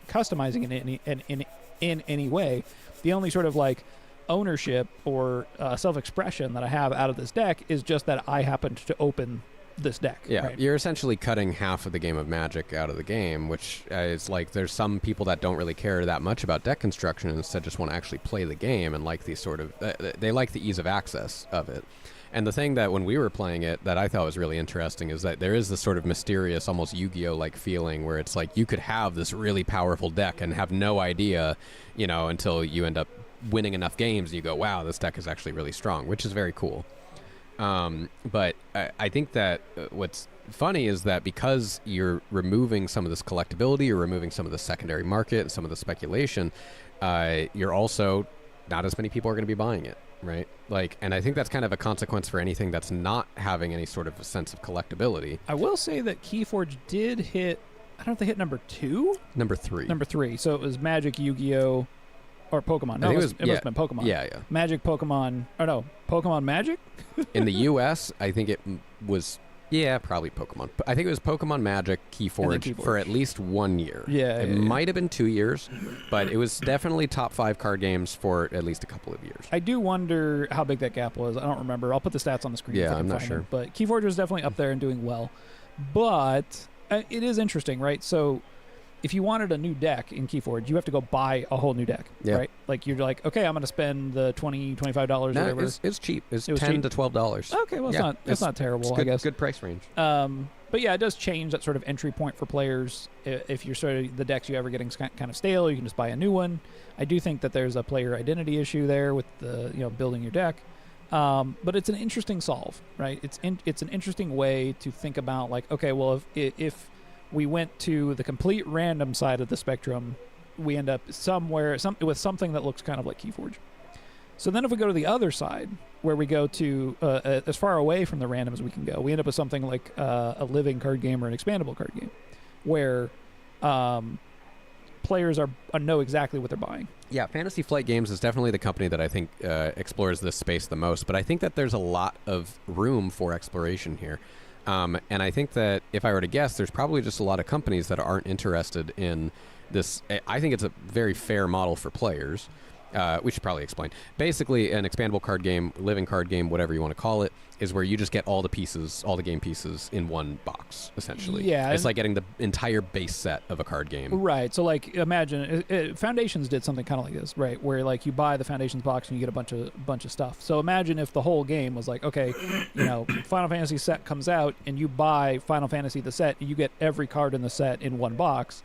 it in any way, the only sort of like ownership or self-expression that I have out of this deck is just that I happened to open this deck. Yeah, right? You're essentially cutting half of the game of Magic out of the game, which is like there's some people that don't really care that much about deck construction and instead just want to actually play the game and like these sort of they like the ease of access of it. And the thing that when we were playing it that I thought was really interesting is that there is this sort of mysterious, almost Yu-Gi-Oh like feeling where it's like you could have this really powerful deck and have no idea, until you end up winning enough games and you go, wow, this deck is actually really strong, which is very cool. But I think that what's funny is that because you're removing some of this collectability, you're removing some of the secondary market and some of the speculation, you're also not as many people are going to be buying it, right? And I think that's kind of a consequence for anything that's not having any sort of a sense of collectability. I will say that Keyforge did hit, I don't know if they hit number 2? Number 3. Number 3. So it was Magic, Yu-Gi-Oh, or Pokemon. No, it must have been Pokemon. Yeah. Magic, Pokemon, or no, Pokemon Magic? In the U.S., I think it was, probably Pokemon. I think it was Pokemon Magic, Keyforge for at least 1 year. It might have been 2 years, but it was definitely top 5 card games for at least a couple of years. I do wonder how big that gap was. I don't remember. I'll put the stats on the screen. Yeah, if I can I'm not find sure. them. But Keyforge was definitely up there and doing well. But it is interesting, right? So if you wanted a new deck in Keyforge, you have to go buy a whole new deck, right? Like you're like, okay, I'm going to spend the $20, $25 whatever. It's cheap. It's $10 cheap? to $12. Okay, well, it's not terrible, I guess. Good price range. But yeah, it does change that sort of entry point for players. If you're sort of the decks you ever getting kind of stale, you can just buy a new one. I do think that there's a player identity issue there with the building your deck. But it's an interesting solve, right? It's an interesting way to think about like, okay, well, if we went to the complete random side of the spectrum, we end up somewhere with something that looks kind of like Keyforge. So then if we go to the other side, where we go to as far away from the random as we can go, we end up with something like a living card game or an expandable card game, where players know exactly what they're buying. Yeah, Fantasy Flight Games is definitely the company that I think explores this space the most, but I think that there's a lot of room for exploration here. And I think that if I were to guess, there's probably just a lot of companies that aren't interested in this. I think it's a very fair model for players. We should probably explain. Basically, an expandable card game, living card game, whatever you want to call it, is where you just get all the pieces, all the game pieces in one box, essentially. Yeah. It's like getting the entire base set of a card game. Right. So, like, imagine Foundations did something kind of like this, right? Where like you buy the Foundations box and you get a bunch of stuff. So imagine if the whole game was like, okay, Final Fantasy set comes out and you buy Final Fantasy the set, and you get every card in the set in one box.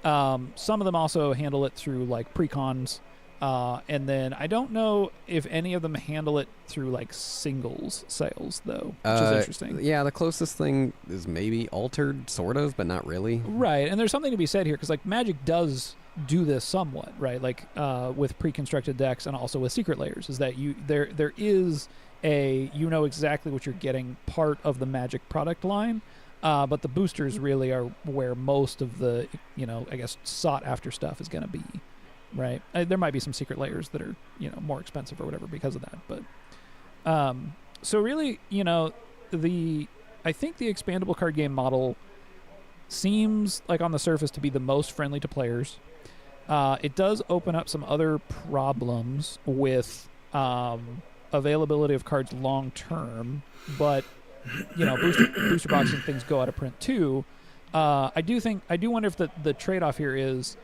Some of them also handle it through like pre-cons. And then I don't know if any of them handle it through like singles sales though, which is interesting. Yeah, the closest thing is maybe Altered, sort of, but not really. Right, and there's something to be said here because like Magic does do this somewhat, right? Like with pre-constructed decks and also with secret layers, is that there is exactly what you're getting part of the Magic product line. But the boosters really are where most of the I guess sought after stuff is going to be. Right, there might be some secret layers that are more expensive or whatever because of that, but so really I think the expandable card game model seems like on the surface to be the most friendly to players. It does open up some other problems with availability of cards long term, but booster boxing things go out of print too. I do wonder if the trade-off here is.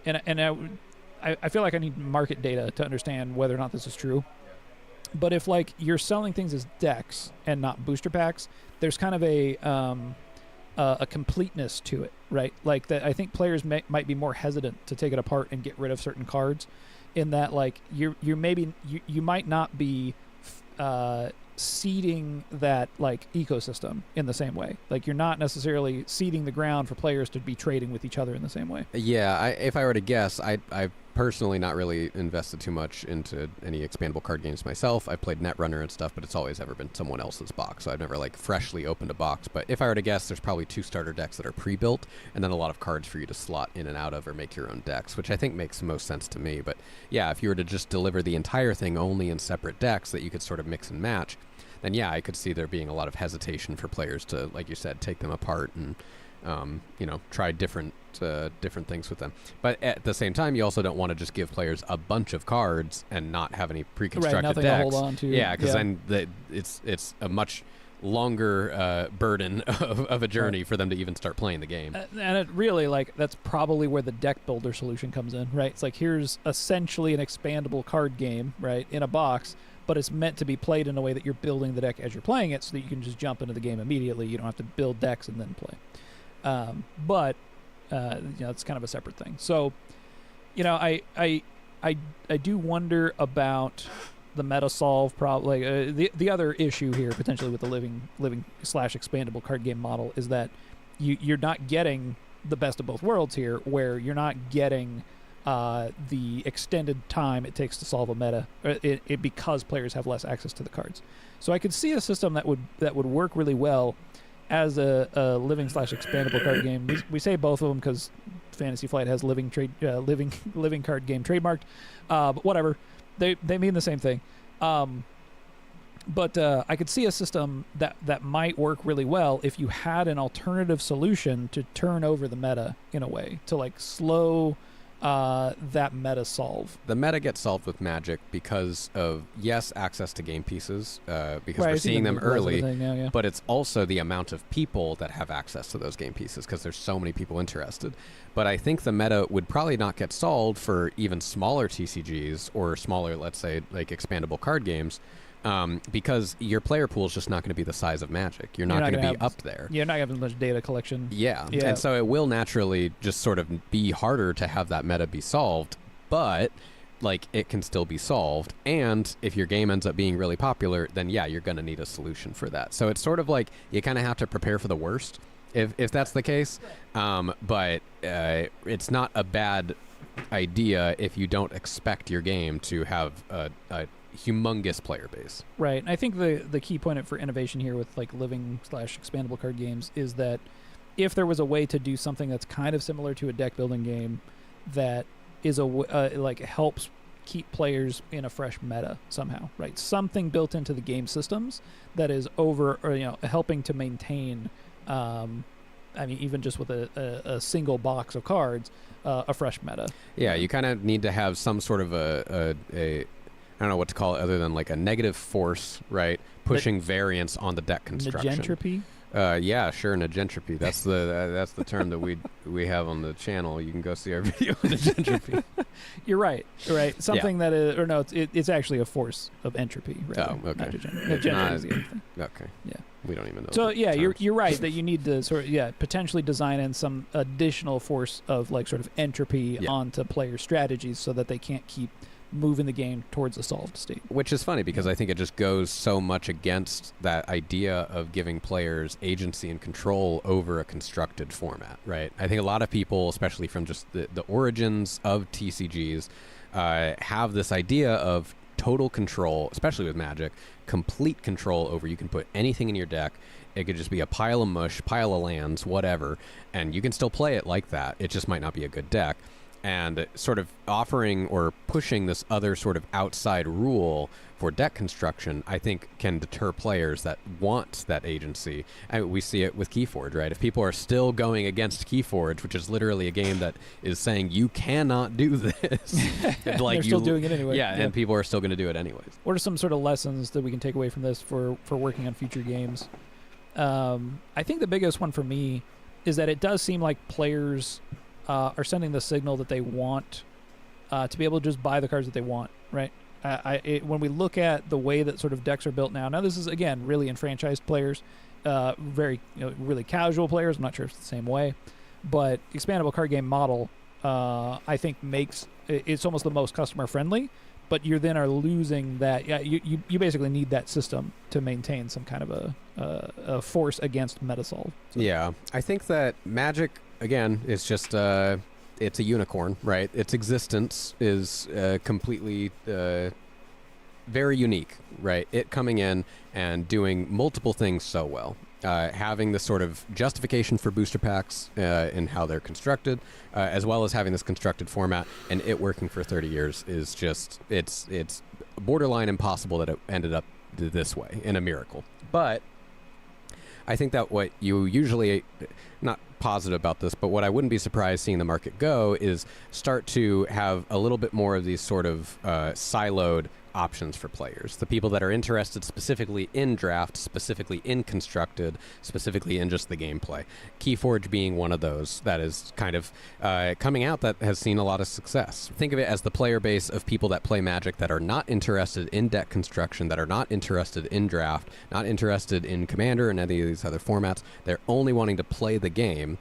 And I feel like I need market data to understand whether or not this is true. But if like you're selling things as decks and not booster packs, there's kind of a completeness to it, right? Like that, I think players might be more hesitant to take it apart and get rid of certain cards. In that, like you might not be seeding that like ecosystem in the same way. Like you're not necessarily seeding the ground for players to be trading with each other in the same way. Yeah, if I were to guess, I've personally not really invested too much into any expandable card games myself. I've played Netrunner and stuff, but it's always ever been someone else's box, so I've never like freshly opened a box. But if I were to guess, there's probably 2 starter decks that are pre-built, and then a lot of cards for you to slot in and out of or make your own decks, which I think makes the most sense to me. But yeah, if you were to just deliver the entire thing only in separate decks that you could sort of mix and match, then yeah, I could see there being a lot of hesitation for players to, like you said, take them apart and try different things with them. But at the same time, you also don't want to just give players a bunch of cards and not have any pre-constructed nothing decks. to hold on to. Yeah, because then it's a much longer burden of a journey for them to even start playing the game. And it really, like, that's probably where the deck builder solution comes in, right? It's like, here's essentially an expandable card game, right, in a box, but it's meant to be played in a way that you're building the deck as you're playing it so that you can just jump into the game immediately. You don't have to build decks and then play. But it's kind of a separate thing. So, I do wonder about the meta solve problem. The other issue here potentially with the living / expandable card game model is that you're not getting the best of both worlds here, where you're not getting the extended time it takes to solve a meta because players have less access to the cards. So I could see a system that would work really well as a living / expandable card game. We say both of them because Fantasy Flight has living card game trademarked, but whatever, they mean the same thing. But I could see a system that might work really well if you had an alternative solution to turn over the meta in a way to like slow that meta solve. The meta gets solved with Magic because of, yes, access to game pieces, because we're seeing them early, but it's also the amount of people that have access to those game pieces because there's so many people interested. But I think the meta would probably not get solved for even smaller TCGs or smaller, let's say, like expandable card games, because your player pool is just not going to be the size of Magic. You're not going to be up there. You're not having much data collection. Yeah, and so it will naturally just sort of be harder to have that meta be solved, but like it can still be solved. And if your game ends up being really popular, then yeah, you're going to need a solution for that. So it's sort of like you kind of have to prepare for the worst if that's the case. But it's not a bad idea if you don't expect your game to have a humongous player base. Right. And I think the key point for innovation here with like living / expandable card games is that if there was a way to do something that's kind of similar to a deck building game that is like helps keep players in a fresh meta somehow, right? Something built into the game systems that is helping to maintain even just with a single box of cards, a fresh meta. Yeah, you kind of need to have some sort of a I don't know what to call it other than like a negative force, right? Pushing variance on the deck construction. Negentropy? Yeah, sure, negentropy. That's the term that we have on the channel. You can go see our video on negentropy. You're right. Something that is, or no, it's actually a force of entropy. Rather, oh, okay. Negentropy is the other thing. Okay. Yeah. We don't even know. So yeah, you're right that you need to sort of potentially design in some additional force of like sort of entropy onto player strategies so that they can't keep moving the game towards a solved state. Which is funny because I think it just goes so much against that idea of giving players agency and control over a constructed format, right? I think a lot of people, especially from just the origins of TCGs, have this idea of total control, especially with Magic, complete control over, you can put anything in your deck. It could just be a pile of mush, pile of lands, whatever, and you can still play it like that. It just might not be a good deck. And sort of offering or pushing this other sort of outside rule for deck construction, I think can deter players that want that agency. And we see it with Keyforge, right? If people are still going against Keyforge, which is literally a game that is saying you cannot do this, like they're still doing it anyway. Yeah, and people are still going to do it anyways. What are some sort of lessons that we can take away from this for working on future games? I think the biggest one for me is that it does seem like players are sending the signal that they want to be able to just buy the cards that they want, right? When we look at the way that sort of decks are built now this is, again, really enfranchised players, very really casual players. I'm not sure if it's the same way, but expandable card game model, I think it's almost the most customer friendly, but you then are losing that. Yeah, you basically need that system to maintain some kind of a force against Metasolve. So. Yeah, I think that Magic, again, is just it's a unicorn, right? Its existence is completely very unique, right? It coming in and doing multiple things so well. Having this sort of justification for booster packs and how they're constructed, as well as having this constructed format, and it working for 30 years is just, it's borderline impossible that it ended up this way, in a miracle. But I think that what you usually, not positive about this, but what I wouldn't be surprised seeing the market go is start to have a little bit more of these sort of siloed options for players. The people that are interested specifically in draft, specifically in constructed, specifically in just the gameplay. Keyforge being one of those that is kind of coming out that has seen a lot of success. Think of it as the player base of people that play Magic that are not interested in deck construction, that are not interested in draft, not interested in Commander and any of these other formats. They're only wanting to play the game.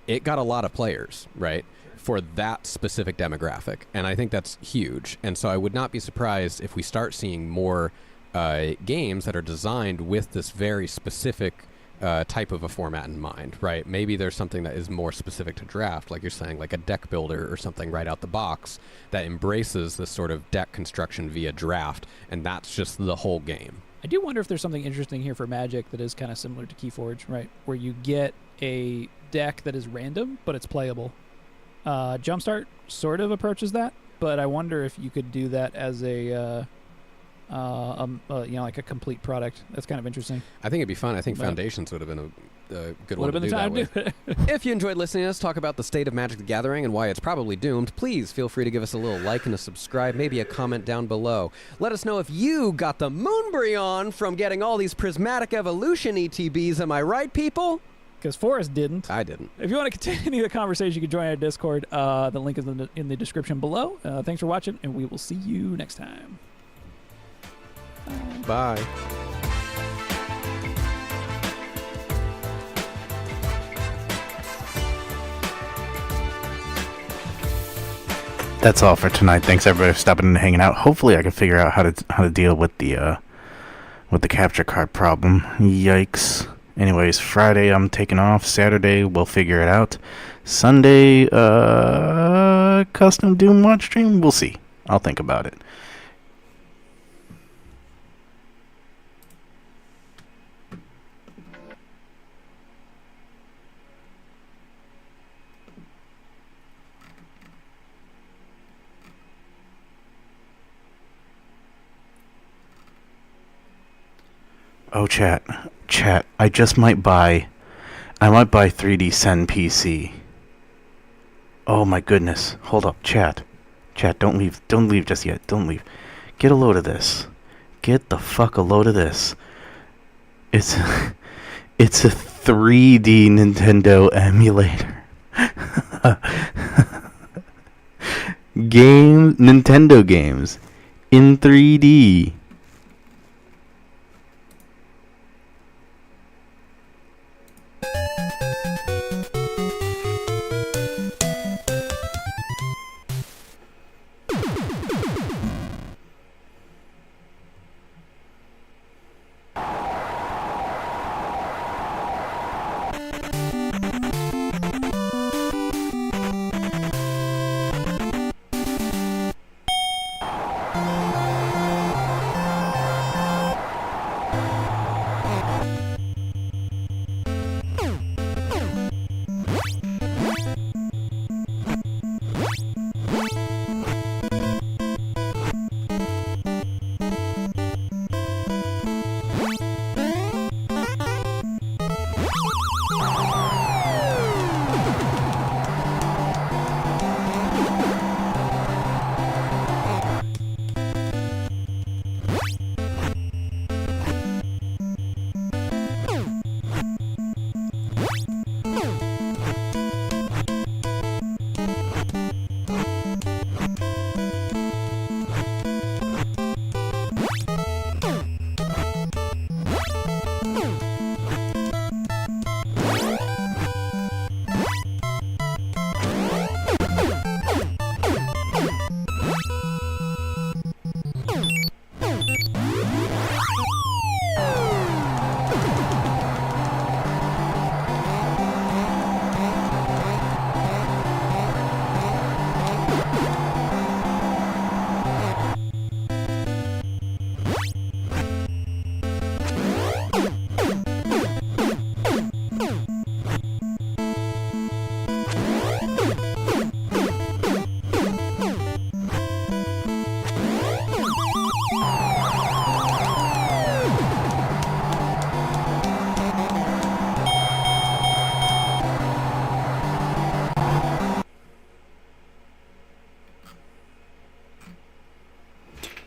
It got a lot of players, right? For that specific demographic, and I think that's huge. And so I would not be surprised if we start seeing more games that are designed with this very specific type of a format in mind, right? Maybe there's something that is more specific to draft, like you're saying, like a deck builder or something right out the box that embraces this sort of deck construction via draft, and that's just the whole game. I do wonder if there's something interesting here for Magic that is kind of similar to Keyforge, right? Where you get a deck that is random, but it's playable. Jumpstart sort of approaches that, but I wonder if you could do that as a like a complete product. That's kind of interesting. I think it'd be fun. I think Foundations would have been a good one to do do that with. If you enjoyed listening to us talk about the state of Magic the Gathering and why it's probably doomed, please feel free to give us a little like and a subscribe, maybe a comment down below. Let us know if you got the Moonbryon from getting all these Prismatic Evolution ETBs. Am I right, people? Because Forrest didn't. I didn't. If you want to continue the conversation, you can join our Discord. The link is in the description below. Thanks for watching, and we will see you next time. Bye. That's all for tonight. Thanks everybody for stopping and hanging out. Hopefully I can figure out how to deal with the capture card problem. Yikes. Anyways, Friday I'm taking off. Saturday we'll figure it out. Sunday custom Doom watch stream. We'll see. I'll think about it. Oh, chat, I just might buy 3D Send PC. Oh my goodness. Hold up, chat, don't leave just yet, don't leave. Get a load of this. Get the fuck a load of this. It's a 3D Nintendo emulator. Nintendo games in 3D.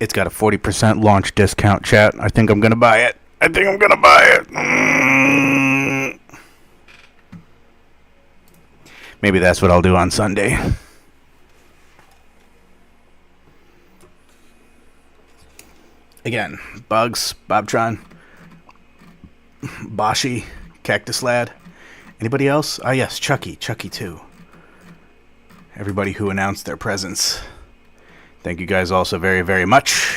It's got a 40% launch discount, chat. I think I'm going to buy it. Maybe that's what I'll do on Sunday. Again, Bugs, Bobtron, Boshi, Cactus Lad. Anybody else? Ah, yes, Chucky too. Everybody who announced their presence. Thank you guys all so very, very much.